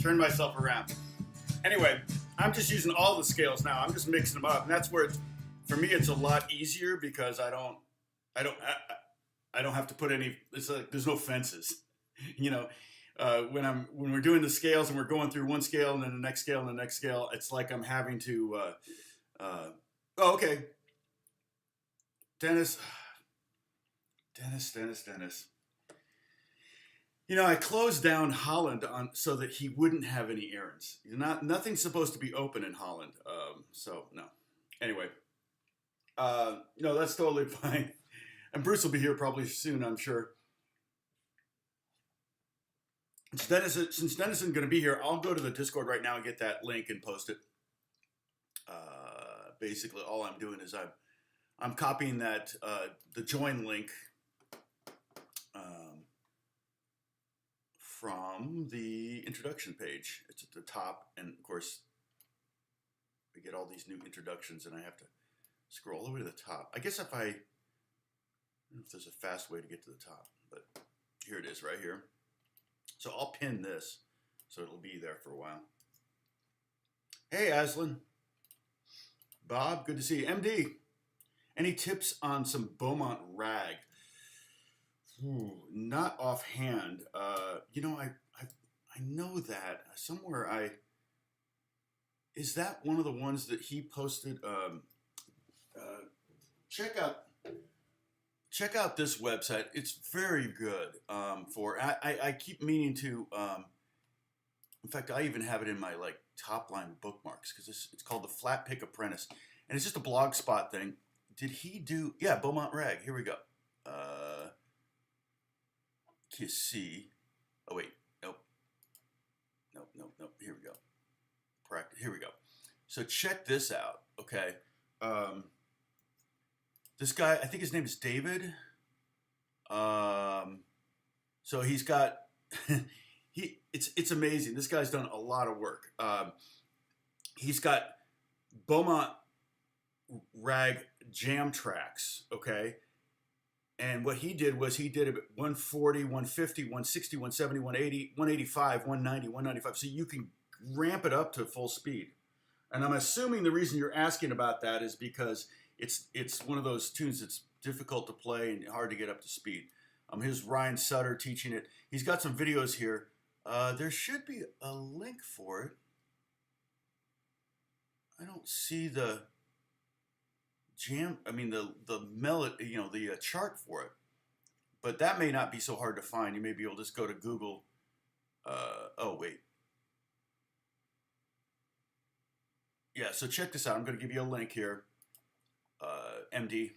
turn myself around. Anyway, I'm just using all the scales now. I'm just mixing them up, and that's where for me it's a lot easier because I don't have to put any. It's like there's no fences, you know. When we're doing the scales and we're going through one scale and then the next scale and the next scale, it's like I'm having to. Oh, okay. Dennis. You know, I closed down Holland so that he wouldn't have any errands. Nothing's supposed to be open in Holland, so no. Anyway, no, that's totally fine. And Bruce will be here probably soon, I'm sure. Since Dennis isn't going to be here, I'll go to the Discord right now and get that link and post it. Basically, all I'm doing is I'm copying that the join link from the introduction page. It's at the top, and of course, we get all these new introductions, and I have to scroll all the way to the top. I guess I don't know if there's a fast way to get to the top, but here it is right here. So I'll pin this, so it'll be there for a while. Hey, Aslan. Bob, good to see you. MD, any tips on some Beaumont rag? Ooh, not offhand. You know, I know that somewhere. Is that one of the ones that he posted? Check out this website. It's very good. I keep meaning to. In fact, I even have it in my top line bookmarks because it's called the Flat Pick Apprentice, and it's just a blog spot thing. Did he do? Yeah, Beaumont rag. Here we go. See. Oh wait, nope. Here we go. Here we go. So check this out, okay? This guy, I think his name is David. So he's got it's amazing. This guy's done a lot of work. He's got Beaumont rag jam tracks, okay? And what he did was he did it at 140, 150, 160, 170, 180, 185, 190, 195. So you can ramp it up to full speed. And I'm assuming the reason you're asking about that is because it's one of those tunes that's difficult to play and hard to get up to speed. Here's Ryan Sutter teaching it. He's got some videos here. There should be a link for it. I don't see the the melody, the chart for it, but that may not be so hard to find. You may be able to just go to Google. Oh wait, yeah. So check this out. I'm going to give you a link here. MD,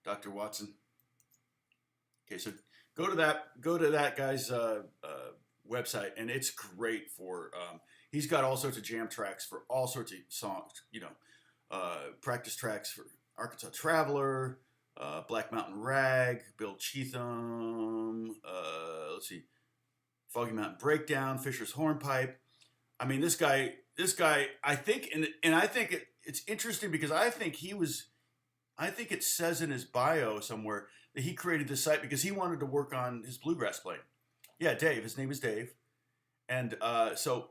Dr. Watson. Okay, so go to that guy's website, and it's great for. He's got all sorts of jam tracks for all sorts of songs, practice tracks for Arkansas Traveler, Black Mountain Rag, Bill Cheatham, let's see, Foggy Mountain Breakdown, Fisher's Hornpipe. I mean, this guy, I think, and I think it's interesting because I think it says in his bio somewhere that he created this site because he wanted to work on his bluegrass playing. Yeah, Dave, his name is Dave. And so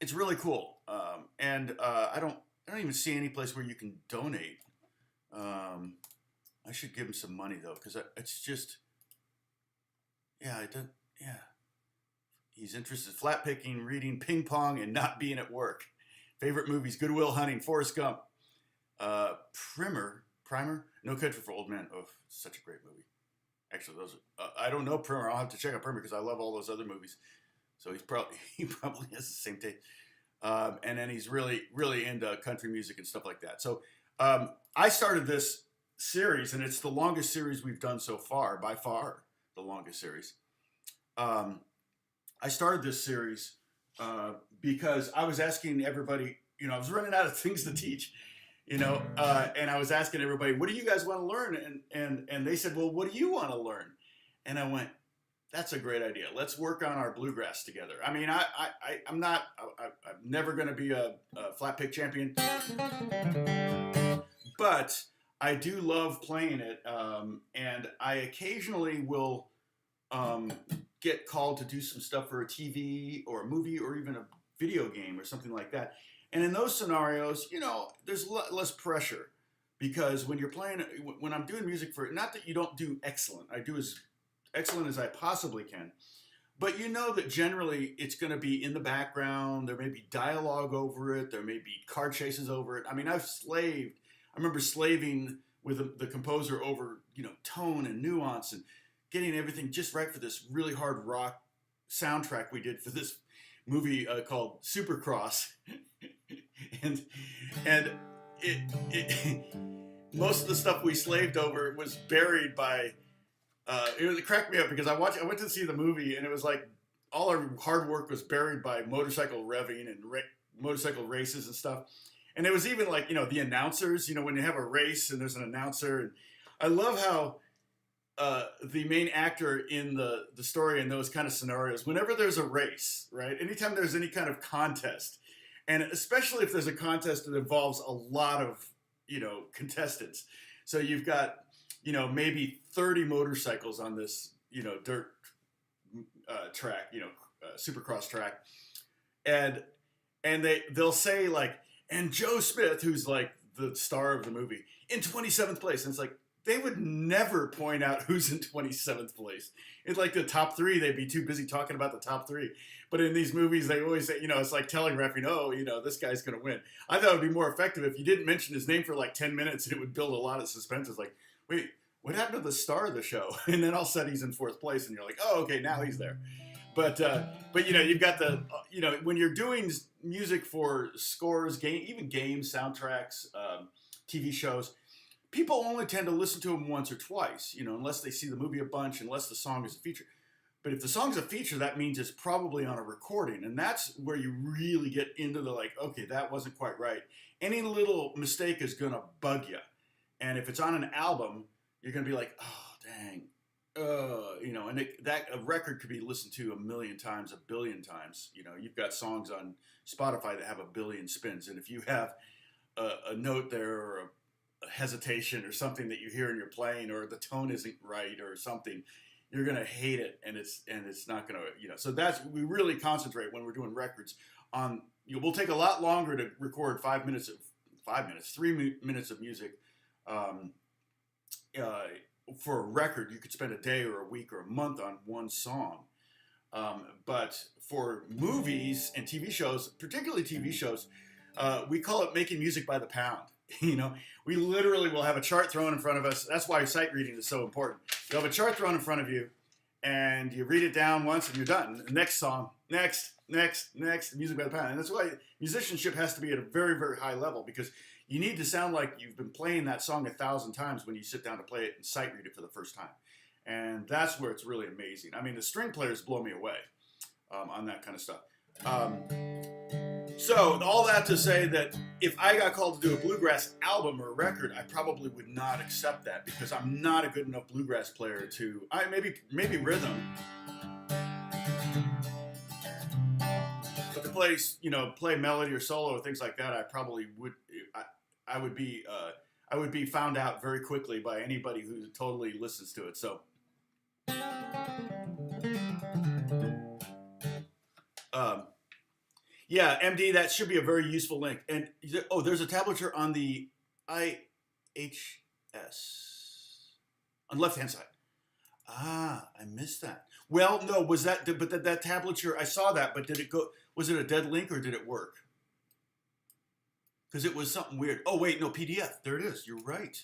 it's really cool. And I don't even see any place where you can donate. I should give him some money though, because it's just, yeah. He's interested in flat picking, reading, ping pong, and not being at work. Favorite movies: Good Will Hunting, Forrest Gump, Primer, No Country for Old Men. Oh, such a great movie. Actually, those are, I don't know Primer. I'll have to check out Primer because I love all those other movies. So he probably has the same taste. And then he's really, really into country music and stuff like that. So I started this series, and it's the longest series we've done so far, by far the longest series. I started this series because I was asking everybody, I was running out of things to teach, and I was asking everybody, what do you guys want to learn? And they said, well, what do you want to learn? And I went, that's a great idea. Let's work on our bluegrass together. I mean, I'm never going to be a flat pick champion, but I do love playing it. And I occasionally will get called to do some stuff for a TV or a movie or even a video game or something like that. And in those scenarios, you know, there's a lot less pressure because when you're playing, when I'm doing music for, not that you don't do excellent, I do as excellent as I possibly can, but you know that generally it's going to be in the background. There may be dialogue over it. There may be car chases over it. I mean, I remember slaving with the composer over, you know, tone and nuance and getting everything just right for this really hard rock soundtrack we did for this movie called Supercross. and it most of the stuff we slaved over was buried by it cracked me up because I went to see the movie and it was like all our hard work was buried by motorcycle revving and motorcycle races and stuff. And it was even like, you know, the announcers, you know, when you have a race and there's an announcer. And I love how the main actor in the story in those kind of scenarios, whenever there's a race, right? Anytime there's any kind of contest, and especially if there's a contest that involves a lot of, you know, contestants. So you've got, you know, maybe 30 motorcycles on this, you know, dirt track, you know, Supercross track. And they'll say like, and Joe Smith, who's like the star of the movie, in 27th place. And it's like, they would never point out who's in 27th place. It's like the top three, they'd be too busy talking about the top three. But in these movies, they always say, you know, it's like telling referee, oh, you know, this guy's going to win. I thought it would be more effective if you didn't mention his name for like 10 minutes. It would build a lot of suspense. It's like, wait, what happened to the star of the show? And then all of a sudden he's in fourth place and you're like, oh, okay, now he's there. But you know, you've got the, you know, when you're doing music for scores, even games, soundtracks, TV shows, people only tend to listen to them once or twice, you know, unless they see the movie a bunch, unless the song is a feature. But if the song's a feature, that means it's probably on a recording. And that's where you really get into the like, okay, that wasn't quite right. Any little mistake is going to bug you. And if it's on an album, you're going to be like, oh, dang. You know, and a record could be listened to a million times, a billion times. You know, you've got songs on Spotify that have a billion spins. And if you have a note there or a hesitation or something that you hear in your playing, or the tone isn't right or something, you're going to hate it. And it's not going to, you know, so we really concentrate when we're doing records on, you know, we'll take a lot longer to record 3 minutes of music. For a record, you could spend a day or a week or a month on one song. But for movies and TV shows, particularly TV shows, we call it making music by the pound. You know, we literally will have a chart thrown in front of us. That's why sight reading is so important. You'll have a chart thrown in front of you, and you read it down once, and you're done. The next song, next, music by the pound. And that's why musicianship has to be at a very, very high level, because you need to sound like you've been playing that song 1,000 times when you sit down to play it and sight read it for the first time. And that's where it's really amazing. I mean, the string players blow me away on that kind of stuff. So all that to say that if I got called to do a bluegrass album or a record, I probably would not accept that, because I'm not a good enough bluegrass player to, maybe rhythm, but to play melody or solo or things like that, I probably would. I would be found out very quickly by anybody who totally listens to it. So, yeah, MD, that should be a very useful link. And there's a tablature on the IHS on the left-hand side. Ah, I missed that. Well, no, but that tablature, I saw that, but did it go? Was it a dead link or did it work? Because it was something weird. Oh, wait, no, PDF. There it is. You're right.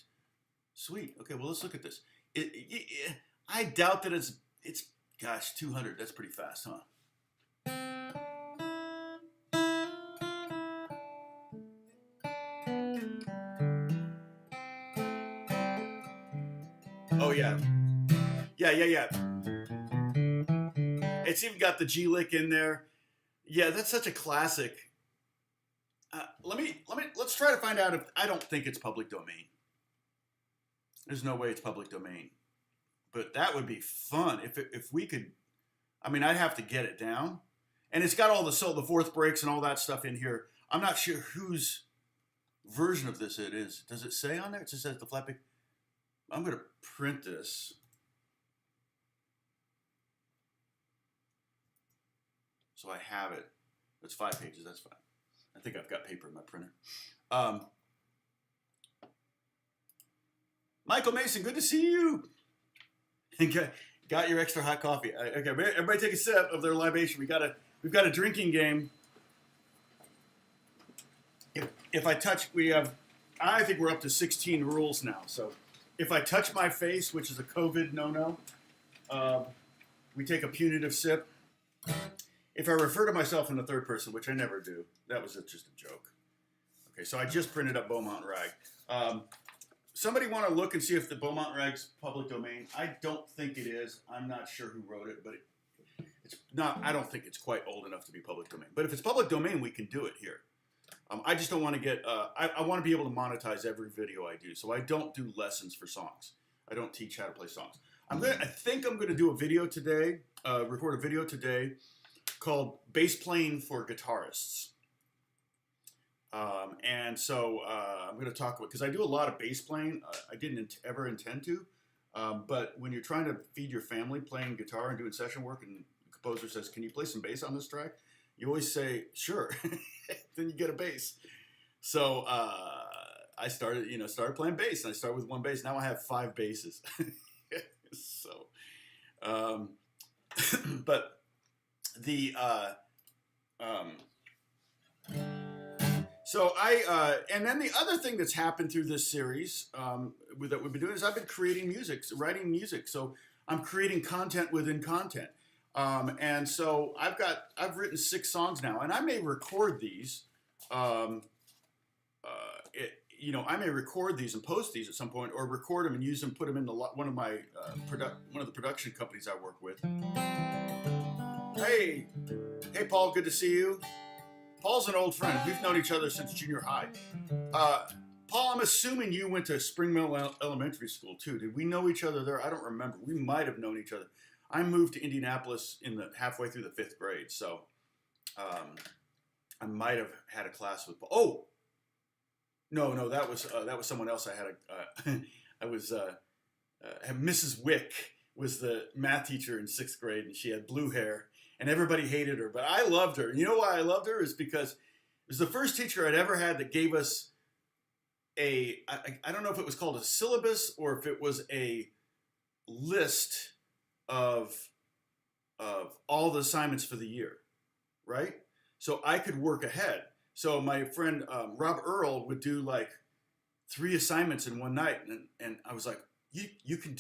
Sweet. Okay, well, let's look at this. I doubt that it's, gosh, 200. That's pretty fast, huh? Oh, yeah. Yeah. It's even got the G lick in there. Yeah, that's such a classic. Let's try to find out if, I don't think it's public domain. There's no way it's public domain. But that would be fun if we could. I mean, I'd have to get it down. And it's got all the fourth breaks and all that stuff in here. I'm not sure whose version of this it is. Does it say on there? It just says the flat pick. I'm going to print this. So I have it. That's 5 pages. That's fine. I think I've got paper in my printer. Michael Mason, good to see you. Got your extra hot coffee. Okay, everybody take a sip of their libation. We've got a drinking game. If I touch, I think we're up to 16 rules now. So if I touch my face, which is a COVID no-no, we take a punitive sip. If I refer to myself in the third person, which I never do, that was just a joke. Okay, so I just printed up Beaumont Rag. Somebody want to look and see if the Beaumont Rag's public domain? I don't think it is. I'm not sure who wrote it, but it's not. I don't think it's quite old enough to be public domain. But if it's public domain, we can do it here. I just don't want to get. I want to be able to monetize every video I do, so I don't do lessons for songs. I don't teach how to play songs. I think I'm going to do a video today. Record a video today called "Bass Playing for Guitarists." And so I'm going to talk about, because I do a lot of bass playing. I didn't ever intend to, but when you're trying to feed your family playing guitar and doing session work, and the composer says, "Can you play some bass on this track?" You always say, "Sure." Then you get a bass. So I started playing bass, and I started with one bass. Now I have 5 basses. So, but the so and then the other thing that's happened through this series that we've been doing is I've been creating music, writing music. So I'm creating content within content. And so I've written 6 songs now, and I may record these. I may record these and post these at some point, or record them and use them, put them into one of the production companies I work with. Hey, Paul, good to see you. Paul's an old friend. We've known each other since junior high. Paul, I'm assuming you went to Spring Mill Elementary School too. Did we know each other there? I don't remember. We might have known each other. I moved to Indianapolis halfway through the 5th grade, so I might have had a class with Paul. Oh, no, that was someone else. I had Mrs. Wick was the math teacher in 6th grade, and she had blue hair. And everybody hated her, but I loved her. You know why I loved her? Is because it was the first teacher I'd ever had that gave us I don't know if it was called a syllabus or if it was a list of all the assignments for the year, right? So I could work ahead. So my friend Rob Earl would do like 3 assignments in one night, and I was like, You can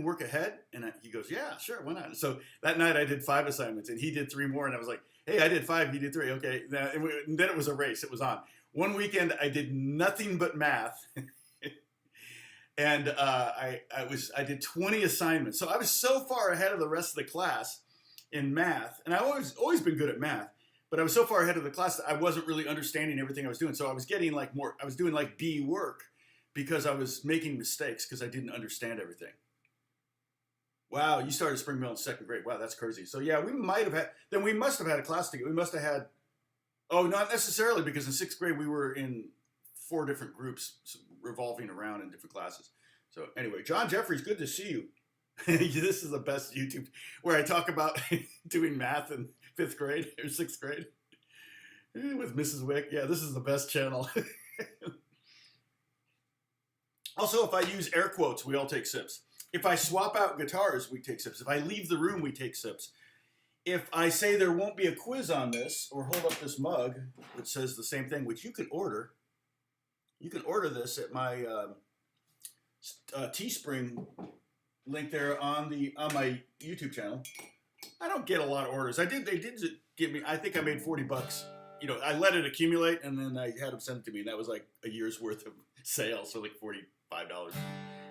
work ahead? And he goes, yeah, sure, why not? So that night I did 5 assignments, and he did 3 more, and I was like, hey, I did 5, he did 3, okay. And then it was a race, it was on. One weekend I did nothing but math, and I did 20 assignments. So I was so far ahead of the rest of the class in math, and I've always been good at math, but I was so far ahead of the class that I wasn't really understanding everything I was doing. So I was getting I was doing like B work, because I was making mistakes because I didn't understand everything. Wow, you started Spring Mill in 2nd grade. Wow, that's crazy. So yeah, we must have had a class together. We must have had, not necessarily, because in 6th grade we were in 4 different groups revolving around in different classes. So anyway, John Jeffries, good to see you. This is the best YouTube where I talk about doing math in 5th grade or 6th grade with Mrs. Wick. Yeah, this is the best channel. Also, if I use air quotes, we all take sips. If I swap out guitars, we take sips. If I leave the room, we take sips. If I say there won't be a quiz on this, or hold up this mug that says the same thing, which you can order. You can order this at my Teespring link there on my YouTube channel. I don't get a lot of orders. They did give me, I think I made $40. I let it accumulate, and then I had them send it to me, and that was like a year's worth of sales, so like $45.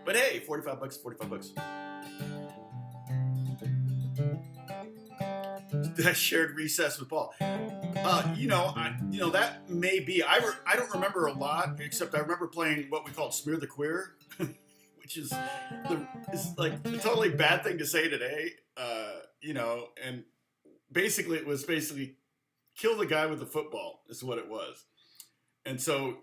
But hey, $45, $45. I shared recess with Paul. That may be. I don't remember a lot, except I remember playing what we called Smear the Queer, which is like a totally bad thing to say today. And basically it was kill the guy with the football is what it was. And so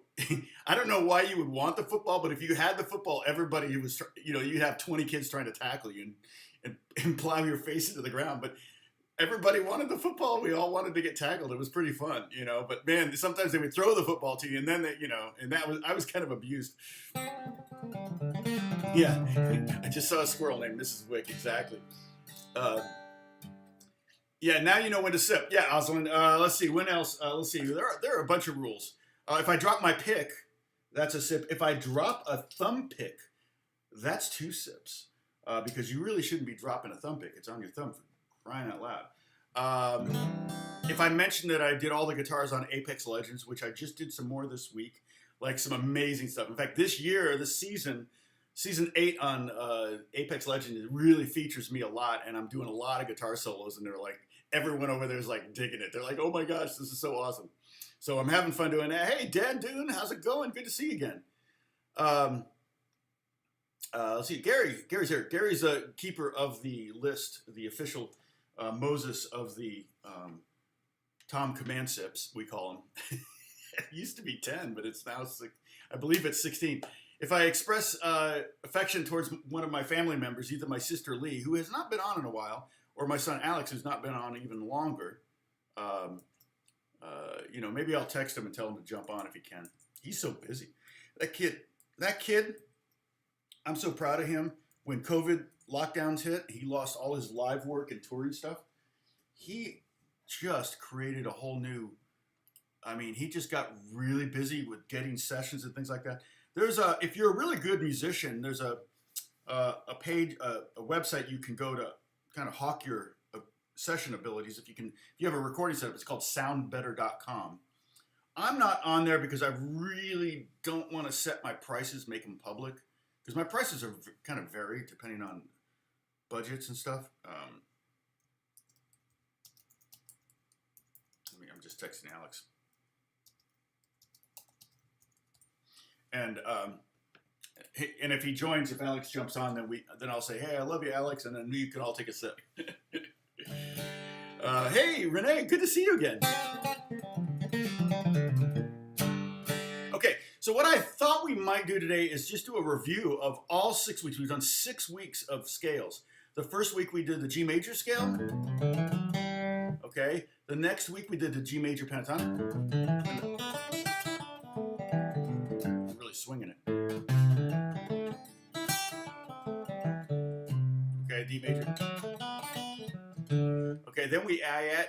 I don't know why you would want the football, but if you had the football, everybody you'd have 20 kids trying to tackle you and plow your face into the ground. But everybody wanted the football. We all wanted to get tackled. It was pretty fun, you know. But man, sometimes they would throw the football to you, and then they, you know, and that was I was kind of abused. Yeah, I just saw a squirrel named Mrs. Wick. Exactly. Uh, yeah, now you know when to sip. Yeah, Osland. Let's see. When else? Let's see. There are a bunch of rules. If I drop my pick, that's a sip. If I drop a thumb pick, that's two sips. Because you really shouldn't be dropping a thumb pick. It's on your thumb, for crying out loud. If I mentioned that I did all the guitars on Apex Legends, which I just did some more this week, like some amazing stuff. In fact, this year, this season 8 on Apex Legends, it really features me a lot, and I'm doing a lot of guitar solos, and they're like, everyone over there is like digging it. They're like, oh my gosh, this is so awesome. So I'm having fun doing that. Hey, Dan Dune, how's it going? Good to see you again. Let's see, Gary's here. Gary's a keeper of the list, the official Moses of the Tom Command Sips, we call him. It used to be 10, but it's now, I believe it's 16. If I express affection towards one of my family members, either my sister Lee, who has not been on in a while, or my son Alex, who's not been on even longer, you know, maybe I'll text him and tell him to jump on if he can. He's so busy. That kid, I'm so proud of him. When COVID lockdowns hit, he lost all his live work and touring stuff. He just created a whole new, I mean, he just got really busy with getting sessions and things like that. There's if you're a really good musician, there's a page, a website you can go to kind of hawk your session abilities. If you have a recording setup, it's called soundbetter.com. I'm not on there because I really don't want to set my prices, make them public, because my prices are kind of vary depending on budgets and stuff. I'm just texting Alex. And if he joins, if Alex jumps on, then I'll say, hey, I love you, Alex, and then you can all take a sip. Hey, Renee, good to see you again. Okay, so what I thought we might do today is just do a review of all 6 weeks. We've done 6 weeks of scales. The first week we did the G major scale. Okay, the next week we did the G major pentatonic. I'm really swinging it. Okay, D major. Okay, then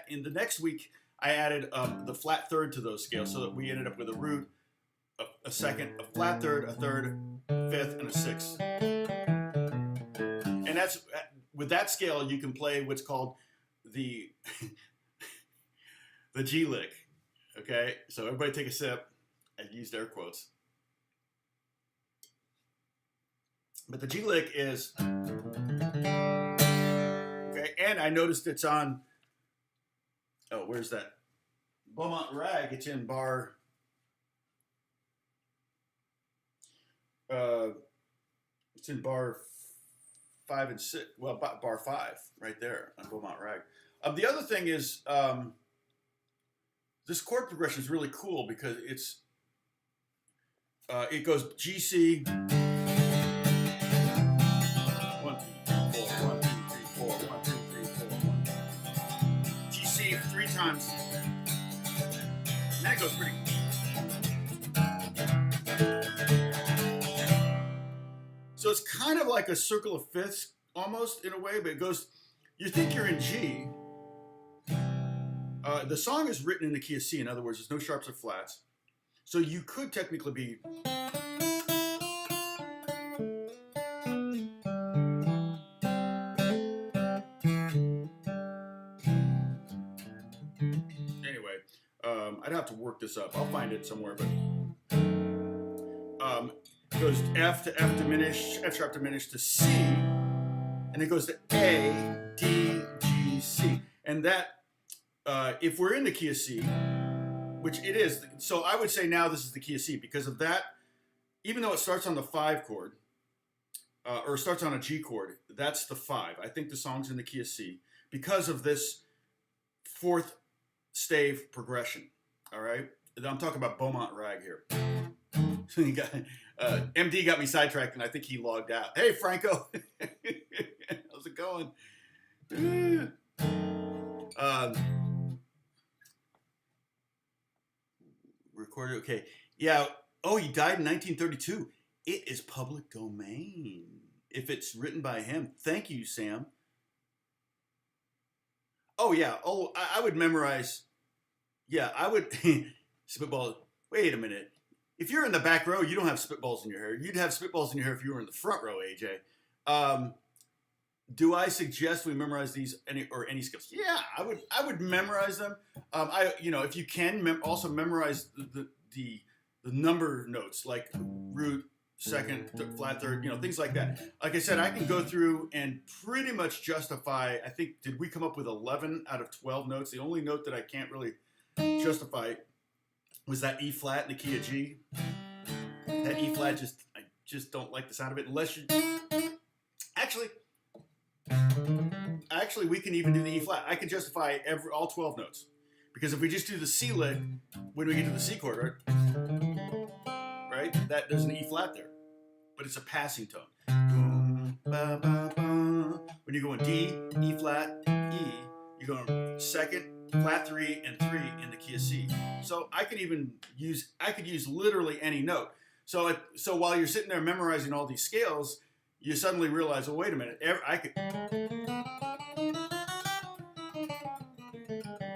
in the next week, I added the flat third to those scales, so that we ended up with a root, a second, a flat third, a third, fifth, and a sixth. And that's, with that scale, you can play what's called the the G lick. Okay, so everybody take a sip. I used air quotes. But the G lick is, okay, and I noticed it's on, oh, where's that? Beaumont Rag, it's in bar, it's in bar 5 and 6, well, bar 5, right there on Beaumont Rag. The other thing is, this chord progression is really cool because it goes G, C, 1, 2, 3, 4, 1, 2, 3, 4, 1, 2, 3, 4, 1. G, C 3 times. And that goes pretty. So it's kind of like a circle of fifths, almost in a way, but it goes, you think you're in G. The song is written in the key of C. In other words, there's no sharps or flats. So you could technically be. Anyway, I'd have to work this up. I'll find it somewhere, but it goes F to F diminished, F sharp diminished to C, and it goes to A, D, G, C. And that, if we're in the key of C, which it is, so I would say now this is the key of C because of that, even though it starts on the 5 chord, or starts on a G chord, that's the 5. I think the song's in the key of C because of this 4th stave progression, all right? I'm talking about Beaumont Rag here. MD got me sidetracked, and I think he logged out. Hey, Franco. How's it going? Um, recorded. Okay. Yeah. Oh, he died in 1932. It is public domain if it's written by him. Thank you, Sam. Oh yeah. Oh, I would memorize. Yeah, I would spitball. Wait a minute. If you're in the back row, you don't have spitballs in your hair. You'd have spitballs in your hair if you were in the front row, AJ. Um, do I suggest we memorize these any skills? Yeah, I would memorize them. If you can also memorize the number notes like root, second, flat third, things like that. Like I said, I can go through and pretty much justify. I think did we come up with 11 out of 12 notes? The only note that I can't really justify was that E flat in the key of G. That E flat I just don't like the sound of it unless you actually we can even do the E flat. I can justify all 12 notes because if we just do the C lick when we get to the C chord, right? That there's an E flat there, but it's a passing tone. When you go in D, E flat, E, you're going second, flat 3, and 3 in the key of C. So I could use literally any note. So while you're sitting there memorizing all these scales, you suddenly realize, well, wait a minute,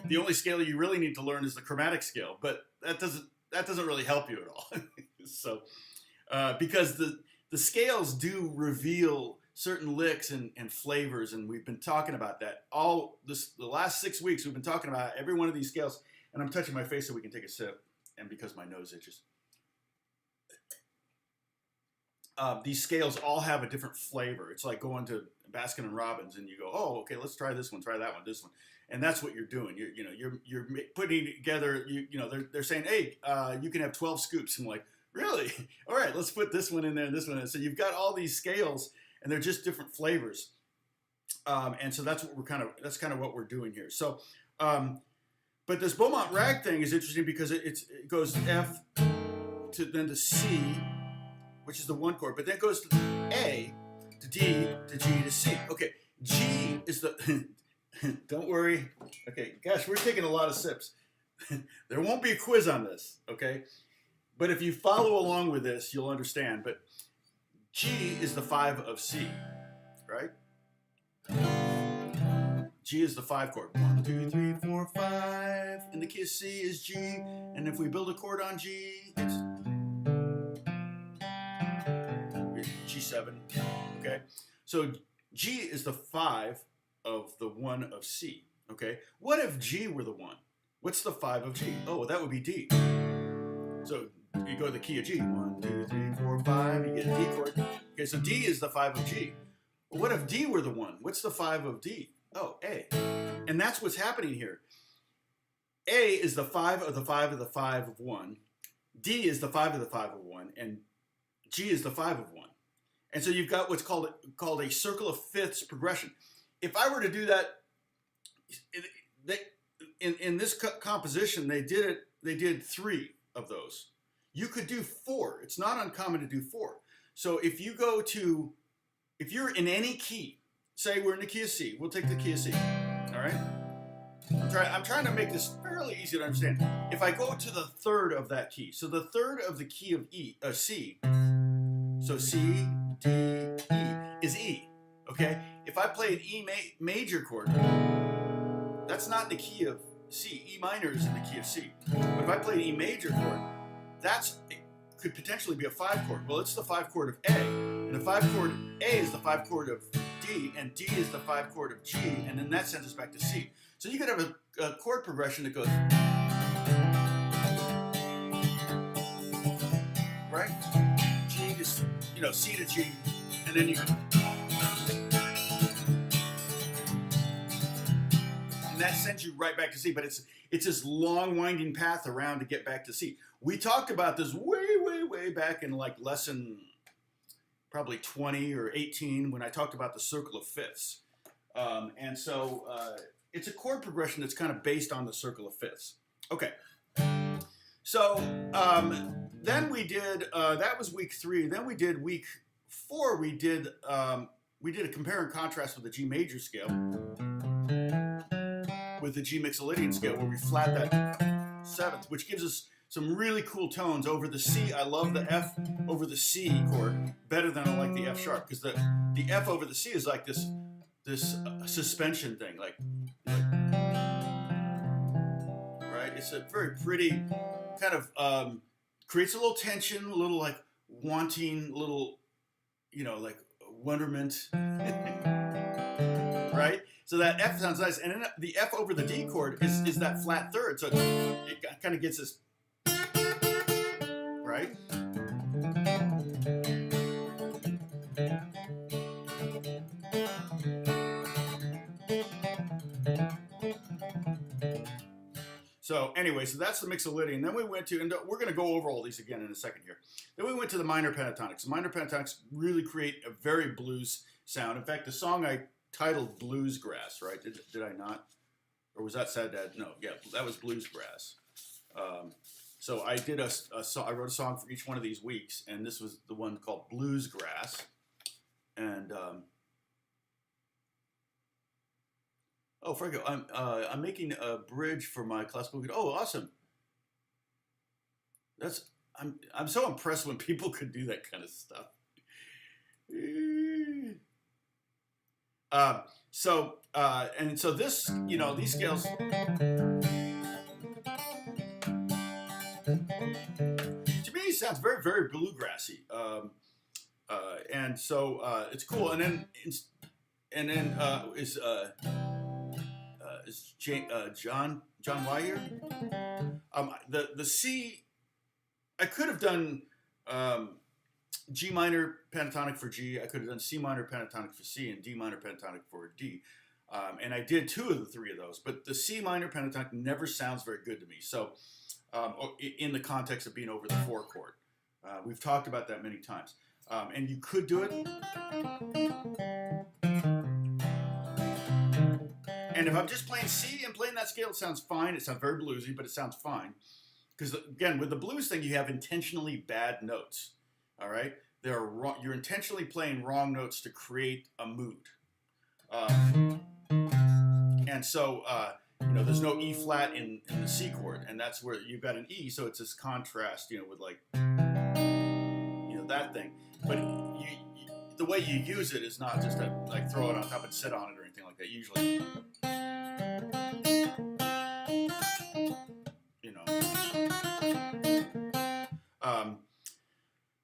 the only scale you really need to learn is the chromatic scale, but that doesn't really help you at all. So because the scales do reveal certain licks and flavors, and we've been talking about that the last 6 weeks. We've been talking about every one of these scales, and I'm touching my face so we can take a sip, and because my nose itches. These scales all have a different flavor. It's like going to Baskin and Robbins, and you go, oh, okay, let's try this one, try that one, this one, and that's what you're doing. You're putting together. They're saying, hey, you can have 12 scoops. I'm like, really? All right, let's put this one in there and this one in. So you've got all these scales, and they're just different flavors. And so that's kind of what we're doing here. So, but this Beaumont rag thing is interesting because it goes F to C, which is the one chord, but then it goes to A, to D, to G, to C. Okay, G is the, don't worry. Okay, gosh, we're taking a lot of sips. There won't be a quiz on this, okay? But if you follow along with this, you'll understand. But G is the 5 of C, right? G is the 5 chord. 1, 2, 3, 4, 5. And the key of C is G. And if we build a chord on G, it's G7. Okay? So G is the 5 of the 1 of C. Okay? What if G were the 1? What's the 5 of G? Oh, well, that would be D. So you go to the key of G. 1, 2, 3, 4, 5. You get a D chord. Okay, so D is the 5 of G. Well, what if D were the 1? What's the 5 of D? Oh, A. And that's what's happening here. A is the 5 of the 5 of the 5 of 1. D is the 5 of the 5 of 1. And G is the 5 of 1. And so you've got what's called a circle of fifths progression. If I were to do that, in this composition, they did 3 of those. You could do 4. It's not uncommon to do 4. So if you're in any key, say we're in the key of C, we'll take the key of C, all right? I'm trying to make this fairly easy to understand. If I go to the third of that key, so the third of the key of C, so C, D, E is E, okay? If I play an E major chord, that's not in the key of C. E minor is in the key of C. But if I play an E major chord, it could potentially be a 5 chord. Well, it's the 5 chord of A, and the 5 chord A is the 5 chord of D, and D is the 5 chord of G, and then that sends us back to C. So you could have a chord progression that goes, right? G to, C to G, and then and that sends you right back to C, but it's this long winding path around to get back to C. We talked about this way back in like lesson probably 20 or 18 when I talked about the circle of fifths. And so it's a chord progression that's kind of based on the circle of fifths. Okay. So then we did, that was week 3. Then we did week 4, we did a compare and contrast with the G major scale. with the G Mixolydian scale, where we flat that seventh, which gives us some really cool tones over the C. I love the F over the C chord better than I like the F sharp, because the F over the C is like this suspension thing, like right. It's a very pretty kind of creates a little tension, a little like wanting, a little like wonderment, right? So that F sounds nice, and then the F over the D chord is that flat third, so it kind of gets this, right? So anyway, so that's the Mixolydian. Then we went to, and we're going to go over all these again in a second here. Then we went to the minor pentatonics. The minor pentatonics really create a very blues sound. In fact, the song I titled "BLUEGRASS," right? Did I not? Or was that Sad Dad? No, yeah, that was "BLUEGRASS." So I did I wrote a song for each one of these weeks, and this was the one called "BLUEGRASS." And oh, Franco, I'm making a bridge for my classical guitar. Oh, awesome! I'm so impressed when people could do that kind of stuff. And so this, these scales, to me, sounds very, very bluegrassy. And so it's cool. And then is John Y here? The C, I could have done G minor pentatonic for G. I could have done C minor pentatonic for C and D minor pentatonic for D. And I did 2 of the 3 of those. But the C minor pentatonic never sounds very good to me. So in the context of being over the 4 chord. We've talked about that many times. And you could do it. And if I'm just playing C and playing that scale, it sounds fine. It sounds very bluesy, but it sounds fine. Because again, with the blues thing, you have intentionally bad notes. All right, you're intentionally playing wrong notes to create a mood. And so there's no E flat in the C chord, and that's where you've got an E. So it's this contrast, with like that thing. But the way you use it is not just to like throw it on top and sit on it or anything like that. Usually,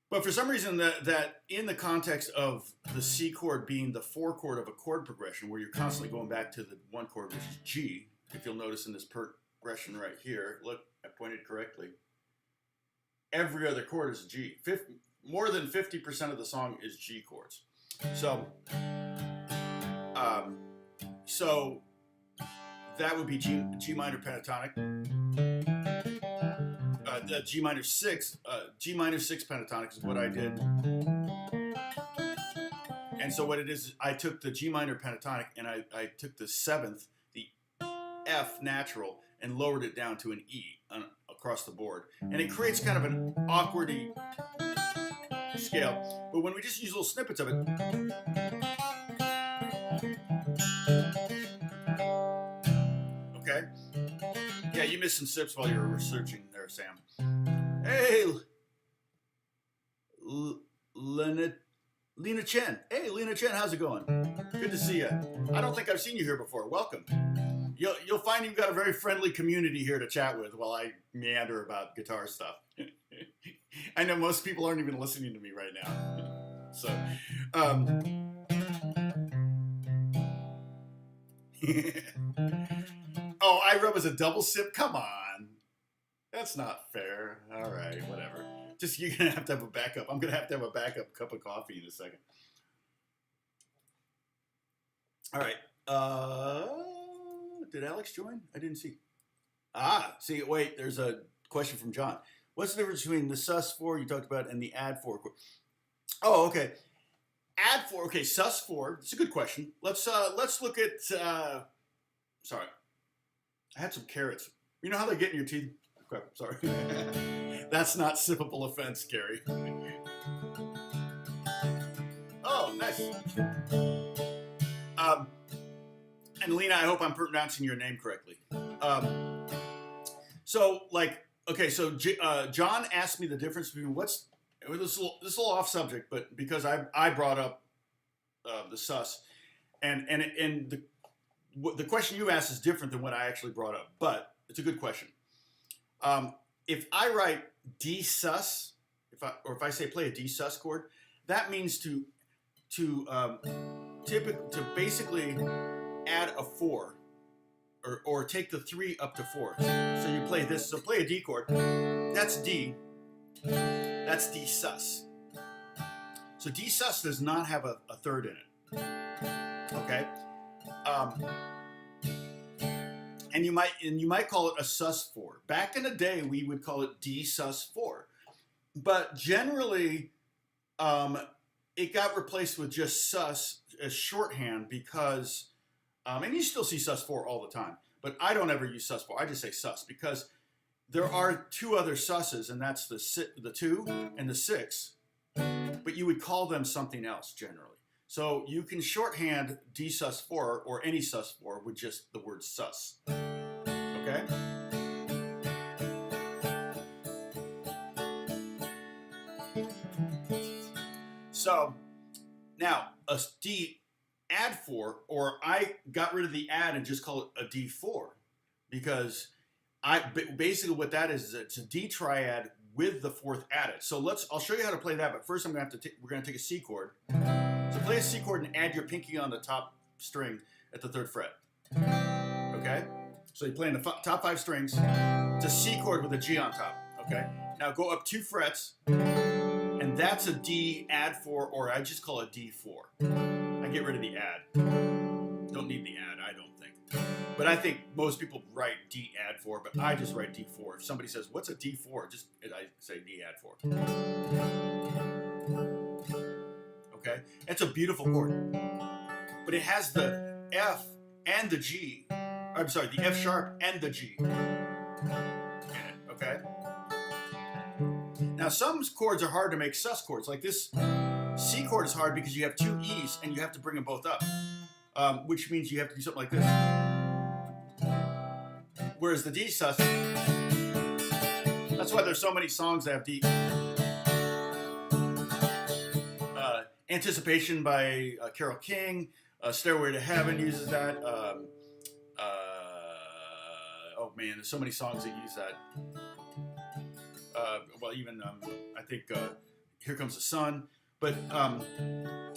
but for some reason that in the context of the C chord being the 4 chord of a chord progression, where you're constantly going back to the 1 chord, which is G, if you'll notice in this progression right here, look, I pointed correctly. Every other chord is G. More than 50% of the song is G chords. So that would be G minor pentatonic. The G minor 6 pentatonic is what I did. And so what it is, I took the G minor pentatonic and I took the 7th, the F natural, and lowered it down to an E across the board. And it creates kind of an awkwardy scale. But when we just use little snippets of it, okay? Yeah, you missed some sips while you were researching there, Sam. Hey, Lena Chen. Hey, Lena Chen, how's it going? Good to see you. I don't think I've seen you here before. Welcome. You'll find you've got a very friendly community here to chat with while I meander about guitar stuff. I know most people aren't even listening to me right now. So, oh, I rub as a double sip? Come on. That's not fair. All right, whatever. Just, you're going to have a backup. I'm going to have a backup cup of coffee in a second. All right. Did Alex join? I didn't see. See, wait, there's a question from John. What's the difference between the sus4 you talked about and the add4 chord? Oh, okay. Add4, okay, sus4. It's a good question. Let's look at, sorry. I had some carrots. You know how they get in your teeth? Okay, sorry. That's not sippable offense, Gary. Oh, nice. And Lena, I hope I'm pronouncing your name correctly. So like, okay, so John asked me the difference between this is a little off subject, but because I brought up the sus, and the question you asked is different than what I actually brought up, but it's a good question. If I write D sus, if I say play a D sus chord, that means to basically add a 4, or take the 3 up to 4. So you play this. So play a D chord. That's D. That's D sus. So D sus does not have a third in it. Okay. And you might call it a sus 4. Back in the day, we would call it D sus 4. But generally, it got replaced with just sus as shorthand because, and you still see sus 4 all the time, but I don't ever use sus 4. I just say sus because there are 2 other susses, and that's the 2 and the 6, but you would call them something else generally. So you can shorthand D sus 4 or any sus 4 with just the word sus. Okay? So now a D add 4, or I got rid of the add and just call it a D4 because basically what that is it's a D triad with the 4th added. So I'll show you how to play that, but first we're going to take a C chord. So play a C chord and add your pinky on the top string at the 3rd fret. Okay? So you're playing the top 5 strings. It's a C chord with a G on top. Okay? Now go up 2 frets, and that's a D add 4, or I just call it D4. I get rid of the add. Don't need the add, I don't think. But I think most people write D add 4, but I just write D4. If somebody says, what's a D4? I say D add 4. Okay? It's a beautiful chord. But it has the F and the G. I'm sorry, the F sharp and the G in it, okay? Now, some chords are hard to make sus chords. Like this C chord is hard because you have 2 E's and you have to bring them both up, which means you have to do something like this. Whereas the D sus, that's why there's so many songs that have D. Anticipation by Carole King, Stairway to Heaven uses that. Oh man, there's so many songs that use that. Well, even I think Here Comes the Sun, but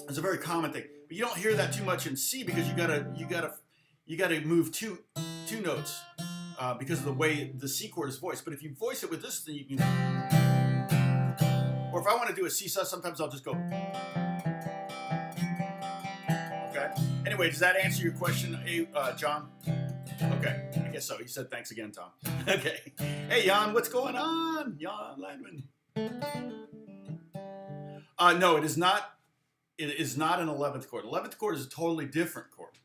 it's a very common thing. But you don't hear that too much in C because you gotta move two notes because of the way the C chord is voiced. But if you voice it with this thing, you can. Or if I want to do a C sus, sometimes I'll just go. Okay. Anyway, does that answer your question, John? Okay, I guess so. He said thanks again, Tom. Okay. Hey, Jan, what's going on? Jan Landman. No, it is not. It is not an 11th chord. 11th chord is a totally different chord.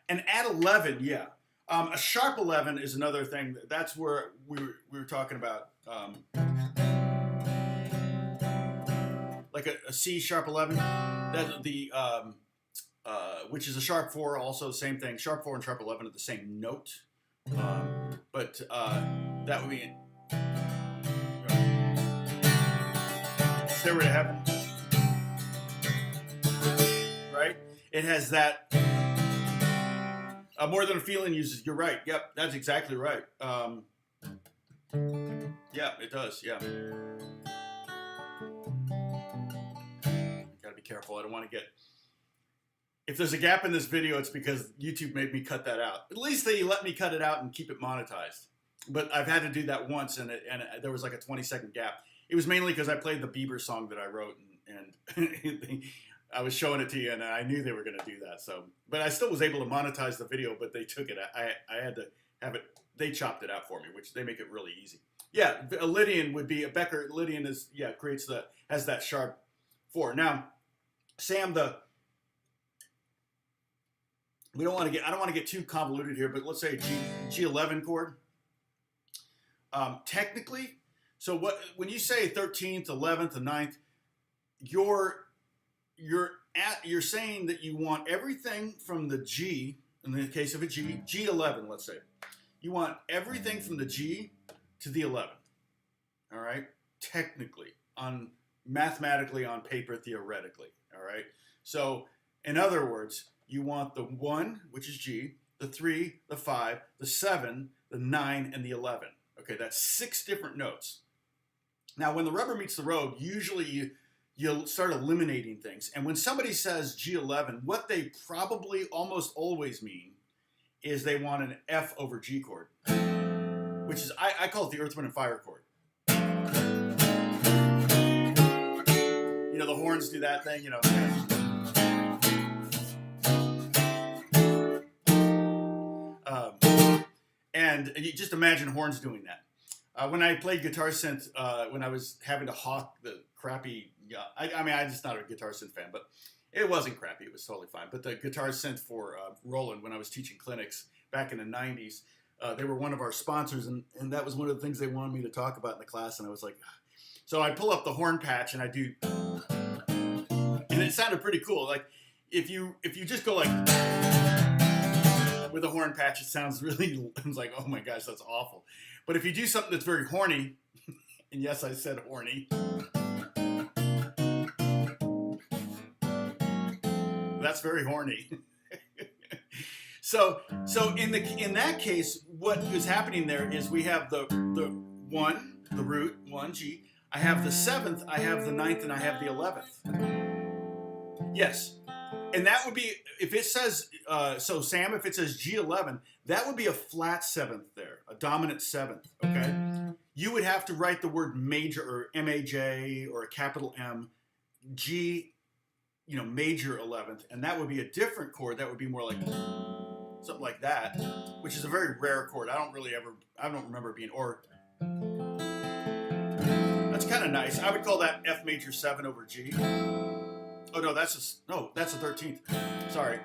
And at 11, yeah. A sharp 11 is another thing. That's where we were talking about. Like a C sharp 11. That the which is a sharp 4, also the same thing. Sharp 4 and sharp 11 are the same note, but that would be Stairway to Heaven, right? It has that. More Than a Feeling uses. You're right. Yep, that's exactly right. Yeah, it does. Yeah. Gotta be careful. I don't want to get. If there's a gap in this video, it's because YouTube made me cut that out. At least they let me cut it out and keep it monetized. But I've had to do that once, and there was like a 20-second gap. It was mainly because I played the Bieber song that I wrote, and I was showing it to you, and I knew they were going to do that. So, but I still was able to monetize the video, but they took it. I had to have it. They chopped it out for me, which they make it really easy. Yeah, a Lydian would be a Becker. Lydian is has that sharp 4. Now, Sam, I don't want to get too convoluted here, but let's say a G11 chord. Technically, so when you say 13th, 11th, and 9th, you're you're saying that you want everything from the G, in the case of a G, G11, let's say. You want everything from the G to the 11th. All right? Technically, mathematically, on paper, theoretically. All right? So, in other words, you want the 1, which is G, the 3, the 5, the 7, the 9, and the 11. Okay, that's 6 different notes. Now, when the rubber meets the road, usually you'll start eliminating things. And when somebody says G11, what they probably almost always mean is they want an F over G chord, which is, I call it the Earth, Wind, and Fire chord. You know, the horns do that thing, you know. And you just imagine horns doing that. When I played guitar synth, when I was having to hawk the crappy, I mean, I'm just not a guitar synth fan, but it wasn't crappy. It was totally fine. But the guitar synth for Roland, when I was teaching clinics back in the 90s, they were one of our sponsors, and that was one of the things they wanted me to talk about in the class, and I was like, so I pull up the horn patch, and I do, and it sounded pretty cool. Like, if you just go like, with a horn patch, it sounds really, it's like, oh my gosh, that's awful. But if you do something that's very horny, and yes, I said horny, that's very horny. So in that case, what is happening there is we have the 1, the root, 1, G. I have the 7th, I have the 9th, and I have the 11th. Yes. And that would be, if it says, so Sam, if it says G11, that would be a flat 7th there, a dominant 7th, okay? You would have to write the word major, or M-A-J, or a capital M, G, you know, major 11th, and that would be a different chord. That would be more like something like that, which is a very rare chord. I don't remember it being, or, that's kind of nice. I would call that F major 7 over G. Oh, no, that's the 13th. Sorry.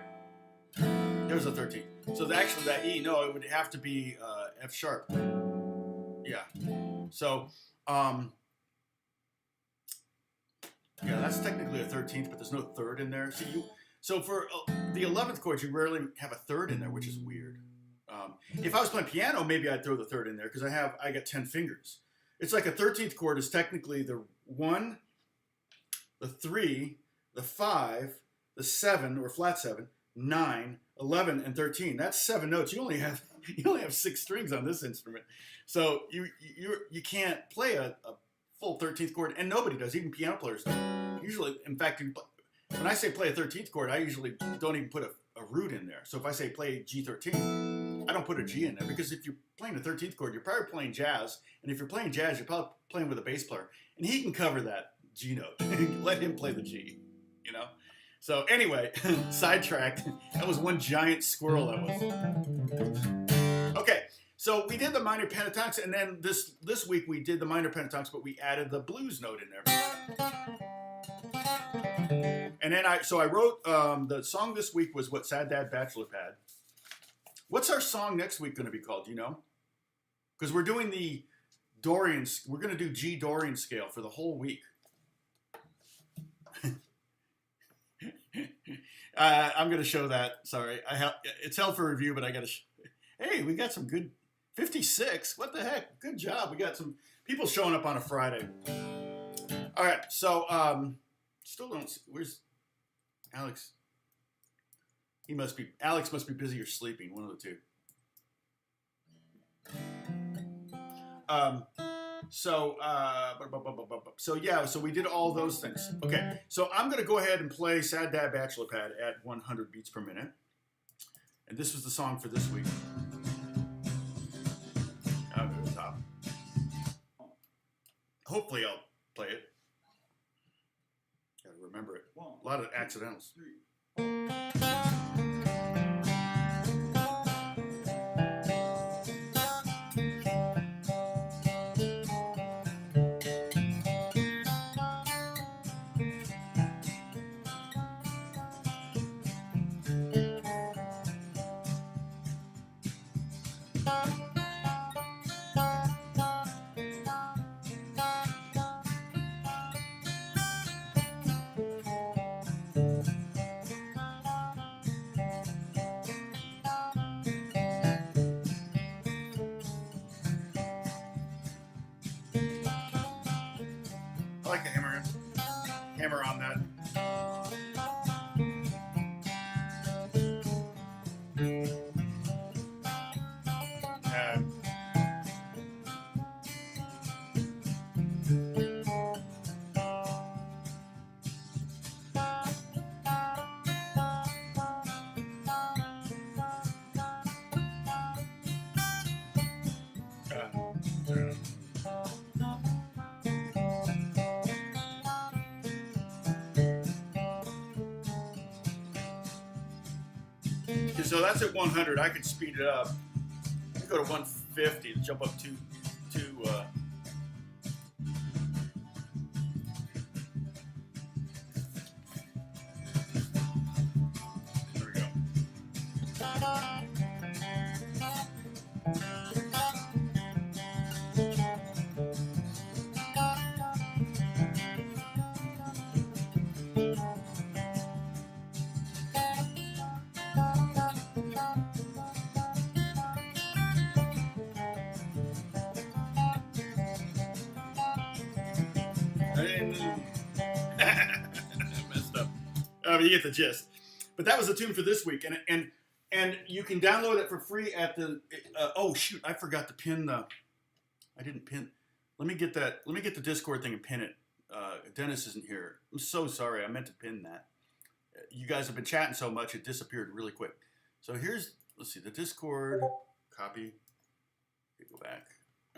There's a 13th. So actually that E, no, it would have to be F sharp. Yeah. So, yeah, that's technically a 13th, but there's no 3rd in there. So for the 11th chord, you rarely have a 3rd in there, which is weird. If I was playing piano, maybe I'd throw the 3rd in there, because I got 10 fingers. It's like a 13th chord is technically the 1, the 3, the 5, the 7, or flat 7, 9, 11, and 13. That's 7 notes. You only have 6 strings on this instrument. So you can't play a full 13th chord, and nobody does. Even piano players don't. Usually, in fact, when I say play a 13th chord, I usually don't even put a root in there. So if I say play G13, I don't put a G in there, because if you're playing a 13th chord, you're probably playing jazz. And if you're playing jazz, you're probably playing with a bass player. And he can cover that G note. Let him play the G. You know? So anyway, sidetracked. That was one giant squirrel that was. Okay, so we did the minor pentatonics, and then this week we did the minor pentatonics, but we added the blues note in there. And then I wrote, the song this week was what Sad Dad Bachelor Pad. What's our song next week going to be called, do you know? Because we're doing the Dorian, we're going to do G Dorian scale for the whole week. I'm going to show that. Sorry, it's held for review, but I got to. Hey, we got some good 56. What the heck? Good job. We got some people showing up on a Friday. All right, so still don't see. Where's Alex? Alex must be busy or sleeping. One of the two. So we did all those things. Okay, so I'm going to go ahead and play Sad Dad Bachelor Pad at 100 beats per minute. And this was the song for this week. I'll go to the top. Hopefully I'll play it. Gotta remember it. A lot of accidentals. I like to hammer on that. So that's at 100. I could speed it up. I could go to 150 to jump up to there we go. Messed up. You get the gist. But that was the tune for this week, and you can download it for free at the. Oh shoot! I forgot to pin the. I didn't pin. Let me get that. Let me get the Discord thing and pin it. Dennis isn't here. I'm so sorry. I meant to pin that. You guys have been chatting so much, it disappeared really quick. So here's. Let's see the Discord. Copy. Go back.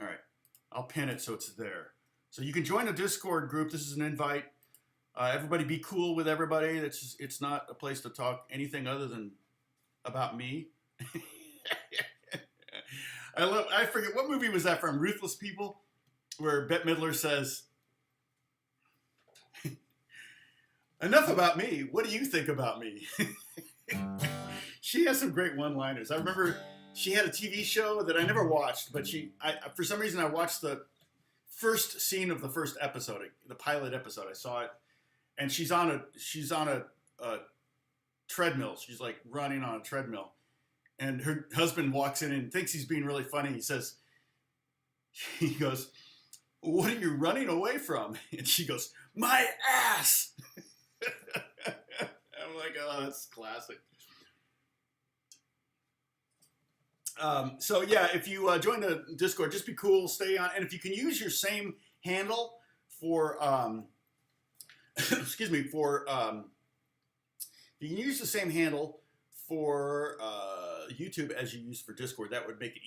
All right. I'll pin it so it's there. So you can join a Discord group. This is an invite. Everybody be cool with everybody. It's not a place to talk anything other than about me. I forget, what movie was that from? Ruthless People? Where Bette Midler says, enough about me. What do you think about me? She has some great one-liners. I remember she had a TV show that I never watched, but for some reason I watched the first scene of the first episode, the pilot episode. I saw it, and she's on a treadmill. She's like running on a treadmill, and her husband walks in and thinks he's being really funny. He goes, "What are you running away from?" And she goes, "My ass." I'm like, oh, that's classic. So yeah, if you join the Discord, just be cool, stay on, and if you can use your same handle for, excuse me, you can use the same handle for YouTube as you use for Discord. That would make it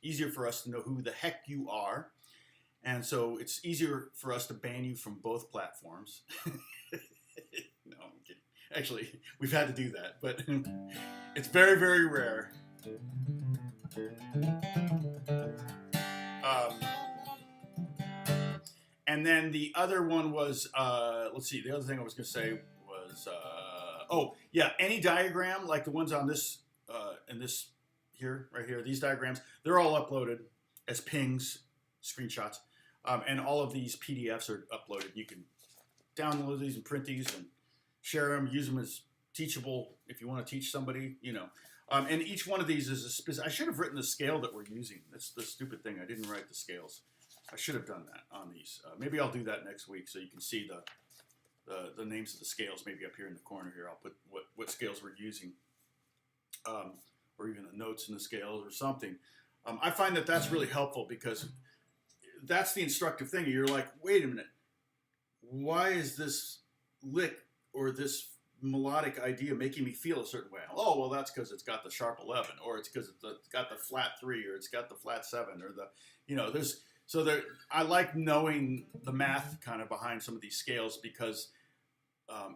easier for us to know who the heck you are, and so it's easier for us to ban you from both platforms. No, I'm kidding. Actually, we've had to do that, but it's very, very rare. And then the other one was, let's see, the other thing I was going to say was, oh, yeah, any diagram, like the ones on this, and this here, right here, these diagrams, they're all uploaded as pings, screenshots, and all of these PDFs are uploaded. You can download these and print these and share them, use them as teachable if you want to teach somebody, you know. And each one of these is a specific. I should have written the scale that we're using. That's the stupid thing. I didn't write the scales. I should have done that on these. Maybe I'll do that next week so you can see the names of the scales. Maybe up here in the corner here, I'll put what scales we're using, or even the notes in the scales or something. I find that that's really helpful because that's the instructive thing. You're like, wait a minute, why is this lick or this melodic idea making me feel a certain way? Oh, well, that's because it's got the sharp 11, or it's because it's got the flat 3, or it's got the flat 7, or the, you know, there's, so there, I like knowing the math kind of behind some of these scales because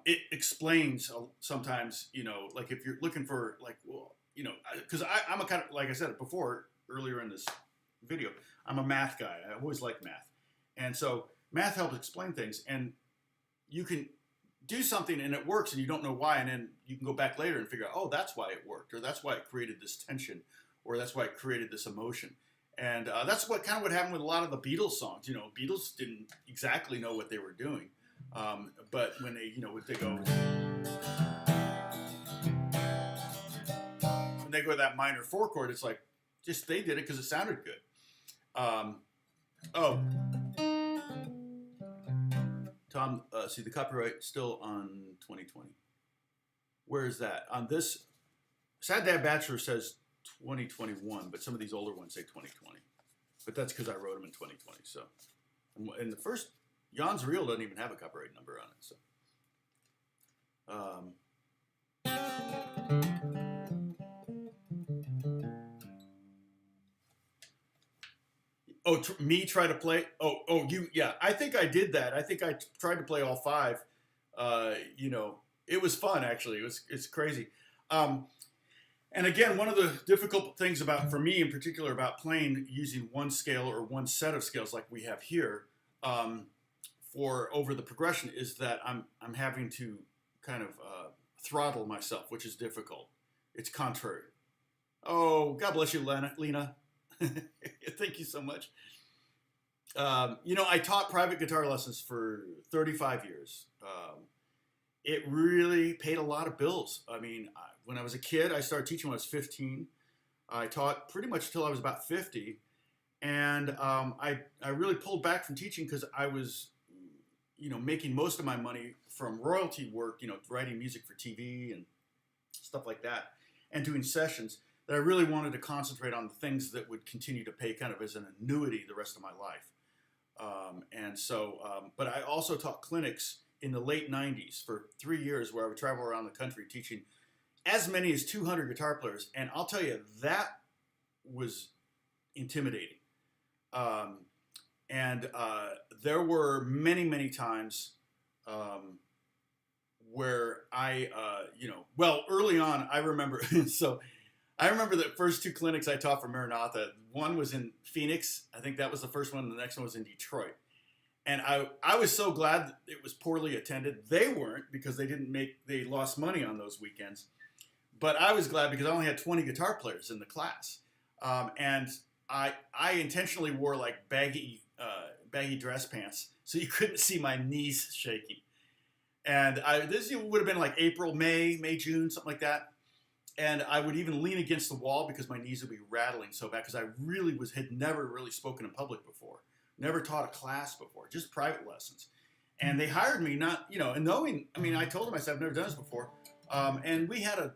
it explains sometimes, you know, like if you're looking for like, well, you know, because I'm a kind of, like I said before, earlier in this video, I'm a math guy. I always like math. And so math helps explain things, and you can do something and it works and you don't know why, and then you can go back later and figure out, oh, that's why it worked, or that's why it created this tension, or that's why it created this emotion. And that's what happened with a lot of the Beatles songs. You know, Beatles didn't exactly know what they were doing, but when they, you know, when they go that minor 4 chord, it's like just they did it because it sounded good. Oh. Tom, see the copyright still on 2020. Where is that? On this, Sad Dad Bachelor says 2021, but some of these older ones say 2020. But that's because I wrote them in 2020. So, and the first, Jan's Reel doesn't even have a copyright number on it. So, me try to play. You, yeah. I think I did that. I think I tried to play all five. You know, it was fun actually. It's crazy. And again, one of the difficult things for me in particular about playing using one scale or one set of scales like we have here for over the progression is that I'm having to kind of throttle myself, which is difficult. It's contrary. Oh, God bless you, Lena. Thank you so much. You know, I taught private guitar lessons for 35 years. It really paid a lot of bills. I mean, when I was a kid, I started teaching when I was 15. I taught pretty much until I was about 50. And I really pulled back from teaching because I was, you know, making most of my money from royalty work, you know, writing music for TV and stuff like that, and doing sessions, that I really wanted to concentrate on the things that would continue to pay kind of as an annuity the rest of my life. But I also taught clinics in the late 90s for 3 years where I would travel around the country teaching as many as 200 guitar players. And I'll tell you, that was intimidating. There were many, many times where early on, I remember, I remember the first two clinics I taught for Maranatha. One was in Phoenix. I think that was the first one. The next one was in Detroit. And I was so glad that it was poorly attended. They weren't, because they lost money on those weekends. But I was glad because I only had 20 guitar players in the class. And I intentionally wore like baggy dress pants so you couldn't see my knees shaking. And this would have been like April, May, June, something like that. And I would even lean against the wall because my knees would be rattling so bad because I really had never really spoken in public before. Never taught a class before, just private lessons. And they hired me and knowing, I mean, I told them, I said, I've never done this before. And we had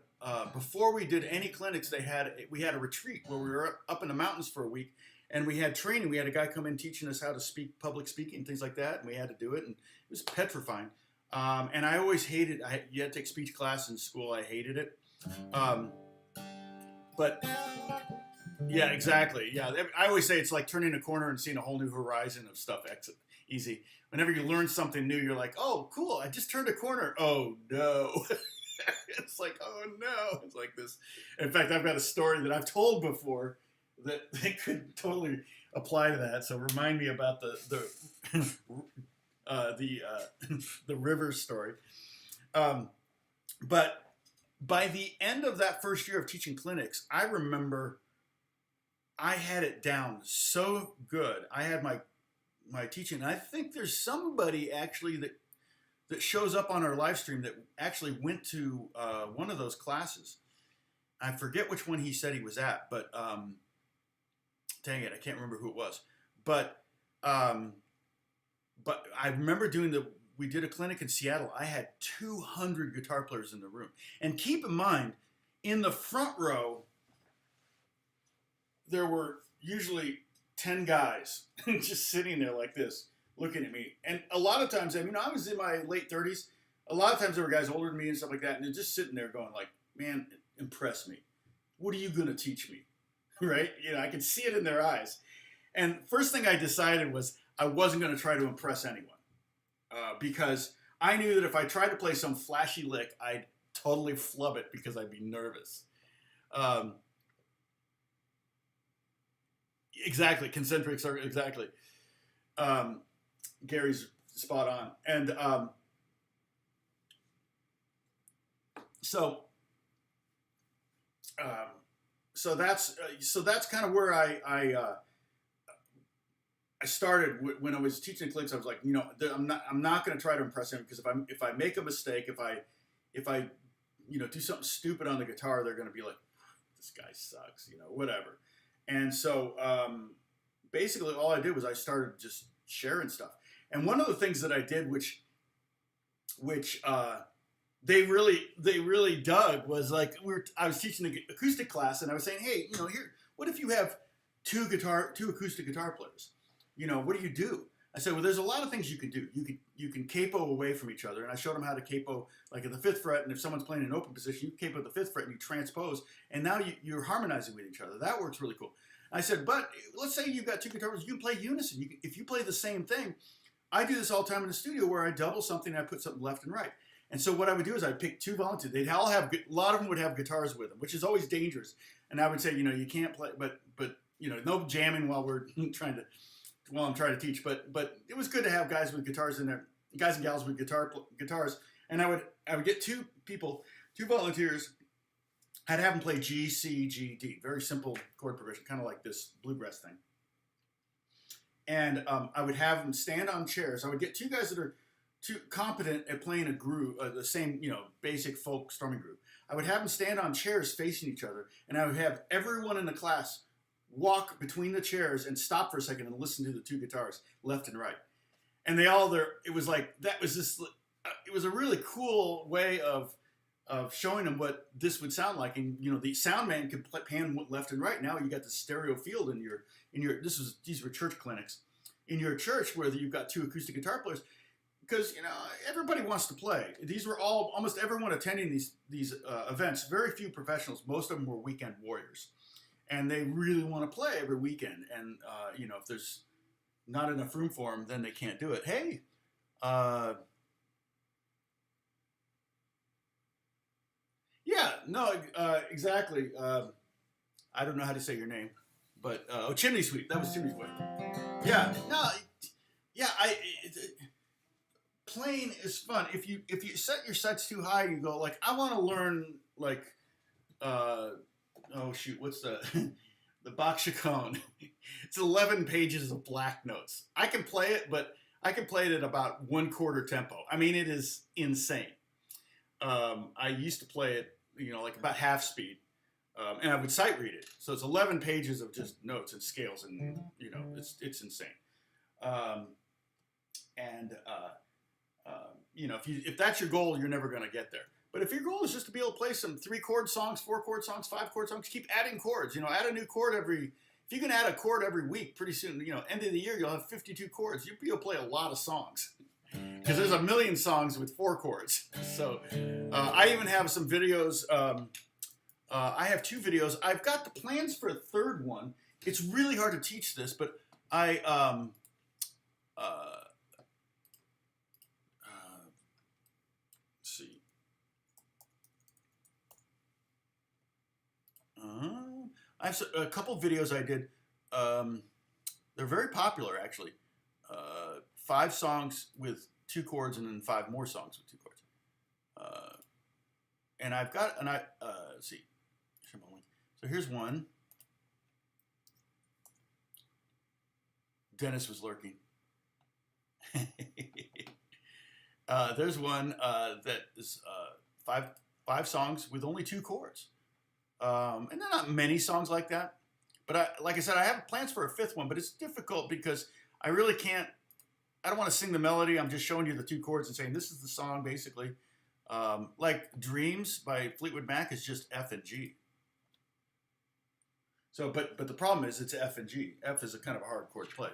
before we did any clinics, we had a retreat where we were up in the mountains for a week, and we had training. We had a guy come in teaching us how to speak, public speaking, and things like that, and we had to do it, and it was petrifying. And I always hated, you had to take speech class in school. I hated it. But yeah, exactly. Yeah, I always say it's like turning a corner and seeing a whole new horizon of stuff. Easy. Whenever you learn something new, you're like, oh, cool, I just turned a corner. Oh, no. It's like, oh, no. It's like this. In fact, I've got a story that I've told before that could totally apply to that. So remind me about the river story. But by the end of that first year of teaching clinics, I remember I had it down so good. I had my teaching. And I think there's somebody actually that shows up on our live stream that actually went to one of those classes. I forget which one he said he was at, but dang it, I can't remember who it was. But I remember we did a clinic in Seattle. I had 200 guitar players in the room. And keep in mind, in the front row, there were usually 10 guys just sitting there like this, looking at me. And a lot of times, I mean, I was in my late 30s. A lot of times there were guys older than me and stuff like that, and they're just sitting there going like, man, impress me. What are you going to teach me? Right? You know, I could see it in their eyes. And first thing I decided was I wasn't going to try to impress anyone. Because I knew that if I tried to play some flashy lick, I'd totally flub it because I'd be nervous. Exactly, concentric circle, exactly. Gary's spot on. And so that's kind of where I started when I was teaching clinics. I was like, you know, I'm not going to try to impress him because if I make a mistake, if I you know, do something stupid on the guitar, they're going to be like, this guy sucks, you know, whatever. And so basically all I did was I started just sharing stuff. And one of the things that I did, which which they really dug, was like I was teaching the acoustic class, and I was saying, hey, here, what if you have two acoustic guitar players? What do you do? I said, well, there's a lot of things you can do. You can capo away from each other, and I showed them how to capo like at the fifth fret, and if someone's playing an open position, you capo at the fifth fret and you transpose, and now you're harmonizing with each other. That works really cool. I said, but let's say you've got two guitar players, you can play unison. If you play the same thing, I do this all the time in the studio where I double something and I put something left and right. And so what I would do is I'd pick two volunteers. They'd all have, a lot of them would have guitars with them, which is always dangerous. And I would say, you can't play, but no jamming while I'm trying to teach. But it was good to have guys with guitars in there, guys and gals with guitars. And I would get two volunteers. I'd have them play G, C, G, D. Very simple chord progression, kind of like this bluegrass thing. And I would have them stand on chairs. I would get two guys that are too competent at playing a groove, the same, basic folk strumming groove. I would have them stand on chairs facing each other, and I would have everyone in the class walk between the chairs and stop for a second and listen to the two guitars, left and right. And it was like, that was this, it was a really cool way of showing them what this would sound like. And, the sound man could pan left and right. Now you got the stereo field in your, these were church clinics. In your church where you've got two acoustic guitar players, because everybody wants to play. These were almost everyone attending these events. Very few professionals. Most of them were weekend warriors, and they really want to play every weekend. And if there's not enough room for them, then they can't do it. Hey, yeah, no, exactly. I don't know how to say your name, but Chimney Sweep. That was Chimney Sweep. Yeah, no, yeah, playing is fun. If you set your sets too high, you go like, I want to learn like, oh shoot, what's the the Bach Chaconne? It's 11 pages of black notes. I can play it, but I can play it at about 1/4 tempo. I mean, it is insane. I used to play it, like about half speed, and I would sight read it. So it's 11 pages of just notes and scales, and it's insane. If that's your goal, you're never going to get there. But if your goal is just to be able to play some 3-chord songs, 4-chord songs, 5-chord songs, keep adding chords. Add a new chord if you can add a chord every week, pretty soon, end of the year, you'll have 52 chords. You'll be able to play a lot of songs. Because there's a million songs with 4 chords. So I even have some videos. I have 2 videos. I've got the plans for a 3rd one. It's really hard to teach this, but let's see. I have a couple videos I did. They're very popular, actually. 5 songs with 2 chords, and then 5 more songs with 2 chords. And I've got, let's see. So here's one. Dennis was lurking. There's one that is 5 songs with only 2 chords. And there are not many songs like that. But like I said, I have plans for a 5th one, but it's difficult because I really can't. I don't want to sing the melody. I'm just showing you the 2 chords and saying this is the song, basically. Like Dreams by Fleetwood Mac is just F and G. So, but the problem is it's F and G. F is a kind of a hard chord to play.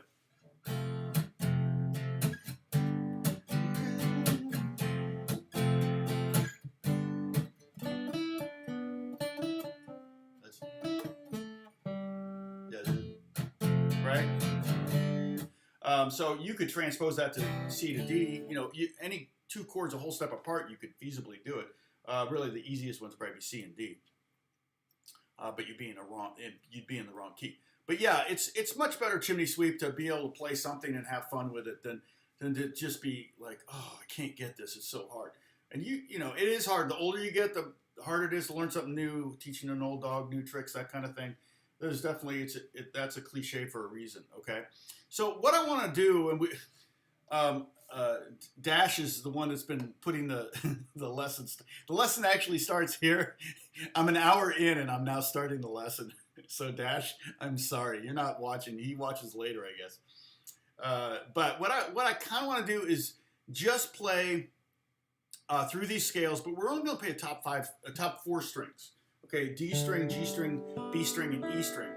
Right? So you could transpose that to C to D. Any 2 chords a whole step apart, you could feasibly do it. Really, the easiest ones would probably be C and D. But you'd be in the wrong key. But yeah, it's much better Chimney Sweep to be able to play something and have fun with it than to just be like, oh, I can't get this. It's so hard. And it is hard. The older you get, the harder it is to learn something new. Teaching an old dog new tricks, that kind of thing. There's definitely that's a cliche for a reason. Okay, so what I want to do, and Dash is the one that's been putting the the lessons. The lesson actually starts here. I'm an hour in, and I'm now starting the lesson. So Dash, I'm sorry, you're not watching. He watches later, I guess. But what I kind of want to do is just play through these scales, but we're only going to play a top 4 strings. Okay, D string, G string, B string, and E string.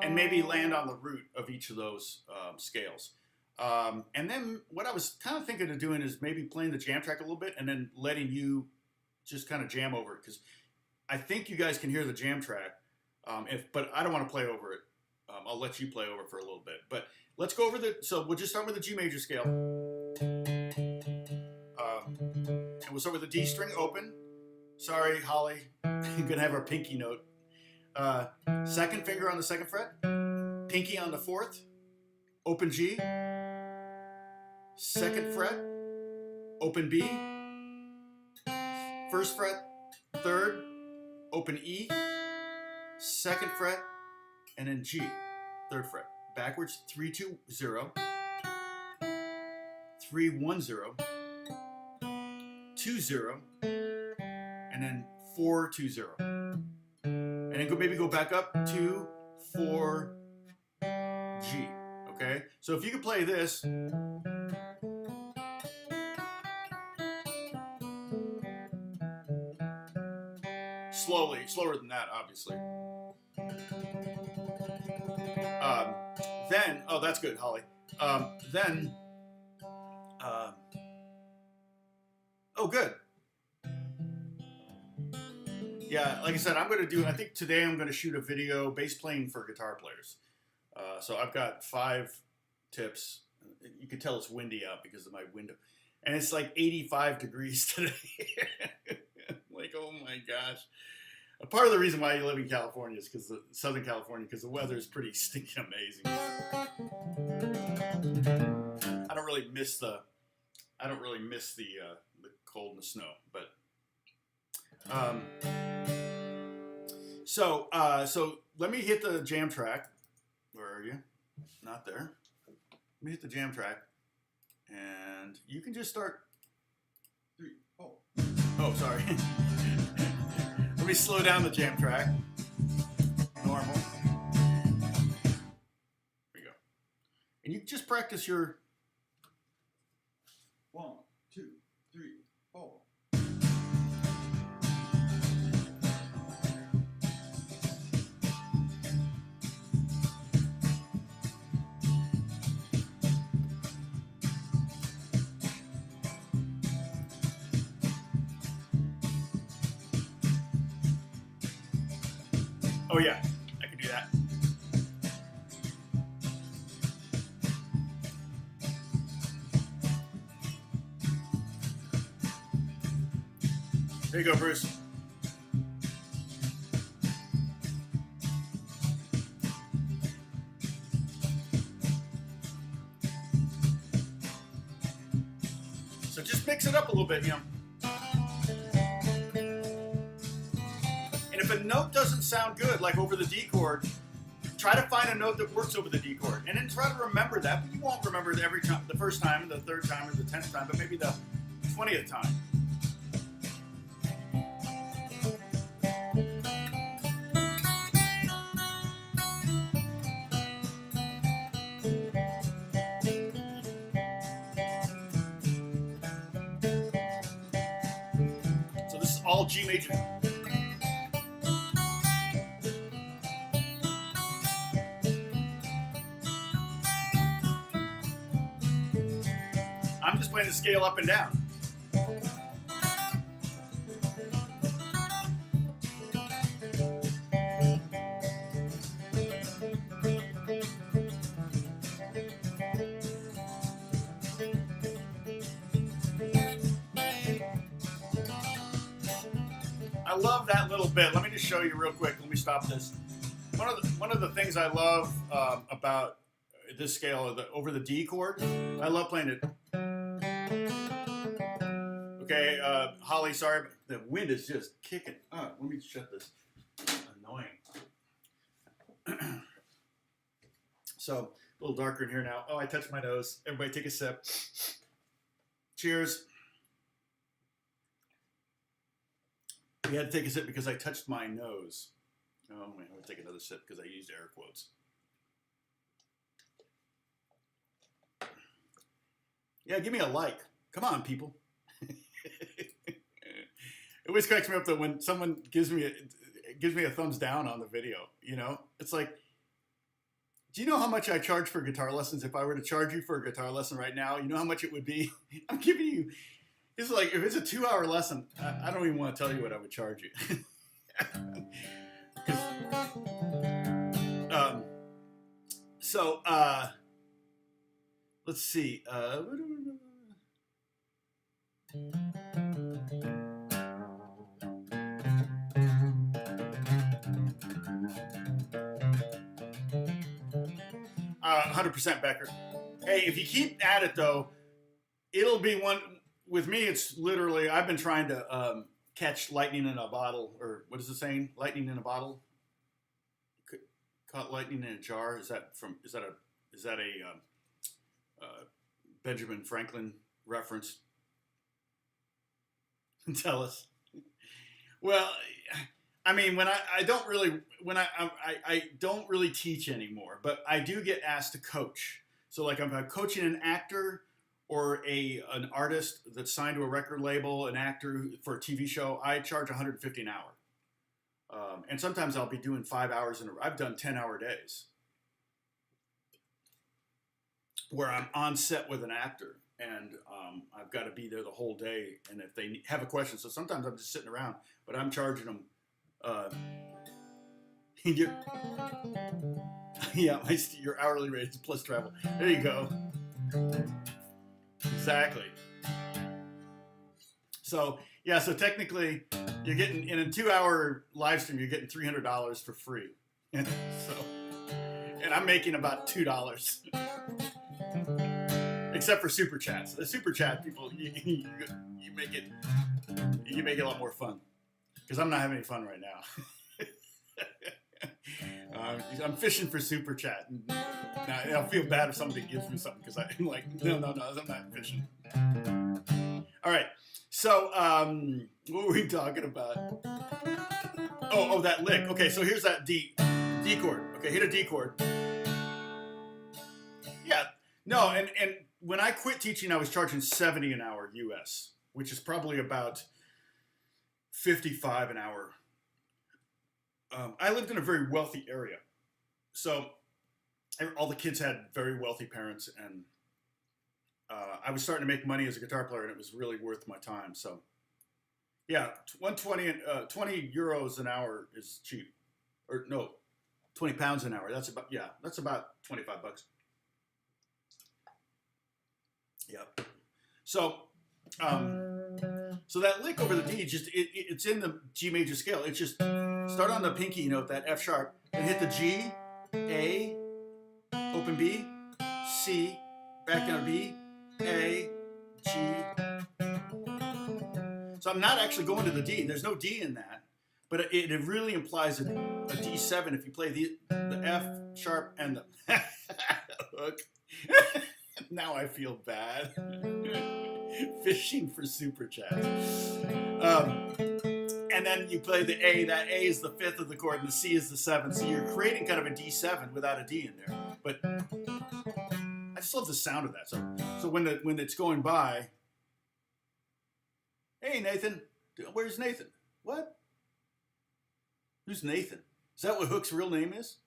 And maybe land on the root of each of those scales. And then what I was kind of thinking of doing is maybe playing the jam track a little bit and then letting you just kind of jam over it, because I think you guys can hear the jam track, but I don't want to play over it. I'll let you play over it for a little bit. But let's go over so we'll just start with the G major scale. And we'll start with the D string open. Sorry, Holly, you're going to have our pinky note. Second finger on the 2nd fret, pinky on the 4th, open G, 2nd fret, open B, 1st fret, 3rd, open E, 2nd fret, and then G, 3rd fret. Backwards, 3, 2, 0, 3, 1, 0, 2, 0, and then 4, 2, 0. And then maybe go back up, 2, 4, G. Okay? So if you could play this. Slowly, slower than that, obviously. Then, oh, that's good, Holly. Oh, good. Yeah, like I said, I think today I'm going to shoot a video bass playing for guitar players. So I've got 5 tips. You can tell it's windy out because of my window. And it's like 85 degrees today. Like, oh my gosh. A part of the reason why you live in California is because Southern California, because the weather is pretty stinking amazing. I don't really miss the cold and the snow, but so let me hit the jam track. Where are you? Not there. Let me hit the jam track, and you can just start. Oh, sorry. Let me slow down the jam track. Normal. There we go. And you just practice your 1, 2, 3, 4. Oh yeah, I can do that. There you go, Bruce. So just mix it up a little bit, you know. And if a note doesn't sound good, like over the D chord, try to find a note that works over the D chord, and then try to remember that. But you won't remember it every time, the first time, the 3rd time, or the 10th time, but maybe the 20th time. So this is all G major. I'm just playing the scale up and down. I love that little bit. Let me just show you real quick. Let me stop this. One of the things I love about this scale over the D chord, I love playing it. Okay, Holly, sorry, but the wind is just kicking. Oh, let me shut this. Annoying. So, a little darker in here now. Oh, I touched my nose. Everybody take a sip. Cheers. We had to take a sip because I touched my nose. Oh, wait, I'm going to take another sip because I used air quotes. Yeah, give me a like. Come on, people. It always cracks me up though when someone gives me a thumbs down on the video. You know, it's like, do you know how much I charge for guitar lessons? If I were to charge you for a guitar lesson right now, you know how much it would be? I'm giving you. It's like if it's a 2-hour lesson, I don't even want to tell you what I would charge you. So let's see. 100% Becker. Hey, if you keep at it though, it'll be one. With me, it's literally I've been trying to catch lightning in a bottle, or what is the saying? Lightning in a bottle. Caught lightning in a jar. Is that a Benjamin Franklin reference? Tell us. Well, I mean, when I don't really teach anymore, but I do get asked to coach. So like if I'm coaching an actor or an artist that's signed to a record label, an actor for a TV show, I charge $150 an hour. And sometimes I'll be doing 5 hours I've done 10-hour days where I'm on set with an actor and I've got to be there the whole day. And if they have a question, so sometimes I'm just sitting around, but I'm charging them. Your hourly rate is plus travel. There you go. Exactly. So yeah, so technically you're getting in a 2-hour live stream, you're getting $300 for free. And I'm making about $2. Except for super chats. The super chat people, you make it a lot more fun. Because I'm not having any fun right now. I'm fishing for super chat. Now, I'll feel bad if somebody gives me something because I'm like, no, I'm not fishing. All right. So, what were we talking about? Oh, that lick. Okay, so here's that D chord. Okay, hit a D chord. Yeah. No, and when I quit teaching, I was charging $70 an hour US, which is probably about $55 an hour. I lived in a very wealthy area. So all the kids had very wealthy parents, and I was starting to make money as a guitar player, and it was really worth my time. So yeah, 20 euros an hour is cheap. Or no, 20 pounds an hour. That's about 25 bucks. Yep. So that lick over the D, it's in the G major scale. It's just start on the pinky note, that F sharp, and hit the G, A, open B, C, back down B, A, G. So I'm not actually going to the D. There's no D in that, but it really implies a D7 if you play the F sharp and the hook. Now I feel bad. Fishing for super chat. And then you play the A. That A is the 5th of the chord, and the C is the 7th. So you're creating kind of a D7 without a D in there. But I just love the sound of that. So when it's going by, hey Nathan, where's Nathan? What? Who's Nathan? Is that what Hook's real name is?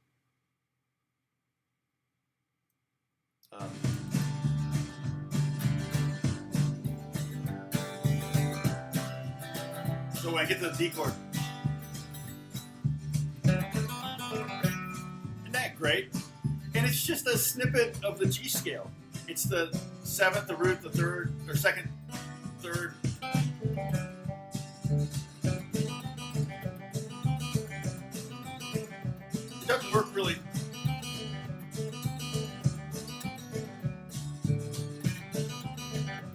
So when I get to the D chord, isn't that great? And it's just a snippet of the G scale. It's the 7th, the root, the 3rd, or 2nd, 3rd. It doesn't work really.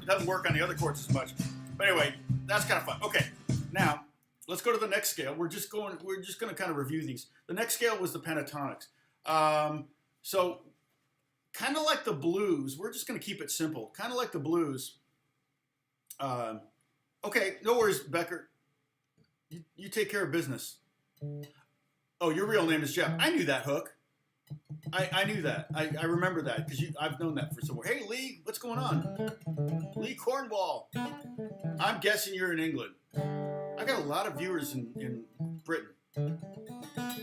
It doesn't work on the other chords as much. But anyway, that's kind of fun. Okay. Now, let's go to the next scale. We're just going to kind of review these. The next scale was the pentatonics. So, kind of like the blues, we're just going to keep it simple. Kind of like the blues. Okay, no worries, Becker. You take care of business. Oh, your real name is Jeff. I knew that, Hook. I knew that. I remember that because I've known that for somewhere. Hey, Lee, what's going on? Lee Cornwall. I'm guessing you're in England. I got a lot of viewers in Britain,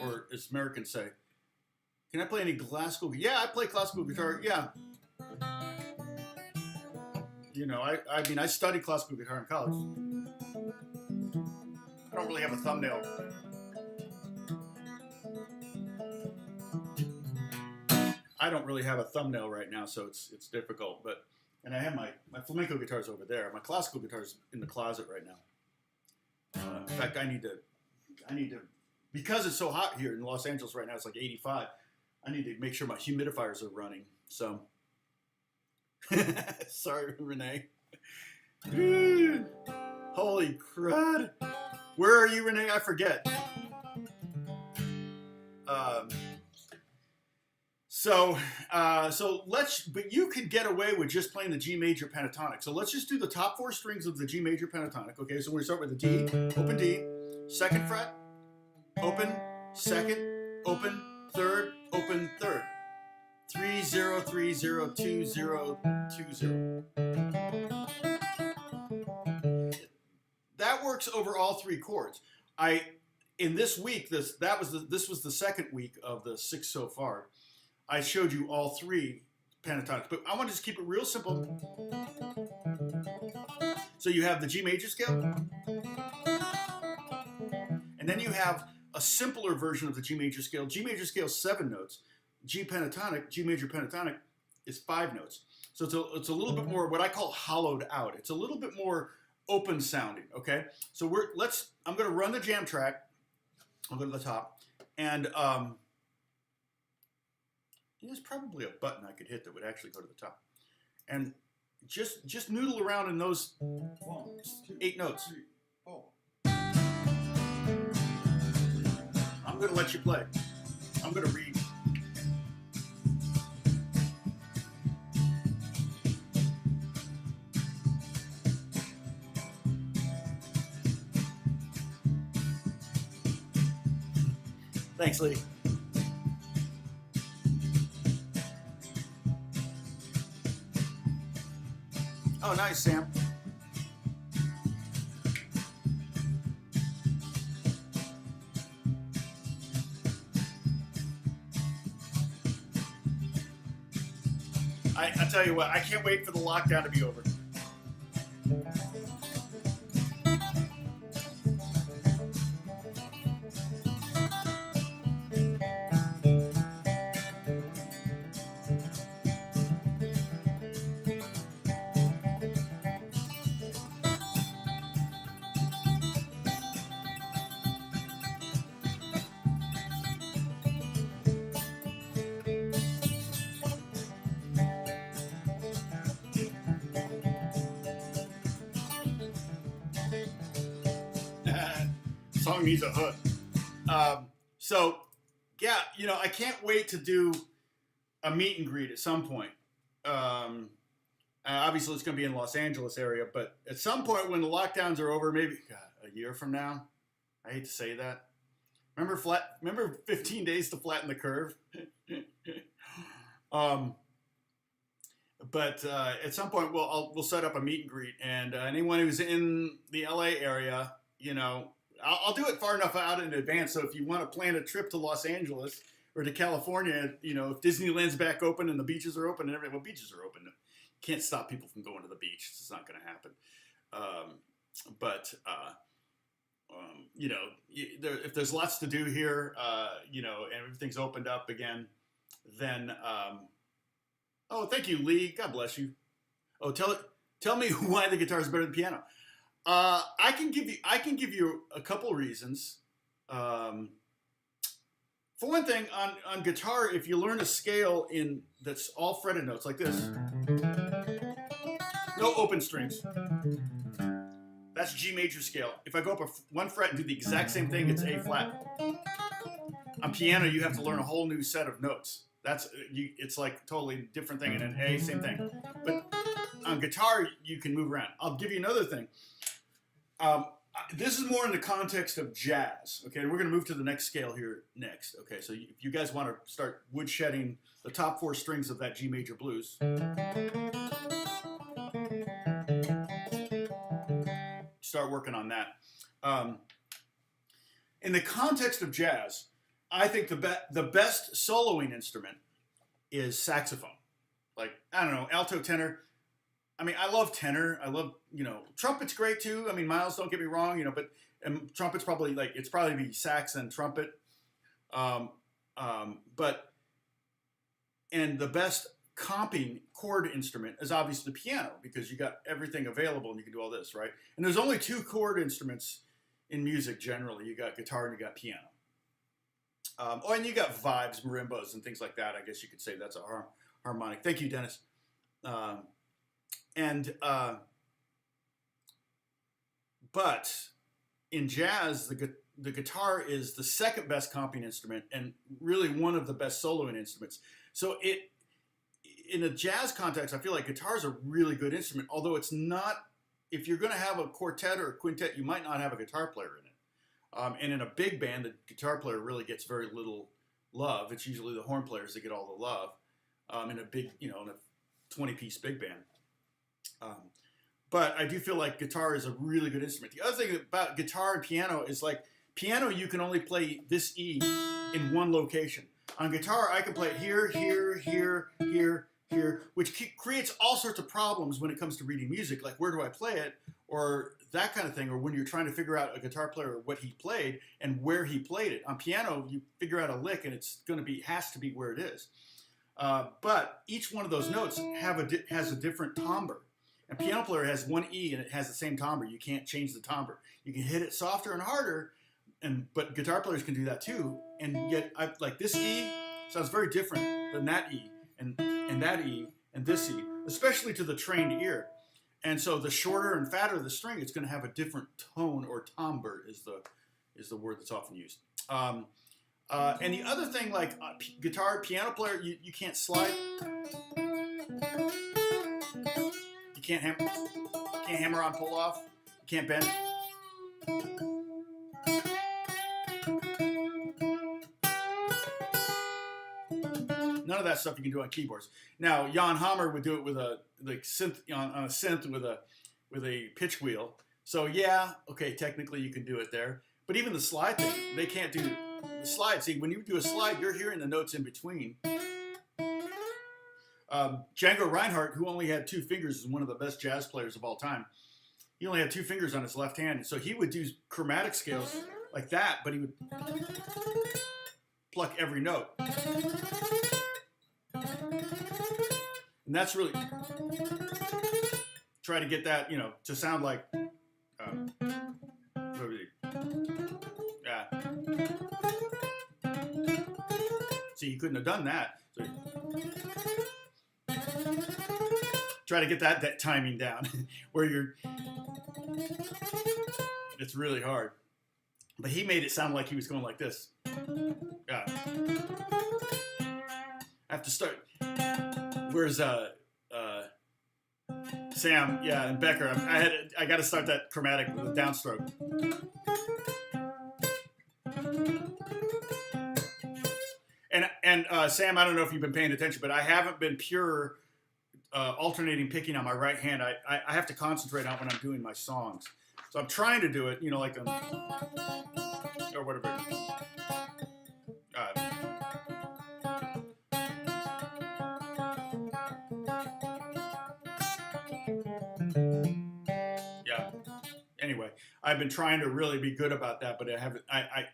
or as Americans say. Can I play any classical? Yeah, I play classical guitar. Yeah. You know, I mean, I studied classical guitar in college. I don't really have a thumbnail. I don't really have a thumbnail right now, so it's difficult. But and I have my flamenco guitars over there. My classical guitar's in the closet right now. In fact, I need to because it's so hot here in Los Angeles right now. It's like 85. I need to make sure my humidifiers are running. So sorry, Renee. Holy crud! Where are you, Renee? I forget. So let's, but you could get away with just playing the G major pentatonic. So let's just do the top 4 strings of the G major pentatonic. Okay, so we're gonna start with the D, open D, 2nd fret, open, 2nd, open, 3rd, open, 3rd. 3 0 3 0 2 0 2 0. That works over all 3 chords. In this week, this was the 2nd week of the 6 so far. I showed you all 3 pentatonics, but I want to just keep it real simple. So you have the G major scale, and then you have a simpler version of the G major scale. G major scale is 7 notes. G major pentatonic is 5 notes. So it's a little bit more what I call hollowed out. It's a little bit more open sounding. Okay. So I'm going to run the jam track. I'll go to the top, and there's probably a button I could hit that would actually go to the top, and just noodle around in those 8 notes. 3, 4. I'm going to let you play. I'm going to read. Thanks, Lee. Oh, nice, Sam. I tell you what, I can't wait for the lockdown to be over. Song needs a hook. So, yeah, you know, I can't wait to do a meet and greet at some point. Obviously, it's going to be in Los Angeles area, but at some point when the lockdowns are over, maybe a year from now. I hate to say that. Remember 15 days to flatten the curve? But at some point, we'll set up a meet and greet, and anyone who's in the LA area, you know, I'll do it far enough out in advance. So if you want to plan a trip to Los Angeles or to California, you know, if Disneyland's back open and the beaches are open and everything, well, beaches are open. Can't stop people from going to the beach. It's not going to happen. You know, if there's lots to do here, you know, and everything's opened up again, then, oh, thank you, Lee. God bless you. Oh, tell me why the guitar is better than the piano. I can give you a couple reasons. For one thing, on guitar, if you learn a scale that's all fretted notes like this, no open strings. That's G major scale. If I go up one fret and do the exact same thing, it's A flat. On piano, you have to learn a whole new set of notes. It's like a totally different thing. And an A, same thing. But on guitar, you can move around. I'll give you another thing. This is more in the context of jazz. Okay, and we're going to move to the next scale here next. Okay, so if you guys want to start woodshedding the top 4 strings of that G major blues, start working on that. In the context of jazz, I think the best soloing instrument is saxophone. Like, I don't know, alto, tenor. I mean, I love tenor. I love, trumpet's great too. I mean, Miles, don't get me wrong, but trumpet's probably it's probably be sax and trumpet. And the best comping chord instrument is obviously the piano, because you got everything available and you can do all this, right? And there's only 2 chord instruments in music generally. You got guitar and you got piano. And you got vibes, marimbas, and things like that. I guess you could say that's a harmonic. Thank you, Dennis. But in jazz, the guitar is the second best comping instrument and really one of the best soloing instruments. So in a jazz context, I feel like guitar is a really good instrument, although it's not. If you're going to have a quartet or a quintet, you might not have a guitar player in it. And in a big band, the guitar player really gets very little love. It's usually the horn players that get all the love. In a big, in a 20-piece big band. But I do feel like guitar is a really good instrument. The other thing about guitar and piano is piano, you can only play this E in one location. On guitar, I can play it here, here, here, here, here, which creates all sorts of problems when it comes to reading music, like where do I play it, or that kind of thing, or when you're trying to figure out a guitar player, what he played and where he played it. On piano, you figure out a lick and it's has to be where it is. But each one of those notes has a different timbre. A piano player has one E and it has the same timbre. You can't change the timbre. You can hit it softer and harder, but guitar players can do that too. And yet, like this E sounds very different than that E, and that E, and this E, especially to the trained ear. And so the shorter and fatter the string, it's going to have a different tone, or timbre is the word that's often used. And the other thing, like guitar, piano player, you can't slide. You can't hammer on, pull off. You can't bend. None of that stuff you can do on keyboards. Now, Jan Hammer would do it with a synth on a synth with a pitch wheel. So yeah, okay, technically you can do it there. But even the slide thing, they can't do the slide. See, when you do a slide, you're hearing the notes in between. Django Reinhardt, who only had 2 fingers, is one of the best jazz players of all time. He only had 2 fingers on his left hand, so he would do chromatic scales like that, but he would pluck every note. And that's really try to get that, to sound like yeah. See, he couldn't have done that. So try to get that timing down where it's really hard. But he made it sound like he was going like this. Yeah. I have to start. Where's Sam? Yeah, and Becker. I got to start that chromatic with a downstroke. And Sam, I don't know if you've been paying attention, but I haven't been pure alternating picking on my right hand. I have to concentrate on when I'm doing my songs. So I'm trying to do it, like or whatever. Yeah. Anyway, I've been trying to really be good about that, but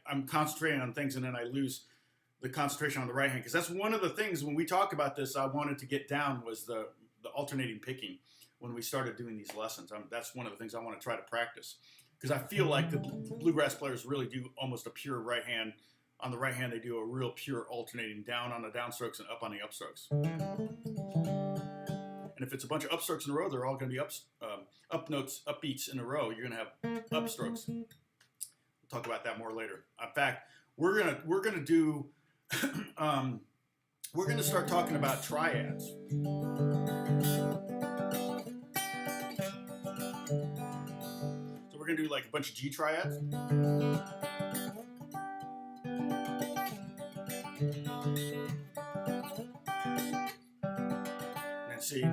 I'm concentrating on things and then I lose the concentration on the right hand, because that's one of the things when we talked about this I wanted to get down was the alternating picking when we started doing these lessons. That's one of the things I want to try to practice, because I feel like the bluegrass players really do almost a pure right hand. On the right hand, they do a real pure alternating down on the downstrokes and up on the upstrokes. And if it's a bunch of upstrokes in a row, they're all going to be up notes, upbeats in a row. You're going to have upstrokes. We'll talk about that more later. In fact, we're gonna do we're gonna start talking about triads. So we're going to do like a bunch of G triads. And see.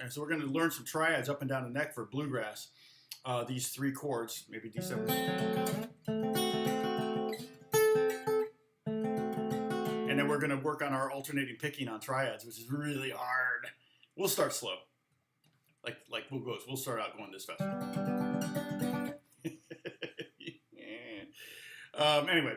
And so we're going to learn some triads up and down the neck for bluegrass. These 3 chords, maybe D7. And then we're going to work on our alternating picking on triads, which is really hard. We'll start slow. Like we'll start out going this fast. Anyway.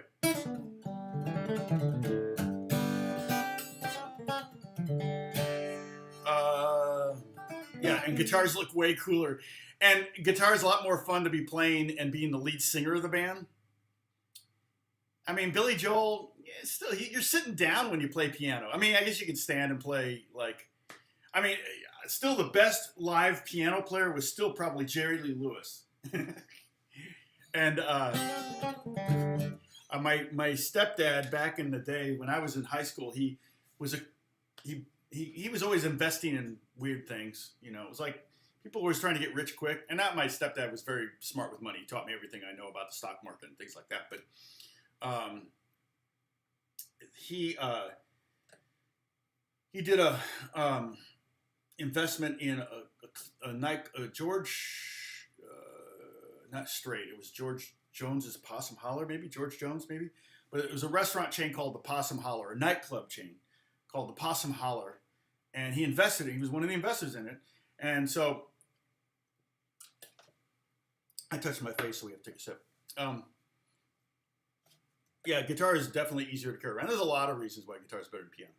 Yeah, and guitars look way cooler. And guitar is a lot more fun to be playing and being the lead singer of the band. I mean, Billy Joel, still, you're sitting down when you play piano. I mean, I guess you could stand and play, like, I mean, still the best live piano player was still probably Jerry Lee Lewis. And my stepdad back in the day when I was in high school, he was always investing in weird things. You know, it was like people were always trying to get rich quick. And not my stepdad was very smart with money. He taught me everything I know about the stock market and things like that. But he did a investment in a George, not Strait, it was George Jones's Possum Holler, maybe George Jones, maybe, but it was a restaurant chain called the Possum Holler, a nightclub chain called the Possum Holler, and he invested. He was one of the investors in it, and so I touched my face, so we have to take a sip. Yeah, guitar is definitely easier to carry around. There's a lot of reasons why guitar is better than piano.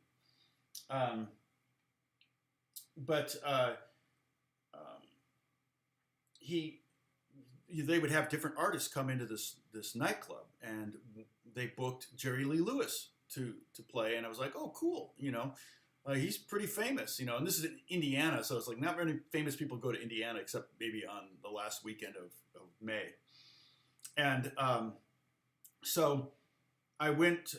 They would have different artists come into this nightclub, and they booked Jerry Lee Lewis to play, and I was like, oh, cool, you know, he's pretty famous, you know, and this is in Indiana, so it's like not many famous people go to Indiana except maybe on the last weekend of May, and so I went.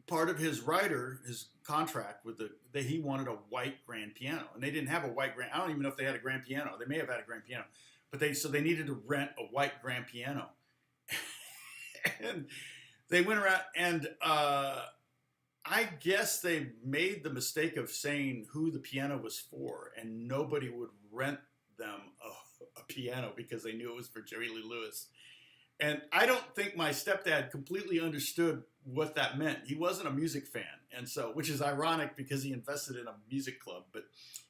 Part of his rider, his contract with he wanted a white grand piano, and they didn't have a white grand. I don't even know if they had a grand piano. They may have had a grand piano, but they needed to rent a white grand piano, and they went around, and I guess they made the mistake of saying who the piano was for, and nobody would rent them a piano because they knew it was for Jerry Lee Lewis. And I don't think my stepdad completely understood what that meant. He wasn't a music fan, and so, which is ironic because he invested in a music club, but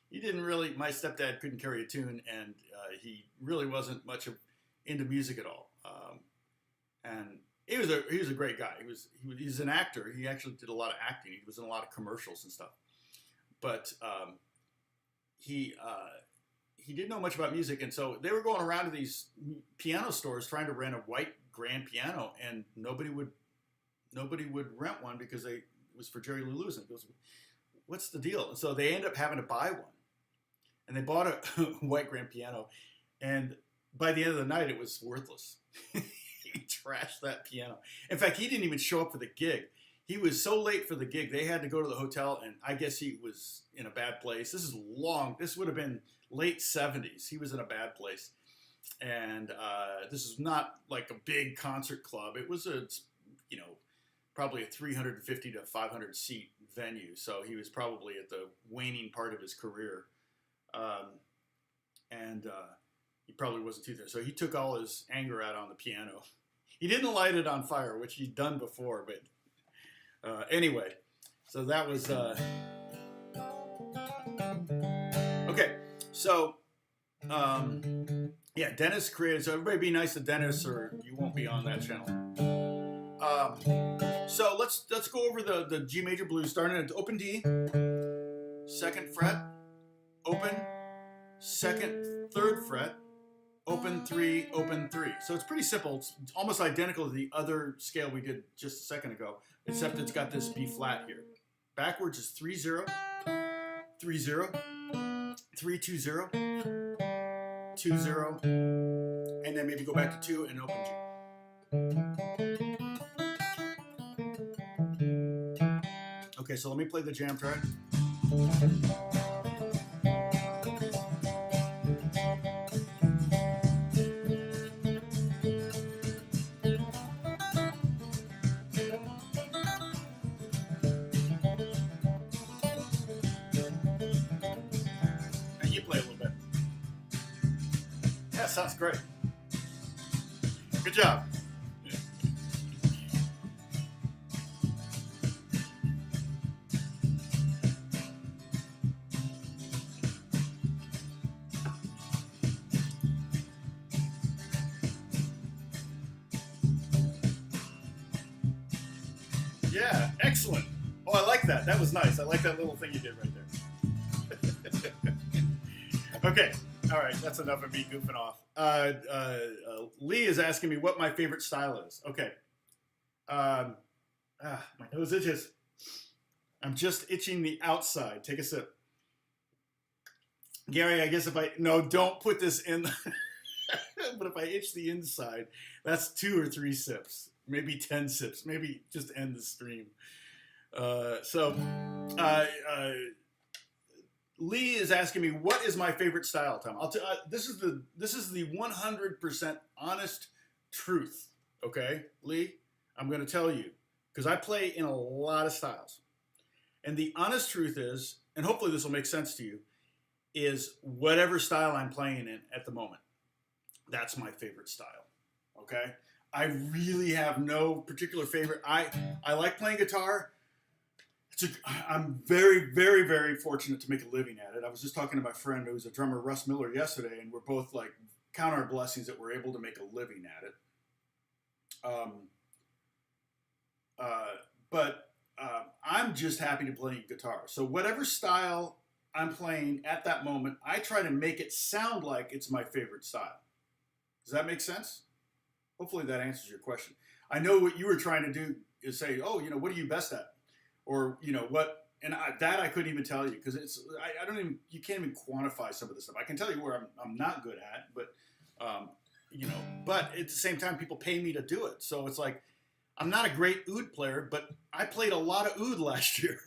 he didn't really. My stepdad couldn't carry a tune, and he really wasn't much into music at all. And he was a great guy. He's an actor. He actually did a lot of acting. He was in a lot of commercials and stuff. But he didn't know much about music, and so they were going around to these piano stores trying to rent a white grand piano, and nobody would rent one because it was for Jerry Lee Lewis. And he goes, what's the deal? And so they ended up having to buy one, and they bought a white grand piano, and by the end of the night, it was worthless. He trashed that piano. In fact, he didn't even show up for the gig. He was so late for the gig, they had to go to the hotel, and I guess he was in a bad place. This would have been late 70s. He was in a bad place. And this is not like a big concert club. It was probably a 350 to 500 seat venue. So he was probably at the waning part of his career. He probably wasn't too there. So he took all his anger out on the piano. He didn't light it on fire, which he'd done before, but anyway, so that was okay. So yeah, Dennis created. So everybody be nice to Dennis, or you won't be on that channel. So let's go over the G major blues, starting at open D, 2nd fret, open, 2nd, 3rd fret, open 3, open 3. So it's pretty simple. It's almost identical to the other scale we did just a second ago, except it's got this B flat here. Backwards is 3-0, 3-0, 3-2-0, 2-0, and then maybe go back to 2 and open G. Okay, so let me play the jam track. sounds great. Good job. Yeah, excellent. Oh, I like that. That was nice. I like that little thing you did right there. Okay. All right. That's enough of me goofing off. Lee is asking me what my favorite style is. Okay. My nose itches. I'm just itching the outside. Take a sip. Gary, I guess no, don't put this in. But if I itch the inside, that's 2 or 3 sips, maybe 10 sips, maybe just end the stream. Lee is asking me what is my favorite style, Tom. This is the 100% honest truth. Okay, Lee, I'm going to tell you because I play in a lot of styles, and the honest truth is, and hopefully this will make sense to you, is whatever style I'm playing in at the moment. That's my favorite style. Okay, I really have no particular favorite. I like playing guitar. I'm very, very, very fortunate to make a living at it. I was just talking to my friend who's a drummer, Russ Miller, yesterday, and we're both like count our blessings that we're able to make a living at it. I'm just happy to play guitar. So whatever style I'm playing at that moment, I try to make it sound like it's my favorite style. Does that make sense? Hopefully that answers your question. I know what you were trying to do is say, oh, what are you best at? Or, what, and I couldn't even tell you because I don't even, you can't even quantify some of this stuff. I can tell you where I'm not good at, but, but at the same time, people pay me to do it. So it's like, I'm not a great oud player, but I played a lot of oud last year.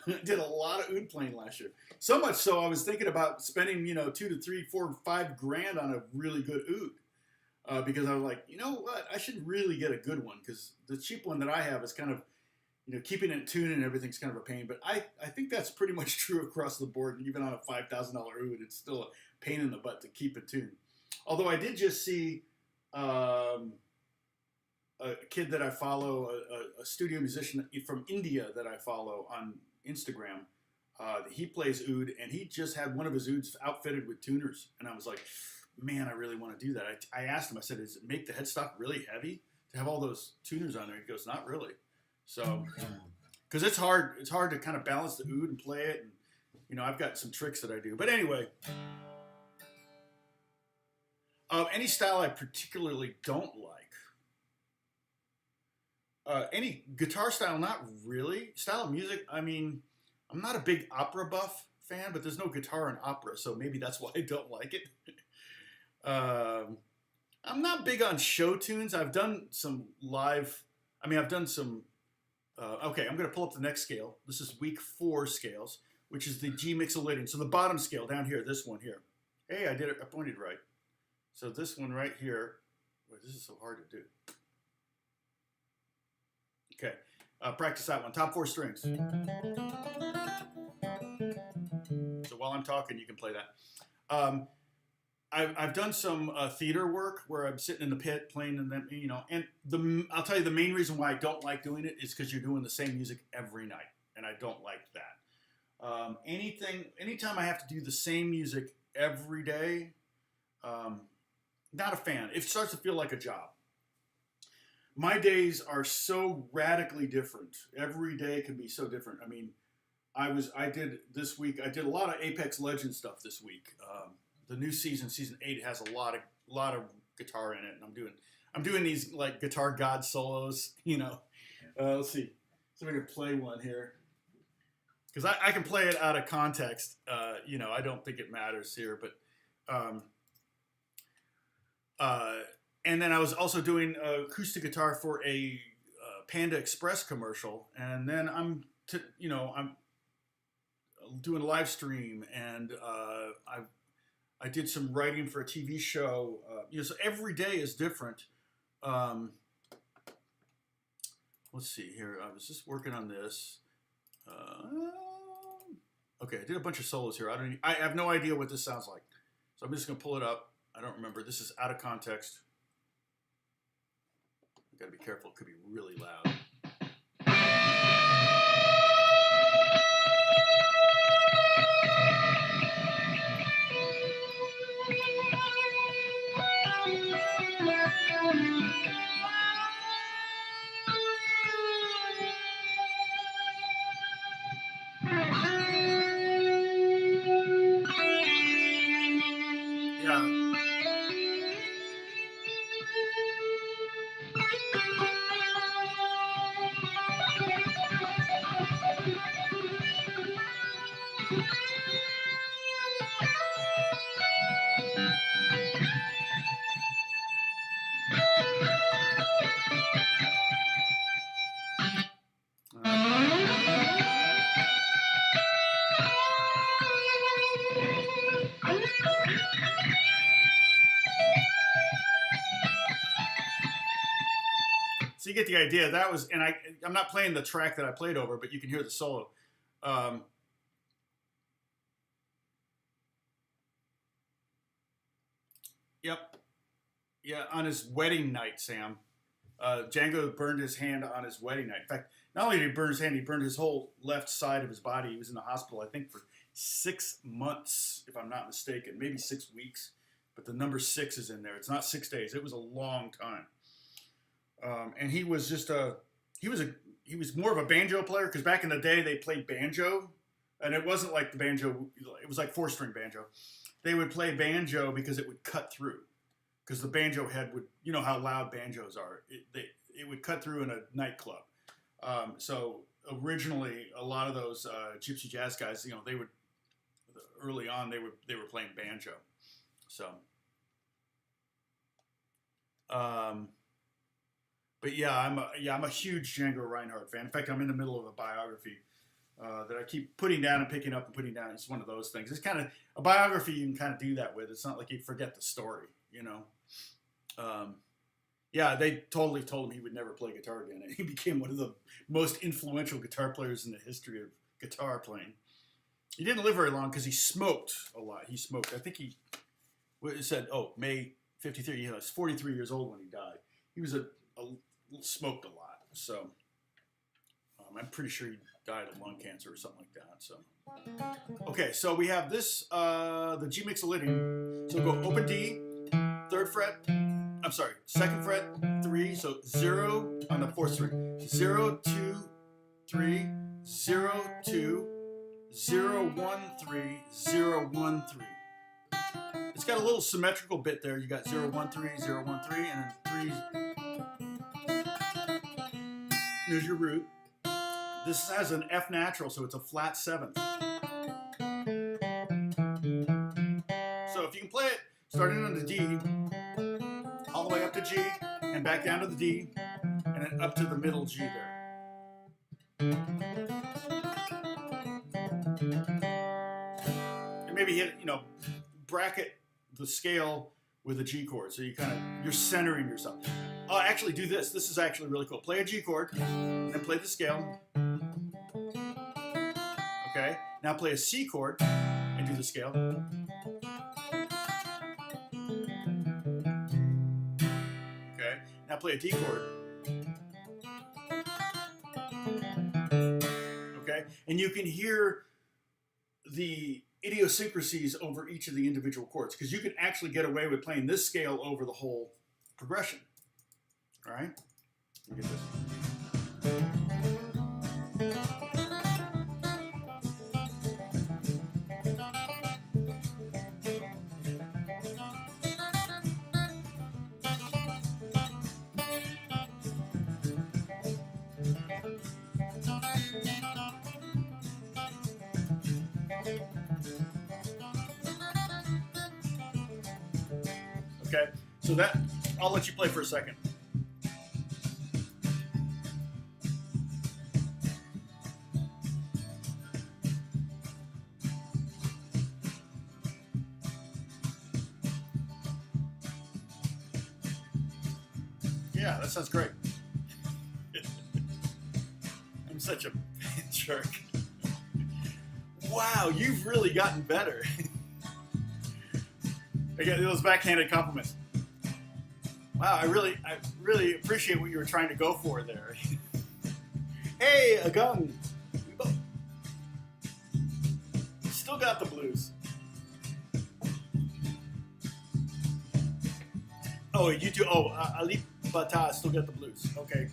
I did a lot of oud playing last year. So much so I was thinking about spending, 2 to 3, 4, 5 grand on a really good oud. Because I was like, you know what, I should really get a good one because the cheap one that I have is kind of, keeping it in tune and everything's kind of a pain. But I think that's pretty much true across the board. And even on a $5,000 oud, it's still a pain in the butt to keep it tuned. Although I did just see a kid that I follow, a studio musician from India that I follow on Instagram. He plays oud, and he just had one of his ouds outfitted with tuners. And I was like, man, I really want to do that. I asked him, I said, does it make the headstock really heavy to have all those tuners on there? He goes, not really. So, because it's hard to kind of balance the oud and play it. And, I've got some tricks that I do. But anyway, any style I particularly don't like. Any guitar style, not really. Style of music, I mean, I'm not a big opera buff fan, but there's no guitar in opera, so maybe that's why I don't like it. I'm not big on show tunes. I've done some okay, I'm going to pull up the next scale. This is week 4 scales, which is the G mixolydian. So the bottom scale down here, this one here. Hey, I did it. I pointed right. So this one right here. Boy, this is so hard to do. Okay, practice that one. Top 4 strings. So while I'm talking, you can play that. I've done some theater work where I'm sitting in the pit playing in them, and I'll tell you the main reason why I don't like doing it is because you're doing the same music every night, and I don't like that. Anytime I have to do the same music every day, not a fan. It starts to feel like a job. My days are so radically different. Every day can be so different. I mean, I did a lot of Apex Legends stuff this week. The new season 8, has a lot of guitar in it, and I'm doing these like guitar god solos. Let's see, so we can play one here because I can play it out of context. I don't think it matters here, but and then I was also doing acoustic guitar for a Panda Express commercial, and then I'm doing a live stream, and I did some writing for a TV show. So every day is different. Let's see here. I was just working on this. Okay, I did a bunch of solos here. I have no idea what this sounds like, so I'm just gonna pull it up. I don't remember. This is out of context. I gotta be careful. It could be really loud. So you get the idea. That was, and I'm not playing the track that I played over, but you can hear the solo. Yep. Yeah, on his wedding night, Sam. Django burned his hand on his wedding night. In fact, not only did he burn his hand, he burned his whole left side of his body. He was in the hospital, I think, for 6 months, if I'm not mistaken, maybe 6 weeks. But the number 6 is in there. It's not 6 days. It was a long time. And he was just he was more of a banjo player, because back in the day they played banjo, and it wasn't like the banjo. It was like 4-string banjo. They would play banjo because it would cut through. Because the banjo head would, you know how loud banjos are. It would cut through in a nightclub. So originally, a lot of those gypsy jazz guys, you know, they would early on they were playing banjo. So, but yeah, I'm a huge Django Reinhardt fan. In fact, I'm in the middle of a biography that I keep putting down and picking up and putting down. It's one of those things. It's kind of a biography you can kind of do that with. It's not like you forget the story, you know. Yeah, they totally told him he would never play guitar again, and he became one of the most influential guitar players in the history of guitar playing. He didn't live very long because he smoked a lot. He smoked. I think he said, May 53. He was 43 years old when he died. He was smoked a lot. So I'm pretty sure he died of lung cancer or something like that. So okay, so we have this the G Mixolydian. So go open D, 3rd fret. I'm sorry, 2nd fret, 3. So 0 on the 4th string. 0, 2, 3, 0, 2, 0, 1, 3, 0, 1, 3. It's got a little symmetrical bit there. You got 0, 1, 3, 0, 1, 3, and then 3. There's your root. This has an F natural, so it's a flat 7th. So if you can play it, starting on the D, all the way up to G, and back down to the D, and then up to the middle G there. And maybe hit, bracket the scale with a G chord, so you're centering yourself. Oh, actually do this. This is actually really cool. Play a G chord, and then play the scale. Okay, now play a C chord, and do the scale. Okay, now play a D chord. Okay, and you can hear the idiosyncrasies over each of the individual chords, because you can actually get away with playing this scale over the whole progression. All right, let me get this. Okay, so that, I'll let you play for a second. Yeah, that sounds great. I'm such a jerk. Wow, you've really gotten better. I get those backhanded compliments. Wow, I really appreciate what you were trying to go for there. Hey, a gun. Still got the blues. Oh, you do. Oh, Ali Bata still got the blues. Okay.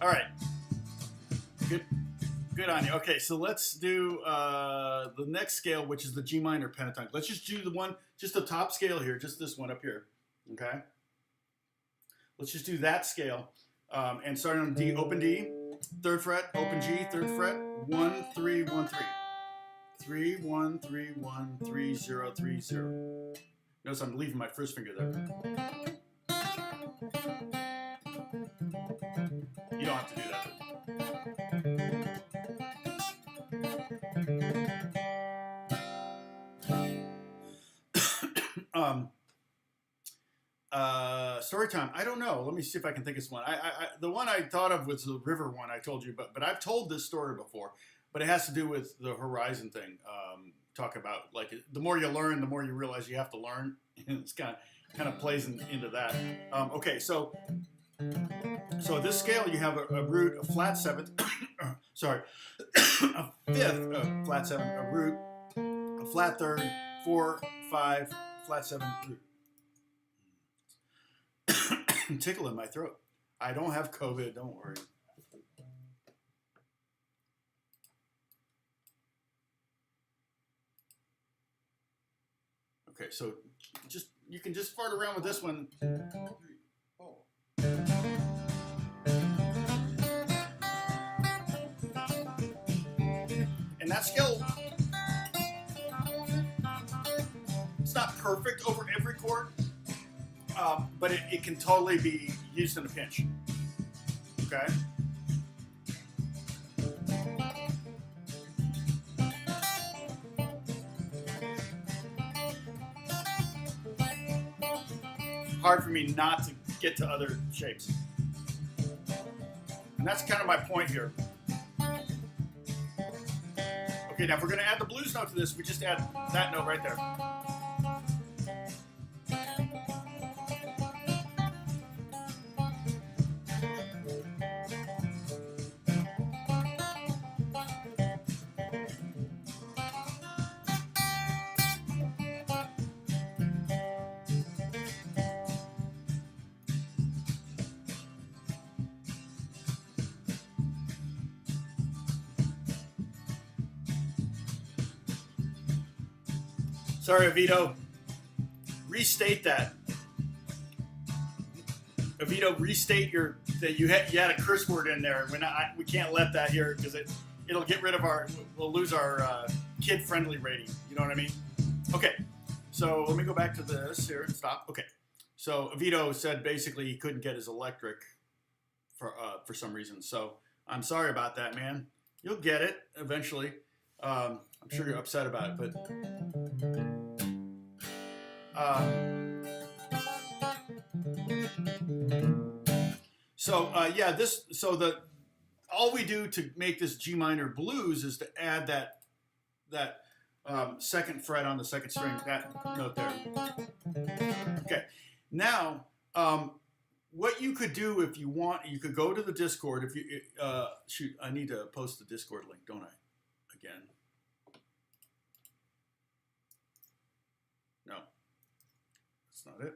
All right. Good on you. Okay, so let's do the next scale, which is the G minor pentatonic. Let's just do just the top scale here, just this one up here. Okay. Let's just do that scale, and starting on D, open D, 3rd fret, open G, 3rd fret, 1 3 1 3, 3 1 3 1 3 0 3 0. Notice I'm leaving my first finger there. You don't have to do that. Story time. I don't know. Let me see if I can think of one. The one I thought of was the river one I told you, but I've told this story before. But it has to do with the horizon thing. Talk about like the more you learn, the more you realize you have to learn. It's kind of plays into that. Okay, so this scale you have a root, a flat 7th, sorry, a 5th, a flat 7, a root, a flat 3rd, 4, 5, flat 7, root. Tickle in my throat. I don't have COVID, don't worry. Okay, so you can just fart around with this one. And that scale, it's not perfect over every chord, but it can totally be used in a pinch. Okay? Hard for me not to get to other shapes. And that's kind of my point here. Okay, now if we're going to add the blues note to this, we just add that note right there. Sorry, Avito. Restate that. Avito, restate that you had a curse word in there. We can't let that here because it'll get rid of we'll lose our kid-friendly rating. You know what I mean? Okay. So let me go back to this here and stop. Okay. So Avito said basically he couldn't get his electric for some reason. So I'm sorry about that, man. You'll get it eventually. I'm sure you're upset about it, but all we do to make this G minor blues is to add that 2nd fret on the 2nd string, that note there. Okay, now what you could do if you want, you could go to the Discord. If you shoot, I need to post the Discord link, don't I? Again. No, that's not it.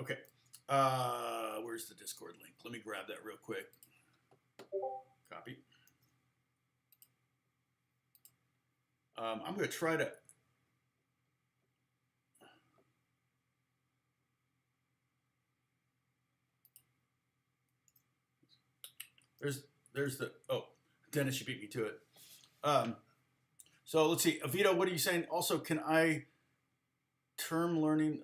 Okay. Where's the Discord link? Let me grab that real quick. Copy. I'm going to try to. There's the. Oh, Dennis, you beat me to it. So let's see. Avito, what are you saying? Also, can I term learning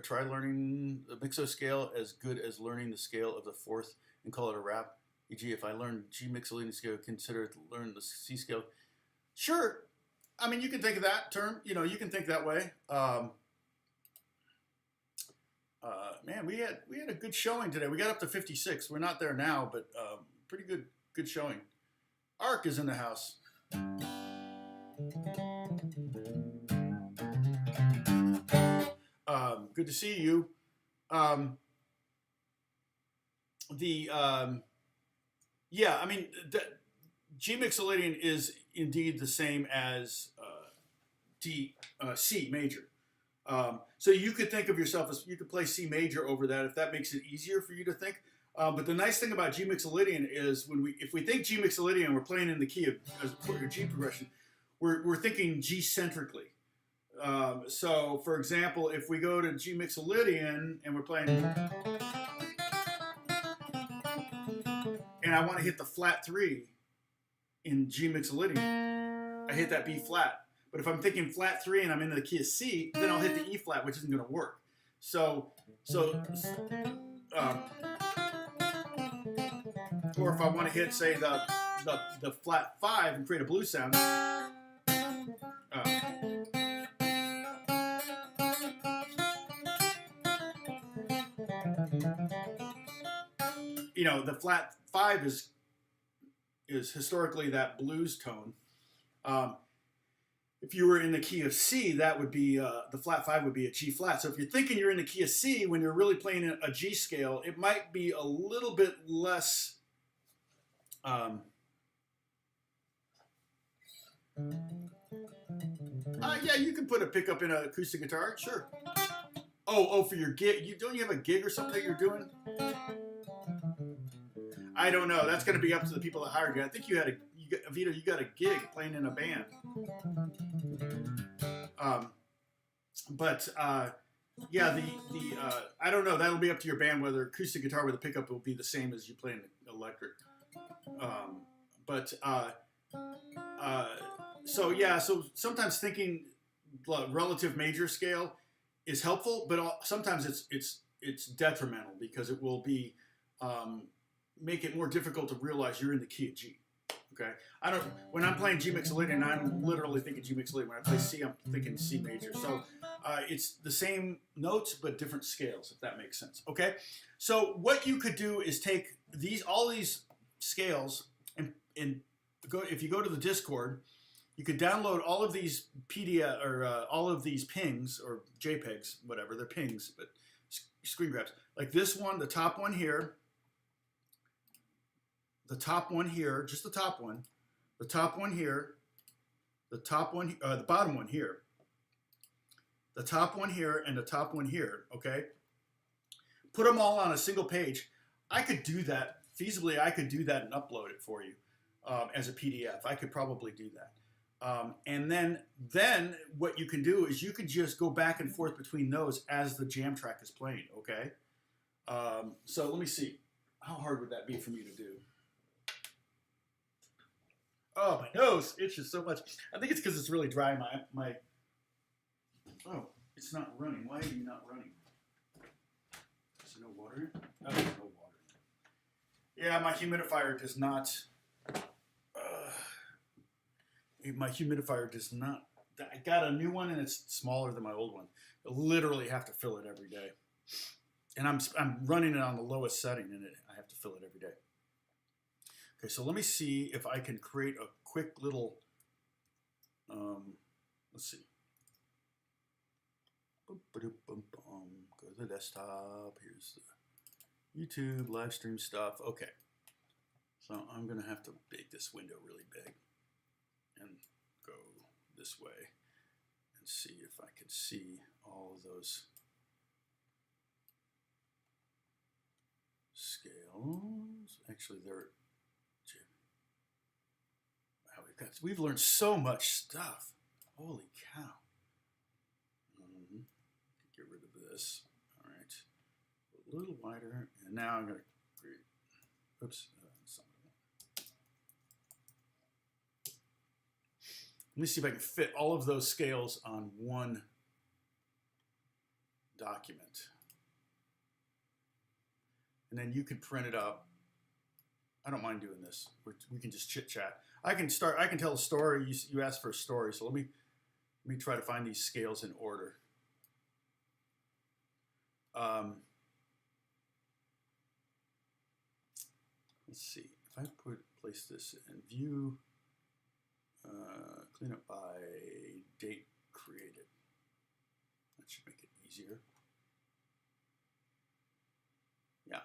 try learning the mixo scale as good as learning the scale of the fourth and call it a rap? E.g., if I learn G mixolydian scale, consider it learn the C scale. Sure. I mean, you can think of that term. You know, you can think that way. Man, we had a good showing today. We got up to 56. We're not there now, but pretty good showing. Ark is in the house. Good to see you. Yeah, I mean, G mixolydian is indeed the same as C major. So you could think of yourself as, you could play C major over that if that makes it easier for you to think. But the nice thing about G mixolydian is if we think G mixolydian, we're playing in the key of your G progression, we're thinking G centrically. So for example, if we go to G mixolydian and we're playing, and I want to hit the flat 3 in G mixolydian, I hit that B flat. But if I'm thinking flat 3 and I'm in the key of C, then I'll hit the E flat, which isn't going to work. Or if I want to hit, say, the flat 5 and create a blues sound, you know, the flat 5 is historically that blues tone. If you were in the key of C, that would be, the flat 5 would be a G flat. So if you're thinking you're in the key of C when you're really playing a G scale, it might be a little bit less, yeah, you can put a pickup in an acoustic guitar, sure. Oh, for your gig, don't you have a gig or something that you're doing? I don't know. That's going to be up to the people that hired you. I think Vito, you got a gig playing in a band. Yeah, I don't know. That'll be up to your band whether acoustic guitar with a pickup will be the same as you playing electric. So yeah, so sometimes thinking relative major scale is helpful, but sometimes it's detrimental because it will be make it more difficult to realize you're in the key of G. Okay, when I'm playing G mixolydian, I'm literally thinking G mixolydian. When I play C, I'm thinking C major. So it's the same notes but different scales, if that makes sense. Okay, so what you could do is take all these scales and if you go to the Discord, you could download all of these PDF or all of these pings or JPEGs, whatever they're pings, but screen grabs like this one, the top one here. The top one here, just the top one, the top one here, the top one, the bottom one here, the top one here, and the top one here, okay? Put them all on a single page. I could do that, feasibly, I could do that and upload it for you as a PDF. I could probably do that. And then what you can do is you can just go back and forth between those as the jam track is playing, okay? So let me see. How hard would that be for me to do? Oh, my nose itches so much. I think it's because it's really dry. Oh, it's not running. Why are you not running? Is there no water in it? Oh, there's no water in it. Yeah, my humidifier does not. My humidifier does not. I got a new one and it's smaller than my old one. I literally have to fill it every day. And I'm running it on the lowest setting and I have to fill it every day. Okay, so let me see if I can create a quick little, let's see. Go to the desktop. Here's the YouTube live stream stuff. Okay, so I'm going to have to make this window really big and go this way and see if I can see all of those. scales. Actually, they're. Wow, we've learned so much stuff. Holy cow. Get rid of this. All right. A little wider. And now I'm going to create. Oops. Let me see if I can fit all of those scales on one document. And then you can print it up. I don't mind doing this. We can just chit chat. I can tell a story. You asked for a story, so let me try to find these scales in order. Let's see. If I place this in view, clean up by date created. That should make it easier. Yeah.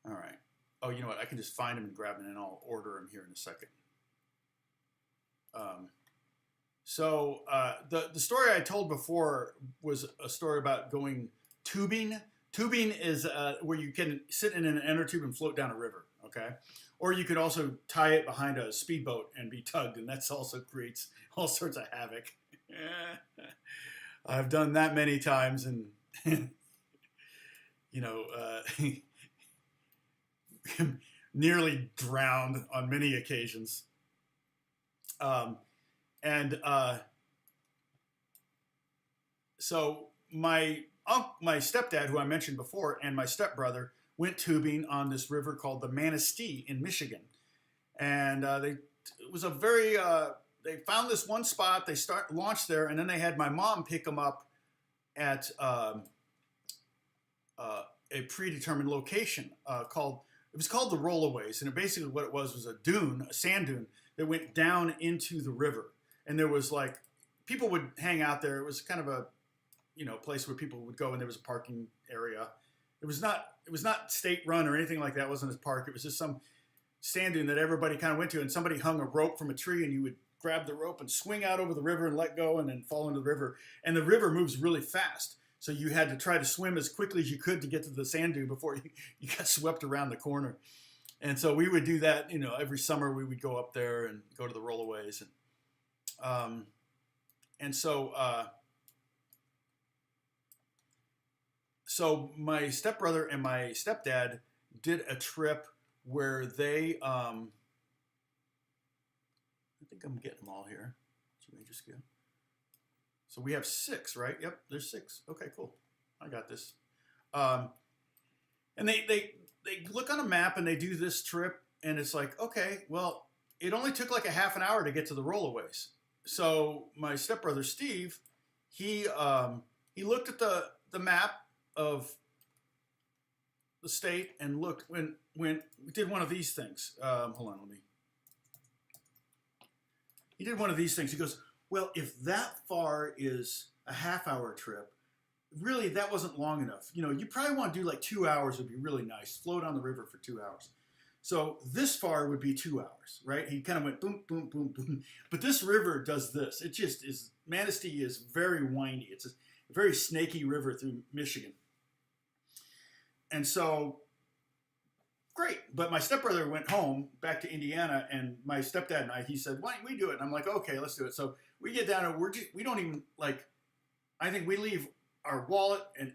All right. Oh, you know what? I can just find them and grab them, and I'll order them here in a second. The story I told before was a story about going tubing. Tubing is where you can sit in an inner tube and float down a river, okay? Or you could also tie it behind a speedboat and be tugged, and that also creates all sorts of havoc. I've done that many times, and you know, nearly drowned on many occasions. So my stepdad, who I mentioned before, and my stepbrother went tubing on this river called the Manistee in Michigan, and they found this one spot. They launched there, and then they had my mom pick them up at a predetermined location called the Rollaways, and basically what it was a dune, a sand dune that went down into the river, and there was like people would hang out there. It was kind of a place where people would go, and there was a parking area. It was not state run or anything like that. It wasn't a park. It was just some sand dune that everybody kind of went to, and somebody hung a rope from a tree, and you would grab the rope and swing out over the river and let go and then fall into the river. And the river moves really fast. So you had to try to swim as quickly as you could to get to the sand dune before you got swept around the corner. And so we would do that, every summer we would go up there and go to the Rollaways. So my stepbrother and my stepdad did a trip where they, I think I'm getting them all here. Major scale. So we have 6, right? Yep, there's 6. Okay, cool. I got this. And they look on a map and they do this trip, and it's like, okay, well, it only took like a half an hour to get to the Rollaways. So my stepbrother Steve, he looked at the map of the state and looked when we did one of these things. Hold on, he did one of these things. He goes, well, if that far is a half-hour trip, really that wasn't long enough. You probably want to do like 2 hours would be really nice. Float on the river for 2 hours. So this far would be 2 hours, right? He kind of went boom, boom, boom, boom. But this river does this. It just is, Manistee is very windy. It's a very snaky river through Michigan. And so, great. But my stepbrother went home back to Indiana, and my stepdad and he said, why don't we do it? And I'm like, okay, let's do it. So we get down and we don't even I think we leave our wallet and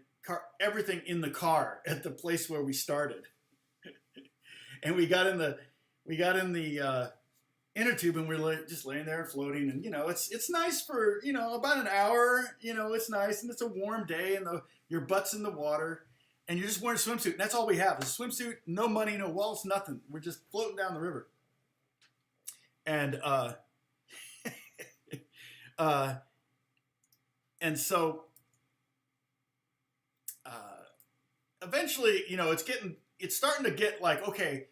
everything in the car at the place where we started. And we got in the inner tube, and we're just laying there floating, and it's nice for about an hour. It's nice, and it's a warm day, and your butt's in the water, and you're just wearing a swimsuit, and that's all we have is a swimsuit, no money, no wallets, nothing. We're just floating down the river, and so eventually, it's starting to get like, okay,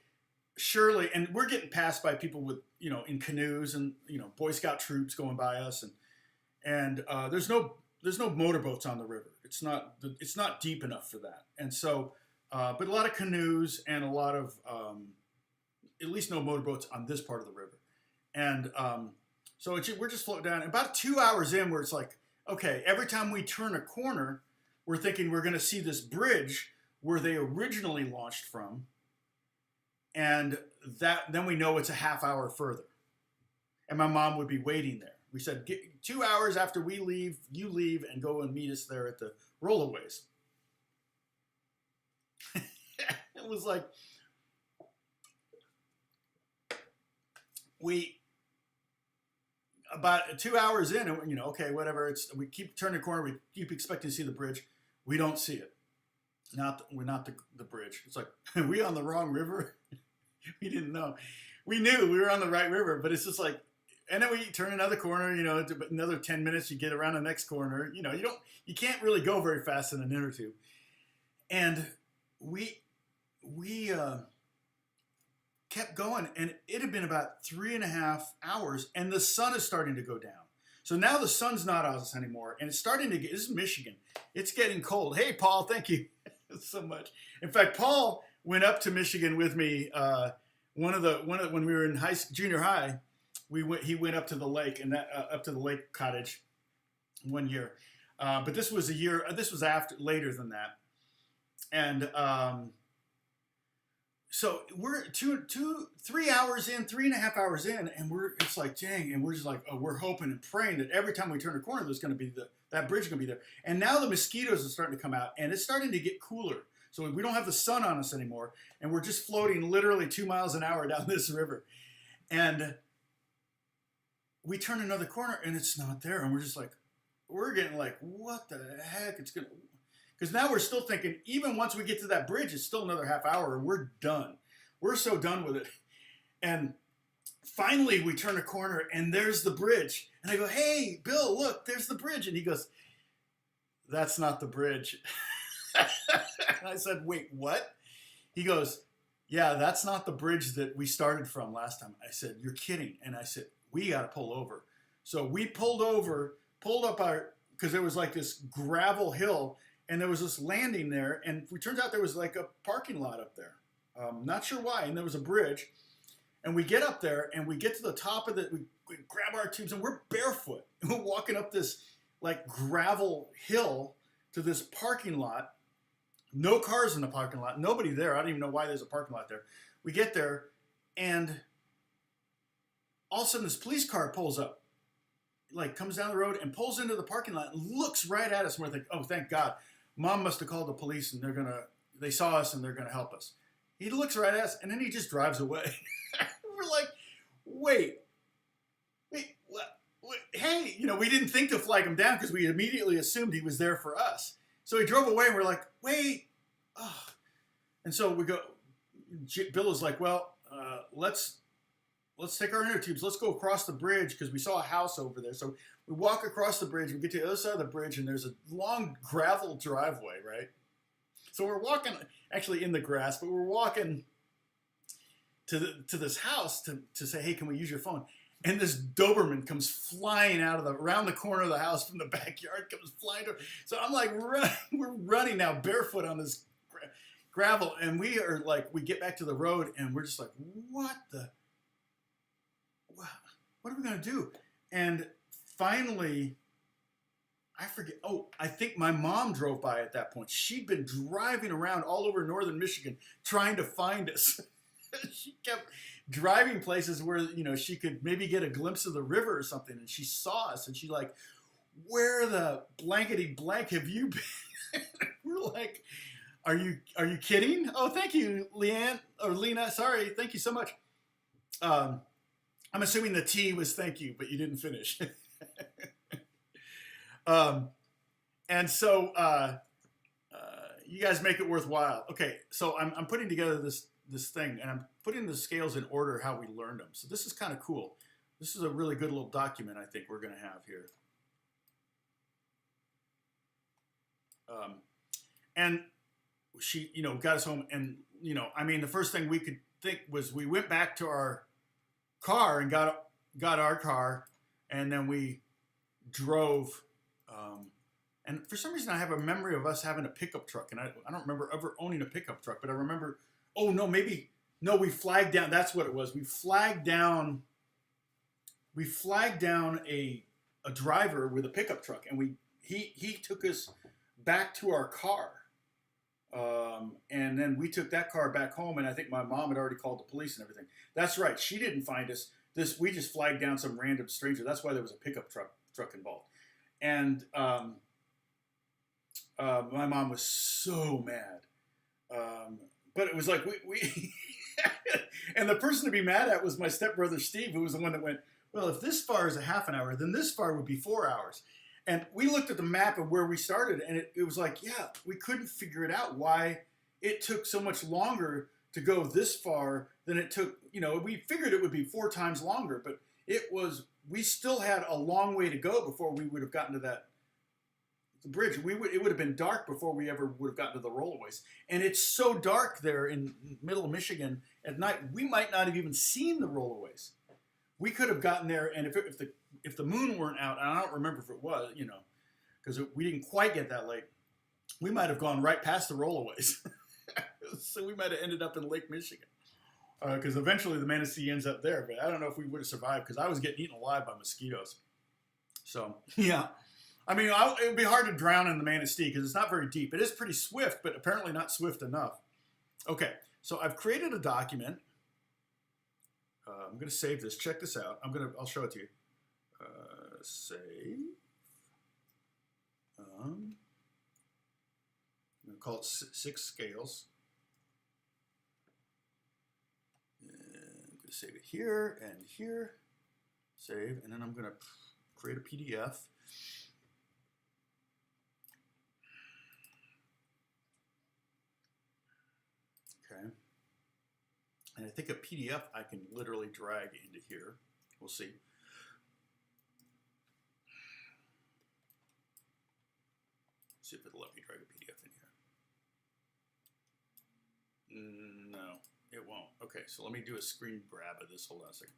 surely, and we're getting passed by people with, in canoes and, Boy Scout troops going by us, and there's no motorboats on the river. It's not deep enough for that. And so, but a lot of canoes and a lot of, at least no motorboats on this part of the river. And so we're just floating down. About 2 hours in, where it's like, okay, every time we turn a corner, we're thinking we're going to see this bridge where they originally launched from, and then we know it's a half hour further. And my mom would be waiting there. We said, 2 hours after we leave, you leave and go and meet us there at the rollaways. It was like, about 2 hours in, and okay, whatever. We keep turning the corner. We keep expecting to see the bridge. We don't see it. We're not the bridge. It's like, are we on the wrong river? We didn't know. We knew we were on the right river, but it's just like, and then we turn another corner. Another 10 minutes, you get around the next corner. You can't really go very fast in a minute or two. And we kept going, and it had been about 3.5 hours, and the sun is starting to go down. So now the sun's not on us anymore, and it's starting to get. This is Michigan. It's getting cold. Hey, Paul, thank you so much. In fact, Paul went up to Michigan with me. When we were in junior high, he went up to the lake and up to the lake cottage one year. But this was a year. This was later than that, and so we're 3 hours in, 3.5 hours in, and it's like, dang, and we're just like, we're hoping and praying that every time we turn a corner, there's going to be that bridge going to be there. And now the mosquitoes are starting to come out, and it's starting to get cooler. So we don't have the sun on us anymore, and we're just floating literally 2 miles an hour down this river. And we turn another corner, and it's not there, and we're getting like, what the heck? Because now we're still thinking, even once we get to that bridge, it's still another half hour, and we're done. We're so done with it. And finally, we turn a corner, and there's the bridge. And I go, hey, Bill, look, there's the bridge. And he goes, that's not the bridge. And I said, wait, what? He goes, yeah, that's not the bridge that we started from last time. I said, you're kidding. And I said, we got to pull over. So we pulled up because there was like this gravel hill, and there was this landing there, and it turns out there was like a parking lot up there. Not sure why, and there was a bridge. And we get up there, and we get to the top of it, we grab our tubes, and we're barefoot. And we're walking up this like gravel hill to this parking lot. No cars in the parking lot, nobody there. I don't even know why there's a parking lot there. We get there, and all of a sudden this police car pulls up, like comes down the road and pulls into the parking lot and looks right at us, and we're thinking, oh, thank God. Mom must have called the police, and they saw us, and they're going to help us. He looks right at us, and then he just drives away. We're like, wait, what? Hey, we didn't think to flag him down because we immediately assumed he was there for us. So he drove away, and we're like, wait. Oh. And so we go, Bill is like, well, let's take our inner tubes. Let's go across the bridge because we saw a house over there. So we walk across the bridge. We get to the other side of the bridge, and there's a long gravel driveway, right? So we're walking, actually in the grass, but we're walking to this house to say, hey, can we use your phone? And this Doberman comes flying around the corner of the house from the backyard, comes flying. So I'm like, we're running now barefoot on this gravel, and we get back to the road, and we're just like, what are we going to do? And finally, I forget. Oh, I think my mom drove by at that point. She'd been driving around all over northern Michigan trying to find us. She kept driving places where, she could maybe get a glimpse of the river or something. And she saw us, and she's like, where the blankety blank have you been? We're like, are you kidding? Oh, thank you, Leanne, or Lena. Sorry. Thank you so much. I'm assuming the T was thank you, but you didn't finish. And so you guys make it worthwhile. Okay, so I'm putting together this thing, and I'm putting the scales in order how we learned them. So this is kind of cool. This is a really good little document I think we're going to have here. And she, got us home, and the first thing we could think was we went back to our car and got our car, and then we drove. And for some reason, I have a memory of us having a pickup truck, and I don't remember ever owning a pickup truck, but I remember. Oh no, we flagged down. That's what it was. We flagged down a driver with a pickup truck, and he took us back to our car. And then we took that car back home, and I think my mom had already called the police and everything. That's right. She didn't find us. We just flagged down some random stranger. That's why there was a pickup truck involved. And my mom was so mad. But it was like we and the person to be mad at was my stepbrother Steve, who was the one that went, well, if this far is a half an hour, then this far would be 4 hours. And we looked at the map of where we started, and it was like, yeah, we couldn't figure it out why it took so much longer to go this far than it took. We figured it would be 4 times longer, but we still had a long way to go before we would have gotten to the bridge. It would have been dark before we ever would have gotten to the rollaways. And it's so dark there in middle of Michigan at night, we might not have even seen the rollaways. We could have gotten there, and if the moon weren't out, and I don't remember if it was, because we didn't quite get that late, we might have gone right past the rollaways. So we might have ended up in Lake Michigan. Because eventually the Manistee ends up there, but I don't know if we would have survived because I was getting eaten alive by mosquitoes. So, yeah. I mean, it would be hard to drown in the Manistee because it's not very deep. It is pretty swift, but apparently not swift enough. Okay, so I've created a document. I'm going to save this. Check this out. I'll show it to you. Save. I'm going to call it 6 scales. And I'm going to save it here and here. Save, and then I'm going to create a PDF. Okay. And I think a PDF I can literally drag into here. We'll see. See if it'll let me drag a PDF in here. No, it won't. Okay, so let me do a screen grab of this. Hold on a second.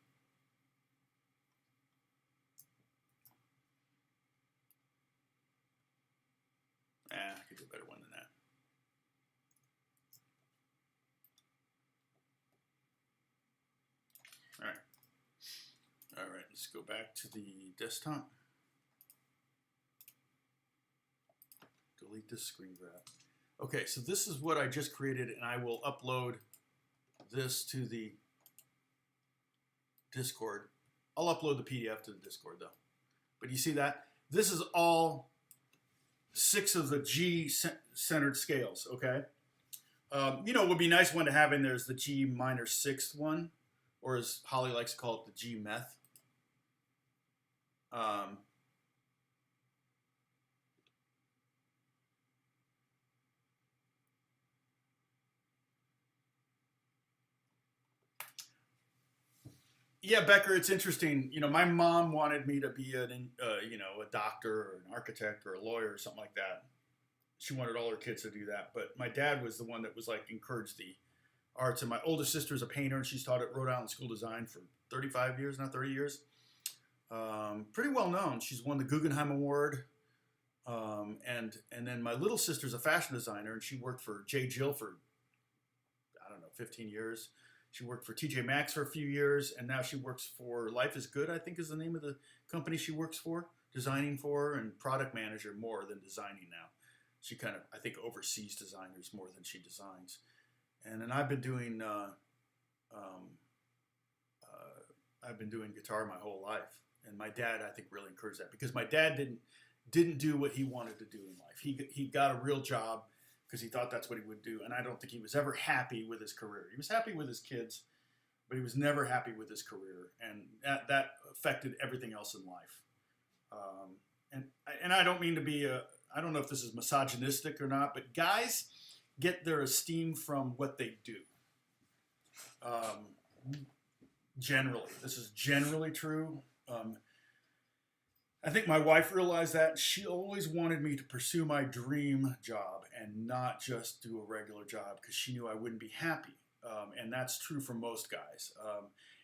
I could do a better one than that. All right, let's go back to the desktop. Delete this screen grab. Okay, so this is what I just created, and I will upload this to the Discord. I'll upload the PDF to the Discord, though. But you see that? This is all 6 of the G-centered scales, okay? What would be a nice one to have in there is the G minor 6th one, or as Holly likes to call it, the G meth. Yeah, Becker, it's interesting. My mom wanted me to be a doctor or an architect or a lawyer or something like that. She wanted all her kids to do that, but my dad was the one that was encouraged the arts. And my older sister is a painter, and she's taught at Rhode Island School of Design for 35 years, not 30 years. Pretty well known. She's won the Guggenheim Award. And then my little sister's a fashion designer, and she worked for J. Jill for, 15 years. She worked for TJ Maxx for a few years, and now she works for Life is Good, I think is the name of the company she works for, designing for, and product manager more than designing now. She kind of, I think, oversees designers more than she designs. And then I've been doing guitar my whole life. And my dad, I think, really encouraged that because my dad didn't do what he wanted to do in life. He got a real job because he thought that's what he would do. And I don't think he was ever happy with his career. He was happy with his kids, but he was never happy with his career. And that affected everything else in life. And I don't mean to be I don't know if this is misogynistic or not, but guys get their esteem from what they do. Generally, this is generally true. I think my wife realized that. She always wanted me to pursue my dream job and not just do a regular job because she knew I wouldn't be happy. And that's true for most guys.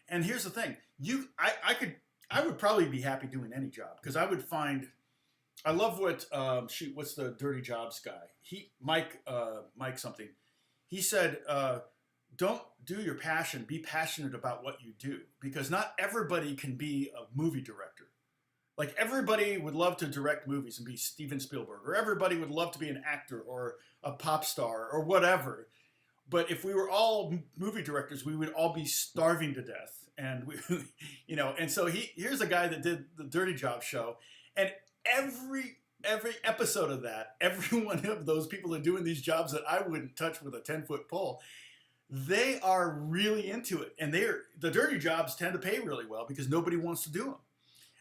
And here's the thing: I would probably be happy doing any job because I would find. I love what's the Dirty Jobs guy? Mike something. He said, don't do your passion. Be passionate about what you do because not everybody can be a movie director. Like everybody would love to direct movies and be Steven Spielberg, or everybody would love to be an actor or a pop star or whatever. But if we were all movie directors, we would all be starving to death. And we, and so here's a guy that did the Dirty Job show, and every episode of that, every one of those people that are doing these jobs that I wouldn't touch with a 10-foot pole, they are really into it. And the dirty jobs tend to pay really well because nobody wants to do them.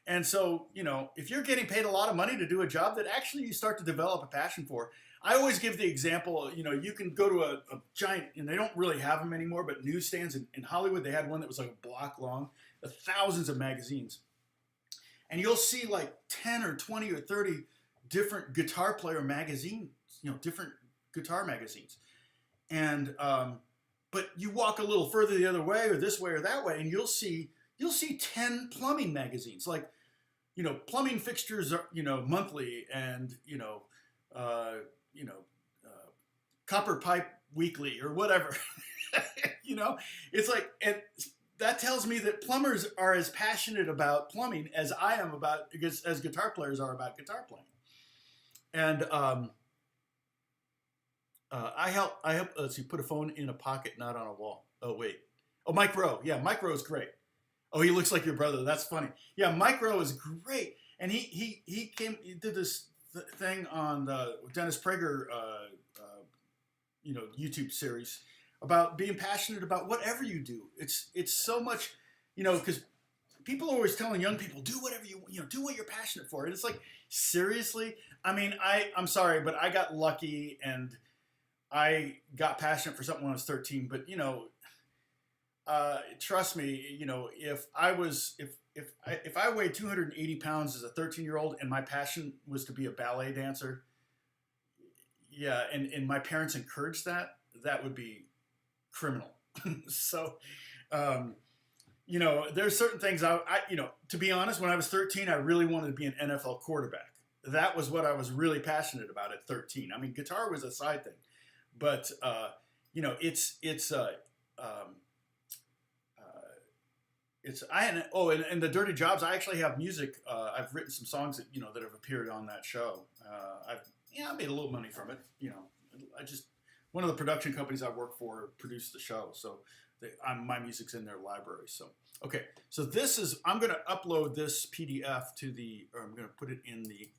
And so, if you're getting paid a lot of money to do a job that actually you start to develop a passion for, I always give the example, you can go to a giant, and they don't really have them anymore, but newsstands in Hollywood, they had one that was like a block long, thousands of magazines. And you'll see like 10 or 20 or 30 different guitar player magazines, different guitar magazines. And, but you walk a little further the other way or this way or that way, and you'll see 10 plumbing magazines, like, plumbing fixtures are, monthly, and, copper pipe weekly or whatever. It's like, and that tells me that plumbers are as passionate about plumbing as I am as guitar players are about guitar playing. And I help. Let's see. Put a phone in a pocket, not on a wall. Oh wait. Oh, Mike Rowe. Yeah, Mike Rowe is great. Oh, he looks like your brother. That's funny. Yeah, Mike Rowe is great. And he did this thing on the Dennis Prager YouTube series about being passionate about whatever you do. It's so much, because people are always telling young people, do whatever do what you're passionate for. And it's like, seriously? I mean, I'm sorry, but I got lucky and I got passionate for something when I was 13. But trust me, if I weighed 280 pounds as a 13-year-old and my passion was to be a ballet dancer, yeah, and my parents encouraged that would be criminal. So, there's certain things I to be honest, when I was 13, I really wanted to be an NFL quarterback. That was what I was really passionate about at 13. I mean, guitar was a side thing, but and the Dirty Jobs, I actually have music. I've written some songs that that have appeared on that show. I made a little money from it. One of the production companies I work for produced the show, so my music's in their library. So okay, so I'm going to upload this PDF I'm going to put it in the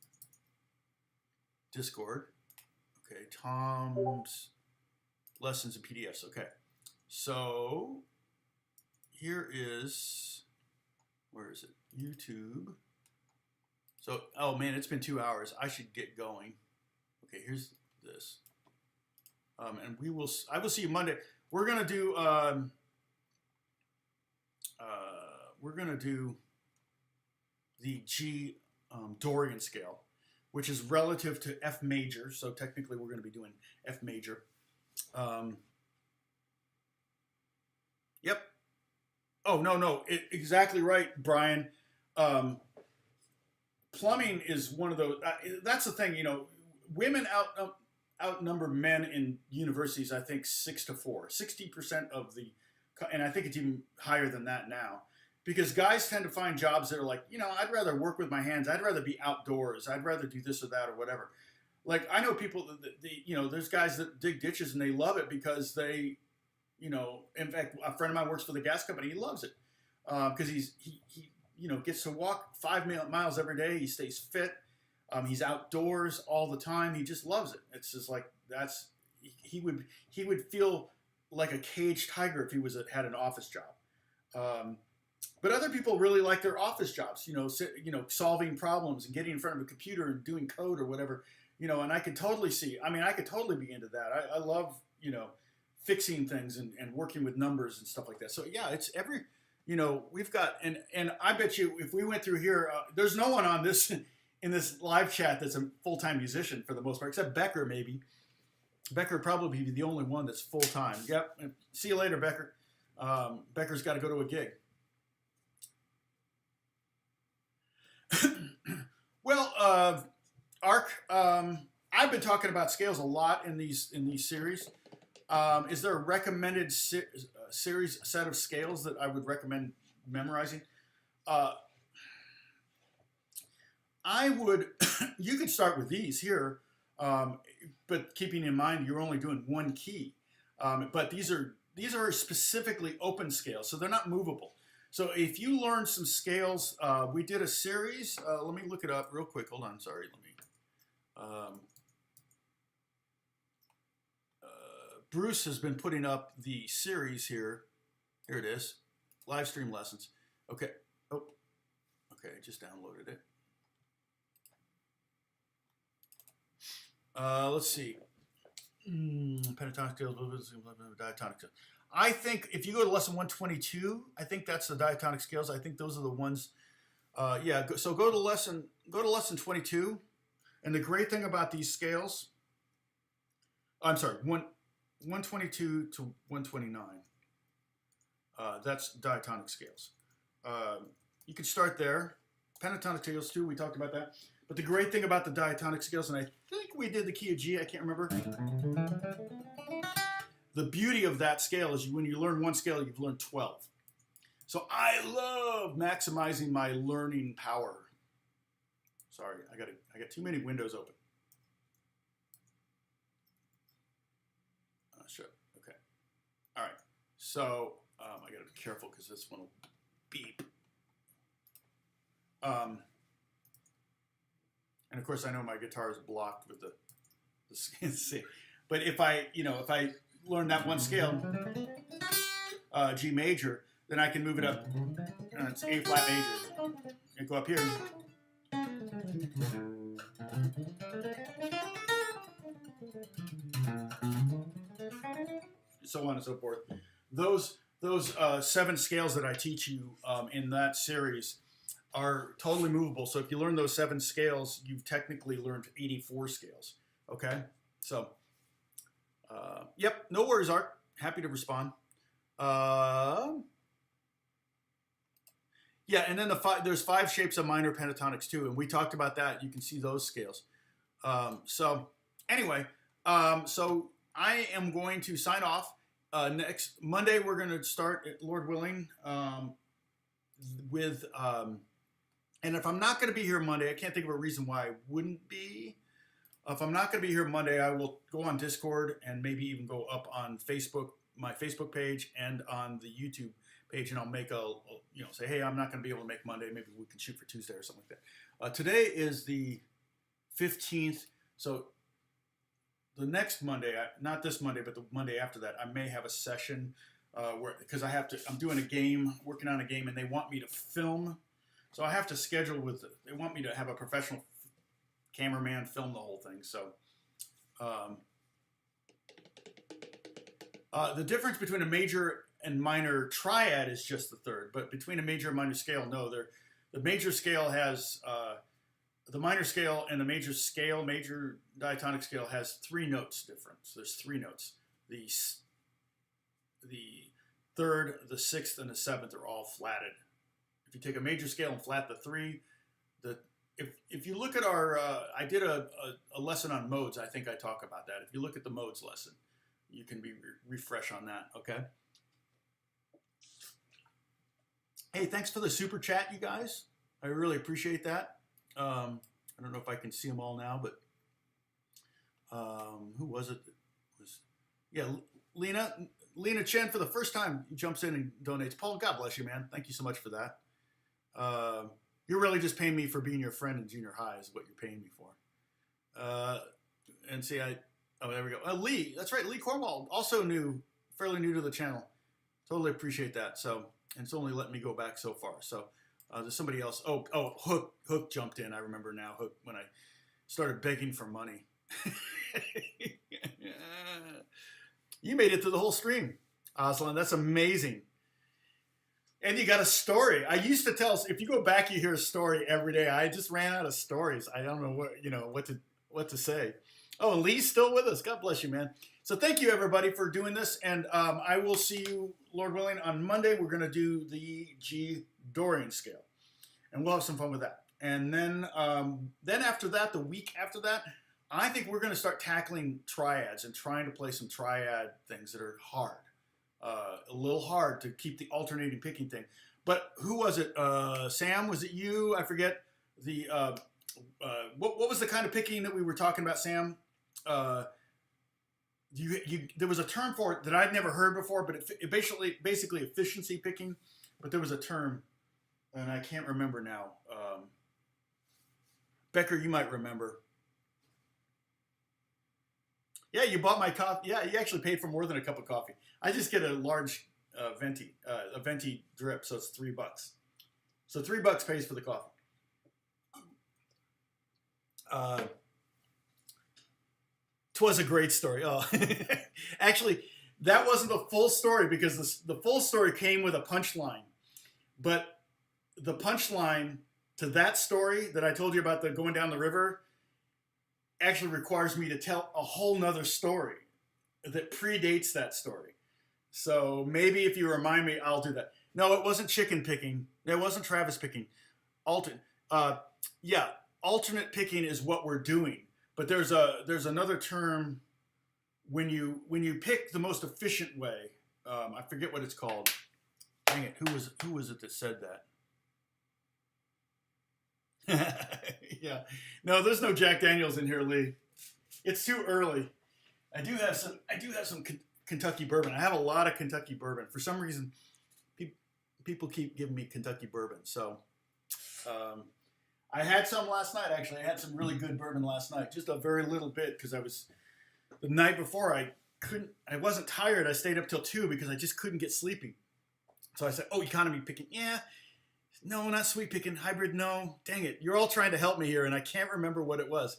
Discord. Okay, Tom's lessons and PDFs. Okay, so here is, where is it? YouTube. So, oh man, it's been 2 hours. I should get going. Okay, here's this. And I will see you Monday. We're gonna do the G Dorian scale, which is relative to F major. So technically, we're gonna be doing F major. Yep. Oh no, exactly right, Brian. Plumbing is one of those. That's the thing, women outnumber men in universities. I think 6-4, 60% of the, and I think it's even higher than that now, because guys tend to find jobs that are like, I'd rather work with my hands. I'd rather be outdoors. I'd rather do this or that or whatever. Like I know people that there's guys that dig ditches and they love it because they. In fact, a friend of mine works for the gas company. He loves it because he gets to walk 5 miles every day. He stays fit. He's outdoors all the time. He just loves it. It's just like he would feel like a caged tiger if he had an office job. But other people really like their office jobs. Solving problems and getting in front of a computer and doing code or whatever. And I could totally see. I mean, I could totally be into that. I love fixing things and working with numbers and stuff like that. So yeah, it's we've got, and I bet you if we went through here, there's no one on this, in this live chat that's a full-time musician for the most part, except Becker maybe. Becker would probably be the only one that's full-time. Yep. See you later, Becker. Becker's got to go to a gig. Well, Ark, I've been talking about scales a lot in these series. Is there a recommended series set of scales that I would recommend memorizing? I would. You could start with these here. But keeping in mind you're only doing one key. But these are specifically open scales, so they're not movable. So if you learn some scales, we did a series. Let me look it up real quick. Hold on, sorry. Let me. Bruce has been putting up the series here. Here it is, live stream lessons. Okay. Oh, okay. I just downloaded it. Let's see. Pentatonic scales, diatonic scales. I think if you go to lesson 122, I think that's the diatonic scales. I think those are the ones. Yeah. So go to lesson 22, and the great thing about these scales, I'm sorry, 122 to 129. That's diatonic scales. You can start there. Pentatonic scales too. We talked about that. But the great thing about the diatonic scales, and I think we did the key of G, I can't remember. The beauty of that scale is when you learn one scale, you've learned 12. So I love maximizing my learning power. Sorry, I got too many windows open. Sure. Okay. All right. So I got to be careful because this one will beep. And of course, I know my guitar is blocked with the C. But if I learn that one scale, G major, then I can move it up. And it's A flat major. And go up here. So on and so forth. Those 7 scales that I teach you in that series are totally movable. So if you learn those 7 scales, you've technically learned 84 scales. Okay? So, yep, no worries, Art. Happy to respond. Yeah, and then there's 5 shapes of minor pentatonics too, and we talked about that. You can see those scales. So anyway, so I am going to sign off. Next Monday, we're going to start, Lord willing, with... and if I'm not going to be here Monday, I can't think of a reason why I wouldn't be. If I'm not going to be here Monday, I will go on Discord and maybe even go up on Facebook, my Facebook page, and on the YouTube page, and I'll make say, hey, I'm not going to be able to make Monday. Maybe we can shoot for Tuesday or something like that. Today is the 15th, so the next Monday, not this Monday, but the Monday after that, I may have a session because I'm doing a game, working on a game, and they want me to film. So I have to schedule they want me to have a professional cameraman film the whole thing. So the difference between a major and minor triad is just the third, but between a major and minor scale, no. The major scale has, the minor scale and the major diatonic scale has 3 notes difference. There's 3 notes. The third, the 6th, and the 7th are all flatted. If you take a major scale and flat the 3, if you look at our, I did a lesson on modes. I think I talk about that. If you look at the modes lesson, you can refresh on that. Okay. Hey, thanks for the super chat, you guys. I really appreciate that. I don't know if I can see them all now, but who was it? Yeah, Lena Chen for the first time jumps in and donates. Paul, God bless you, man. Thank you so much for that. You're really just paying me for being your friend in junior high is what you're paying me for. And see, oh, there we go. Lee, that's right. Lee Cornwall, also fairly new to the channel. Totally appreciate that. So, and it's only letting me go back so far. So there's somebody else. Oh, Hook jumped in. I remember now, Hook, when I started begging for money. You made it through the whole stream, Aslan. That's amazing. And you got a story. I used to tell, if you go back, you hear a story every day. I just ran out of stories. I don't know what to say. Oh, and Lee's still with us. God bless you, man. So thank you, everybody, for doing this. And I will see you, Lord willing, on Monday. We're going to do the G Dorian scale. And we'll have some fun with that. And then after that, the week after that, I think we're going to start tackling triads and trying to play some triad things that are hard. A little hard to keep the alternating picking thing. But who was it? Sam, was it you? I forget. What was the kind of picking that we were talking about, Sam? uh, there was a term for it that I'd never heard before, but it basically efficiency picking. But there was a term, and I can't remember now. Becker, you might remember. Yeah, you bought my coffee. Yeah, you actually paid for more than a cup of coffee. I just get a large venti drip, so it's $3. So $3 pays for the coffee. Twas a great story. Oh, actually, that wasn't the full story because the full story came with a punchline. But the punchline to that story that I told you about the going down the river actually requires me to tell a whole nother story that predates that story. So maybe if you remind me, I'll do that. No, it wasn't chicken picking. It wasn't Travis picking. Alternate picking is what we're doing. But there's another term when you pick the most efficient way. I forget what it's called. Dang it! Who was it that said that? Yeah. No, there's no Jack Daniels in here, Lee. It's too early. I do have some Kentucky bourbon. I have a lot of Kentucky bourbon. For some reason, people keep giving me Kentucky bourbon. So I had some last night, actually. I had some really good bourbon last night. Just a very little bit because the night before I wasn't tired. I stayed up till 2 because I just couldn't get sleepy. So I said, oh, economy picking. Yeah. No, not sweet picking. Hybrid, no. Dang it. You're all trying to help me here, and I can't remember what it was.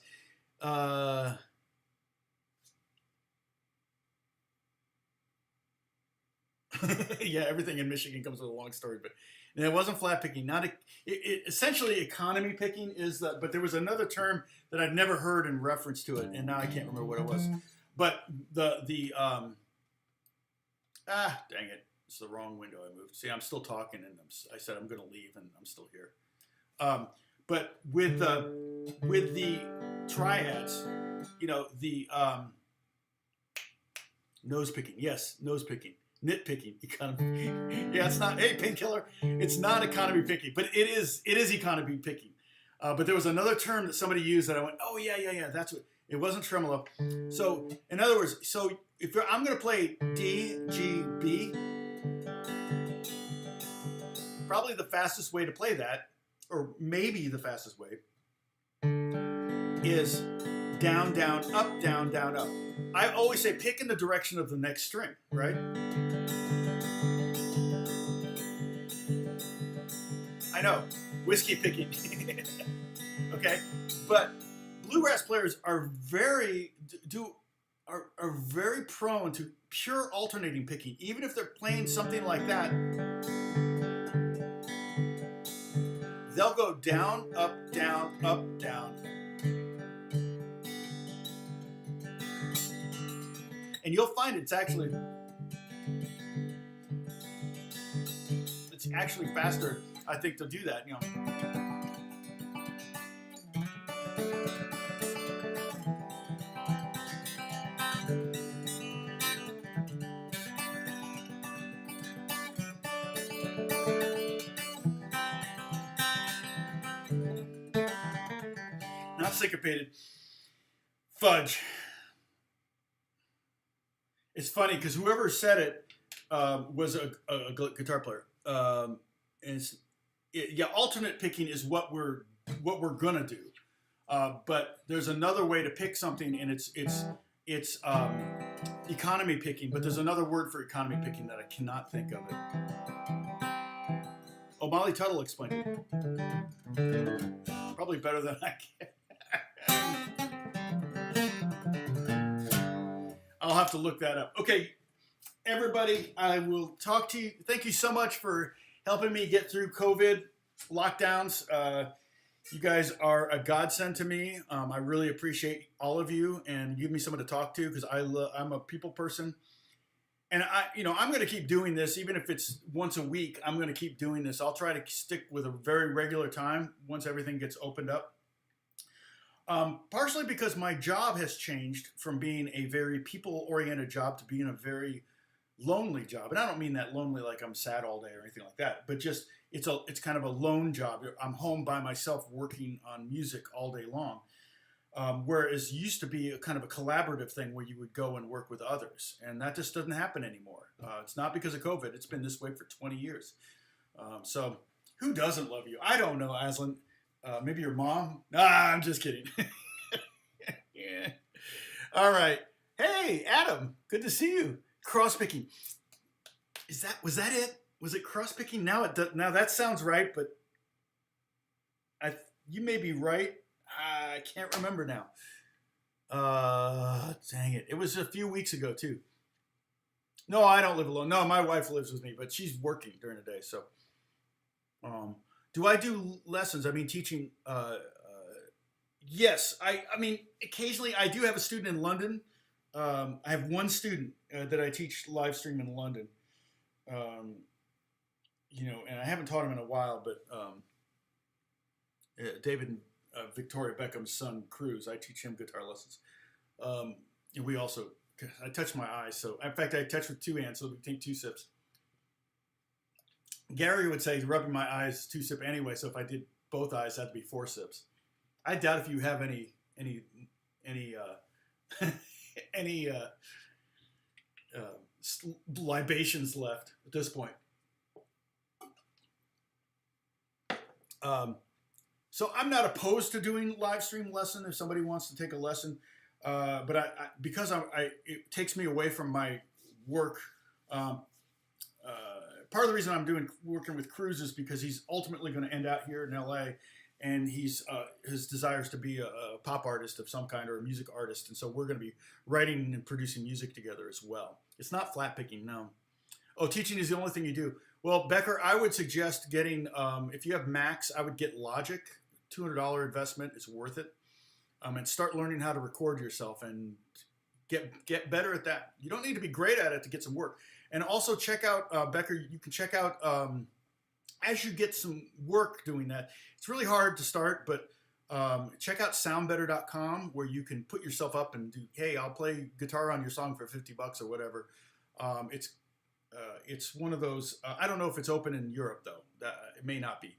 Yeah, everything in Michigan comes with a long story, but it wasn't flat picking. Essentially economy picking is that, but there was another term that I'd never heard in reference to it, and now I can't remember what it was. But dang it, it's the wrong window I moved. See, I'm still talking, and I said I'm going to leave, and I'm still here. But with the triads, the nose picking, yes, nose picking. Nitpicking, economy. Yeah, it's not. Hey, painkiller. It's not economy picking, but it is economy picking. But there was another term that somebody used that I went, oh yeah. That's what. It wasn't tremolo. So in other words, if I'm going to play D, G, B, probably the fastest way to play that, or maybe the fastest way, is down, down, up, down, down, up. I always say pick in the direction of the next string, right? I know, whiskey picking. Okay, but bluegrass players are very prone to pure alternating picking. Even if they're playing something like that, they'll go down, up, down, up, down. And you'll find it's actually faster, I think, to do that. Not syncopated. Fudge. It's funny because whoever said it was a guitar player. Alternate picking is what we're gonna do. But there's another way to pick something, and it's economy picking. But there's another word for economy picking that I cannot think of it. Oh, Molly Tuttle explained it. Probably better than I can. I'll have to look that up. Okay, everybody, I will talk to you. Thank you so much for helping me get through COVID lockdowns. You guys are a godsend to me. I really appreciate all of you, and give me someone to talk to because I'm a people person. And I'm going to keep doing this, even if it's once a week. I'm going to keep doing this. I'll try to stick with a very regular time once everything gets opened up. Partially because my job has changed from being a very people-oriented job to being a very lonely job. And I don't mean that lonely like I'm sad all day or anything like that, but just it's kind of a lone job. I'm home by myself working on music all day long. Whereas it used to be a kind of a collaborative thing where you would go and work with others, and that just doesn't happen anymore. It's not because of COVID. It's been this way for 20 years. So who doesn't love you? I don't know, Aslan. Maybe your mom? Nah, I'm just kidding. Yeah. All right. Hey, Adam. Good to see you. Cross picking. Was that it? Was it cross picking? Now now that sounds right, but you may be right. I can't remember now. Dang it. It was a few weeks ago too. No, I don't live alone. No, my wife lives with me, but she's working during the day. So, do I do lessons? I mean, teaching. Yes. I mean, occasionally I do have a student in London. I have one student that I teach live stream in London. And I haven't taught him in a while, but David and Victoria Beckham's son, Cruz, I teach him guitar lessons. And we also, I touch my eyes. So, in fact, I touch with two hands, so we take 2 sips. Gary would say rubbing my eyes 2 sip anyway, so if I did both eyes, that'd be 4 sips. I doubt if you have any libations left at this point. So I'm not opposed to doing live stream lesson if somebody wants to take a lesson, but because it takes me away from my work. Part of the reason I'm working with Cruz is because he's ultimately going to end out here in LA, and his desire is to be a pop artist of some kind or a music artist, and so we're going to be writing and producing music together as well. It's not flat picking, no. Oh, teaching is the only thing you do. Well, Becker, I would suggest getting, if you have Macs, I would get Logic. $200 investment is worth it. And start learning how to record yourself and get better at that. You don't need to be great at it to get some work. And also check out, Becker, you can check out, as you get some work doing that, it's really hard to start, but check out soundbetter.com where you can put yourself up and do, hey, I'll play guitar on your song for $50 or whatever. It's one of those, I don't know if it's open in Europe though. It may not be.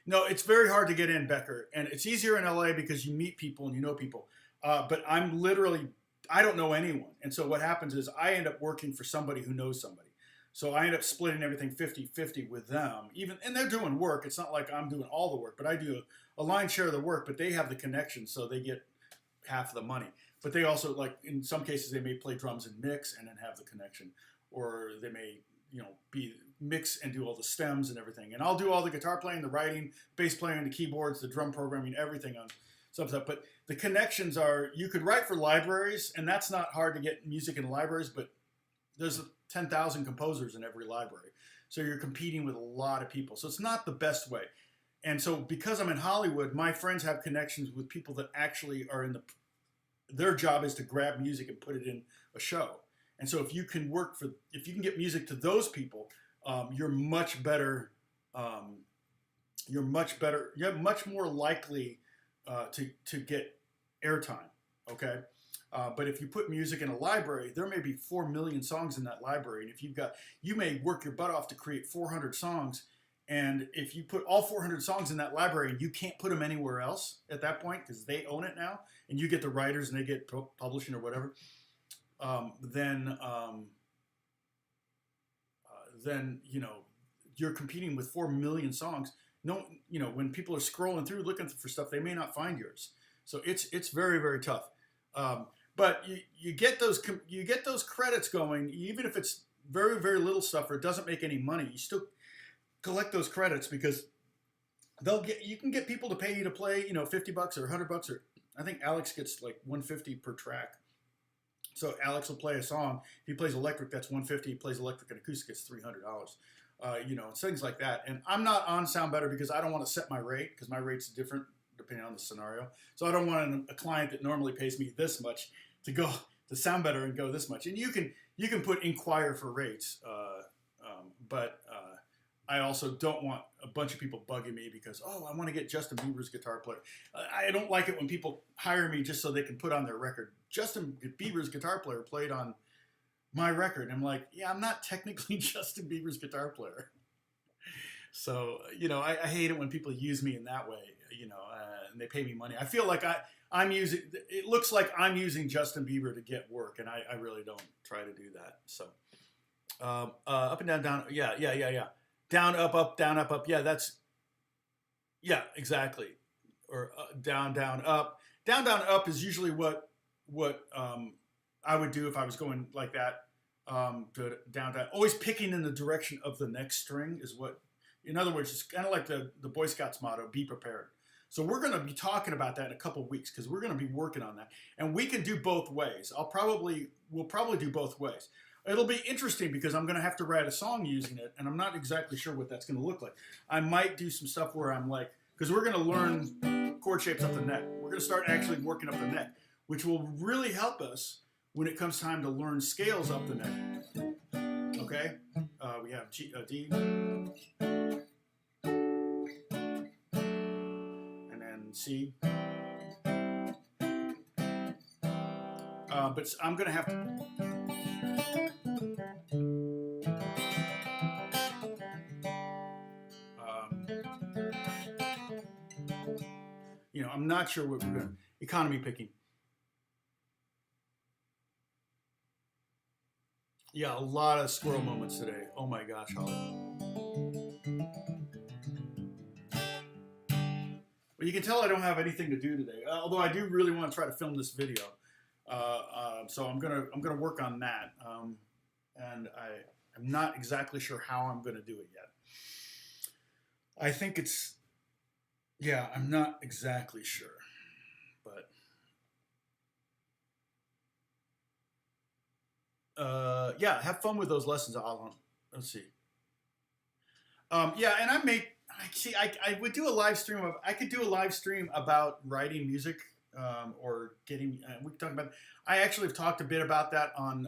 No, it's very hard to get in, Becker, and it's easier in LA because you meet people and you know people. But I don't know anyone. And so what happens is I end up working for somebody who knows somebody. So I end up splitting everything 50-50 with them. And they're doing work. It's not like I'm doing all the work, but I do a lion's share of the work, but they have the connection, so they get half of the money. But they also, like in some cases, they may play drums and mix and then have the connection. Or they may, be mix and do all the stems and everything. And I'll do all the guitar playing, the writing, bass playing, the keyboards, the drum programming, everything on some stuff. But the connections are, you could write for libraries, and that's not hard to get music in libraries, but there's 10,000 composers in every library. So you're competing with a lot of people. So it's not the best way. And so because I'm in Hollywood, my friends have connections with people that actually are their job is to grab music and put it in a show. And so if you can get music to those people, you're much better. You're much more likely to get airtime. Okay. But if you put music in a library, there may be 4 million songs in that library. And you may work your butt off to create 400 songs. And if you put all 400 songs in that library, you can't put them anywhere else at that point because they own it now, and you get the writers and they get publishing or whatever. Then you're competing with 4 million songs. No, when people are scrolling through looking for stuff, they may not find yours. So it's very, very tough. But you get those credits going, even if it's very, very little stuff or it doesn't make any money. You still collect those credits because you can get people to pay you to play, $50 or $100 or I think Alex gets like $150 per track. So Alex will play a song. If he plays electric, that's $150. He plays electric and acoustic, it's $300. Things like that. And I'm not on Sound Better because I don't want to set my rate because my rate's different depending on the scenario. So I don't want a client that normally pays me this much to go to Sound Better and go this much. And you can put inquire for rates, but I also don't want a bunch of people bugging me because, I want to get Justin Bieber's guitar player. I don't like it when people hire me just so they can put on their record, Justin Bieber's guitar player played on my record. And I'm like, yeah, I'm not technically Justin Bieber's guitar player. So, you know, I hate it when people use me in that way, you know, and they pay me money. I feel like I'm using, it looks like I'm using Justin Bieber to get work, and I really don't try to do that. So, up and down, down, yeah. Down, up, down, up. Yeah, that's, yeah, exactly. Or down, down, up. Down, down, up is usually what I would do if I was going like that. Down, down. Always picking in the direction of the next string is what, in other words, it's kind of like the Boy Scouts motto, be prepared. So we're going to be talking about that in a couple of weeks because we're going to be working on that. And we can do both ways. We'll probably do both ways. It'll be interesting because I'm going to have to write a song using it, and I'm not exactly sure what that's going to look like. I might do some stuff where I'm like, because we're going to learn chord shapes up the neck. We're going to start actually working up the neck, which will really help us when it comes time to learn scales up the neck. Okay? We have G, D, and then C. But I'm going to have to... you know, I'm not sure what we're going to... Economy picking. Yeah, a lot of squirrel moments today. Oh my gosh, Holly. Well, you can tell I don't have anything to do today. Although I do really want to try to film this video, so I'm gonna work on that. And I'm not exactly sure how I'm gonna do it yet. I think it's, yeah, I'm not exactly sure, but. Yeah, have fun with those lessons, Alan. Let's see. Yeah, and I would do a live stream of, I could do a live stream about writing music, or getting, we can talk about, I actually have talked a bit about that on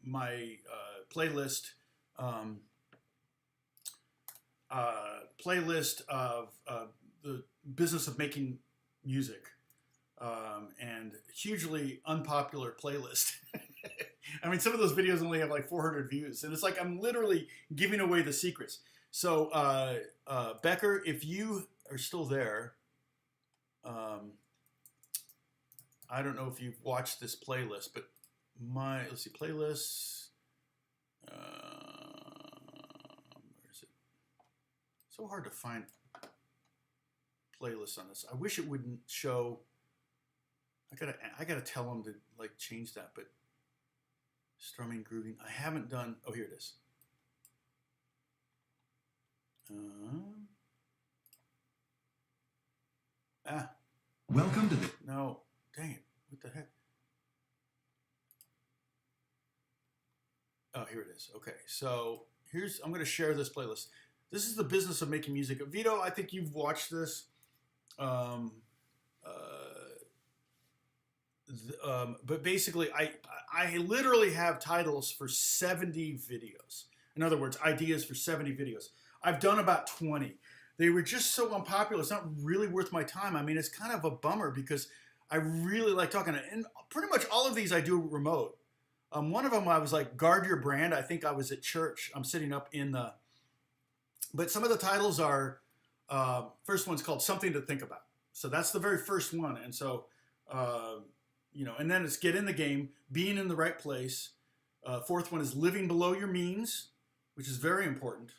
my playlist, playlist of the business of making music, and hugely unpopular playlist. I mean, some of those videos only have like 400 views, and it's like I'm literally giving away the secrets. So, Becker, if you are still there, I don't know if you've watched this playlist, but let's see, playlists. Where is it? So hard to find playlists on this. I wish it wouldn't show. I gotta tell them to like change that, but. Strumming, grooving. I haven't done. Oh, here it is. Welcome to the. No, dang it! What the heck? Oh, here it is. Okay, so I'm going to share this playlist. This is the business of making music. Vito, I think you've watched this. But basically, I literally have titles for 70 videos. In other words, ideas for 70 videos. I've done about 20. They were just so unpopular. It's not really worth my time. I mean, it's kind of a bummer because I really like talking. And pretty much all of these I do remote. One of them I was like, guard your brand. I think I was at church. I'm sitting up in the... But some of the titles are... first one's called Something to Think About. So that's the very first one. And so... you know, and then it's get in the game, being in the right place. Fourth one is living below your means, which is very important.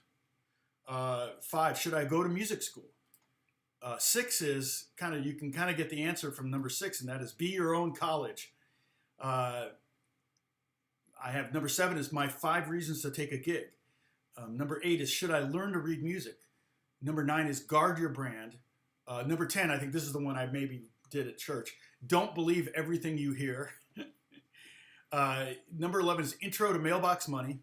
5, should I go to music school? 6 is you can kind of get the answer from number 6, and that is be your own college. I have number 7 is my 5 reasons to take a gig. Number 8 is should I learn to read music? Number 9 is guard your brand. Number 10, I think this is the one I maybe did at church. Don't believe everything you hear. Number 11 is intro to mailbox money.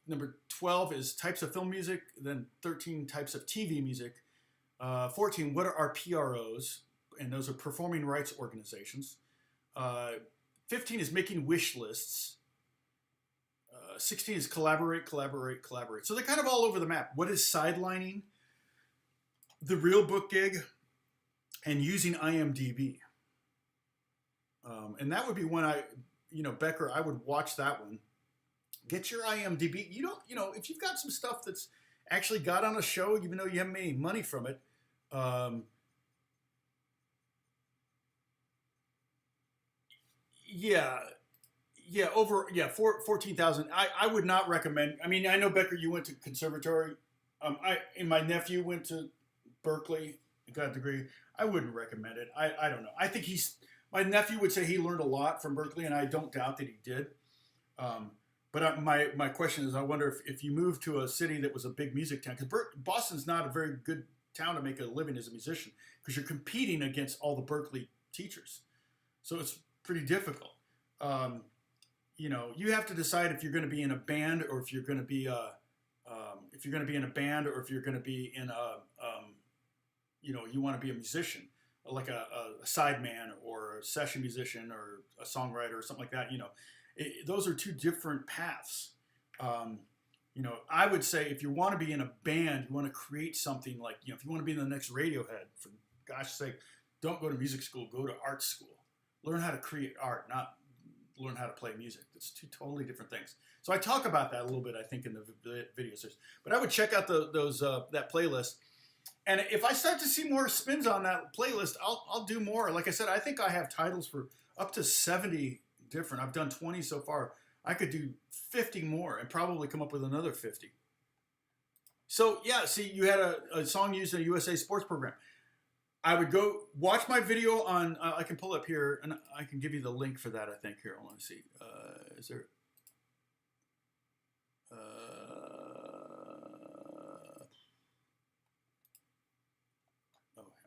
Number 12 is types of film music. Then 13 types of TV music. 14, what are PROs? And those are performing rights organizations. 15 is making wish lists. 16 is collaborate. So they're kind of all over the map. What is sidelining? The real book gig. And using IMDb. And that would be one Becker, I would watch that one. Get your IMDb. You don't, if you've got some stuff that's actually got on a show, even though you haven't made any money from it. Um, yeah, yeah, 14,000. I would not recommend. I mean, I know Becker, you went to conservatory. And my nephew went to Berkeley, got a degree. I wouldn't recommend it. I don't know. I think my nephew would say he learned a lot from Berkeley, and I don't doubt that he did. Um, but my question is, I wonder if you moved to a city that was a big music town, because Boston's not a very good town to make a living as a musician, because you're competing against all the Berkeley teachers. So it's pretty difficult. Um, you have to decide if you're going to be in a band or if you're going to be if you're going to be in a band or if you're going to be in you want to be a musician, like a sideman or a session musician or a songwriter or something like that. Those are two different paths. I would say if you want to be in a band, you want to create something like, if you want to be in the next Radiohead, for gosh sake, don't go to music school, go to art school. Learn how to create art, not learn how to play music. It's two totally different things. So I talk about that a little bit, I think, in the video series. But I would check out that playlist. And if I start to see more spins on that playlist, I'll do more. Like I said, I think I have titles for up to 70 different. I've done 20 so far. I could do 50 more and probably come up with another 50. So yeah, see, you had a song used in a USA Sports program. I would go watch my video on, I can pull up here, and I can give you the link for that, I think. Here, I want to see. Is there...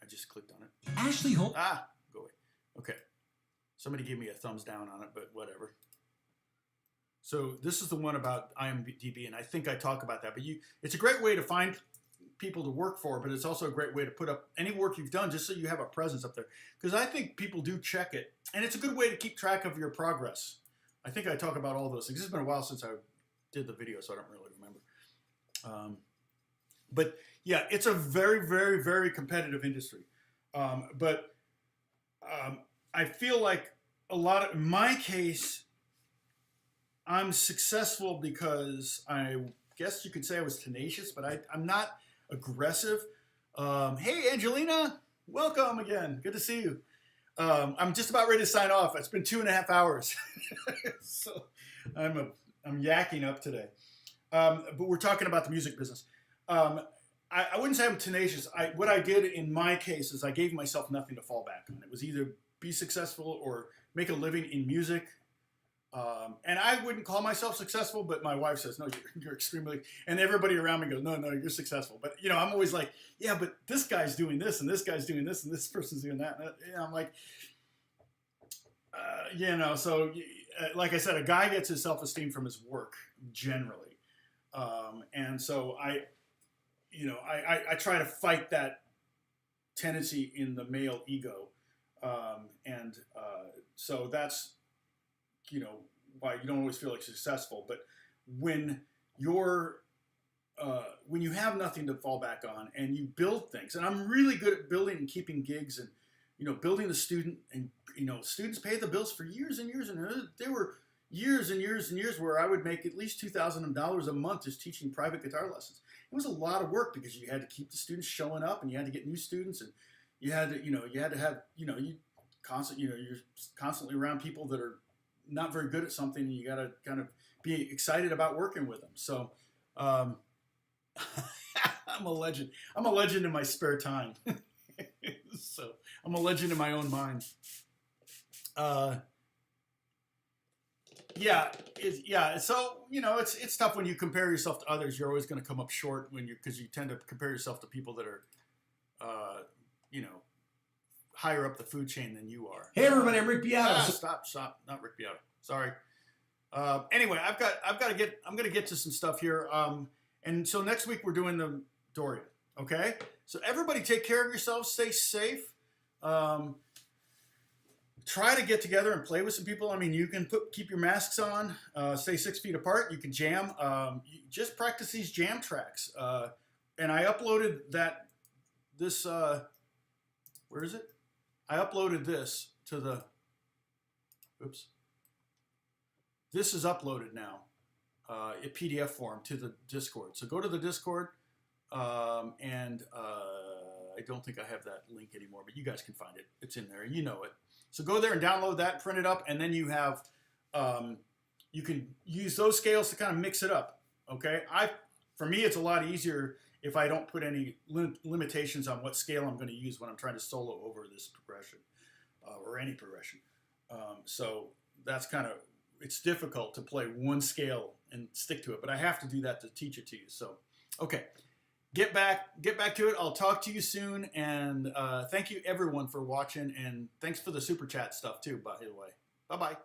I just clicked on it. Ashley Holt. Go away. Okay. Somebody gave me a thumbs down on it, but whatever. So this is the one about IMDb, and I think I talk about that. But it's a great way to find people to work for, but it's also a great way to put up any work you've done just so you have a presence up there. Because I think people do check it, and it's a good way to keep track of your progress. I think I talk about all those things. It's been a while since I did the video, so I don't really remember. But yeah, it's a very, very, very competitive industry. But I feel like in my case, I'm successful because I guess you could say I was tenacious, but I'm not aggressive. Hey, Angelina, welcome again. Good to see you. I'm just about ready to sign off. It's been 2.5 hours. So I'm yakking up today. But we're talking about the music business. I wouldn't say I'm tenacious. What I did in my case is I gave myself nothing to fall back on. It was either be successful or make a living in music. And I wouldn't call myself successful, but my wife says, no, you're extremely, and everybody around me goes, no, you're successful. But, I'm always like, yeah, but this guy's doing this, and this guy's doing this, and this person's doing that. And I'm like, so like I said, a guy gets his self-esteem from his work generally. And so I try to fight that tendency in the male ego. So that's, why you don't always feel like successful. But when you have nothing to fall back on and you build things, and I'm really good at building and keeping gigs and, building the student, and, students pay the bills for years and years. And there were years and years and years where I would make at least $2,000 a month just teaching private guitar lessons. It was a lot of work because you had to keep the students showing up, and you had to get new students, and you had to have, you're constantly around people that are not very good at something, and you got to kind of be excited about working with them. So I'm a legend. I'm a legend in my spare time. So I'm a legend in my own mind. So it's tough when you compare yourself to others. You're always going to come up short because you tend to compare yourself to people that are higher up the food chain than you are. Hey everybody, I'm Rick Beato. Stop, not Rick Beato. Sorry. Anyway, I'm going to get to some stuff here. And so next week we're doing the Dorian. Okay. So everybody take care of yourselves. Stay safe. Try to get together and play with some people. I mean, you can keep your masks on. Stay 6 feet apart. You can jam. Just practice these jam tracks. And I uploaded this. Where is it? I uploaded this to the. Oops. This is uploaded now, in PDF form to the Discord. So go to the Discord. I don't think I have that link anymore, but you guys can find it. It's in there. You know it. So go there and download that, print it up, and then you have you can use those scales to kind of mix it up. Okay, for me it's a lot easier if I don't put any limitations on what scale I'm going to use when I'm trying to solo over this progression or any progression. So that's kind of, it's difficult to play one scale and stick to it, but I have to do that to teach it to you. So, okay, get back to it. I'll talk to you soon, and thank you everyone for watching, and thanks for the super chat stuff too, by the way. Bye-bye.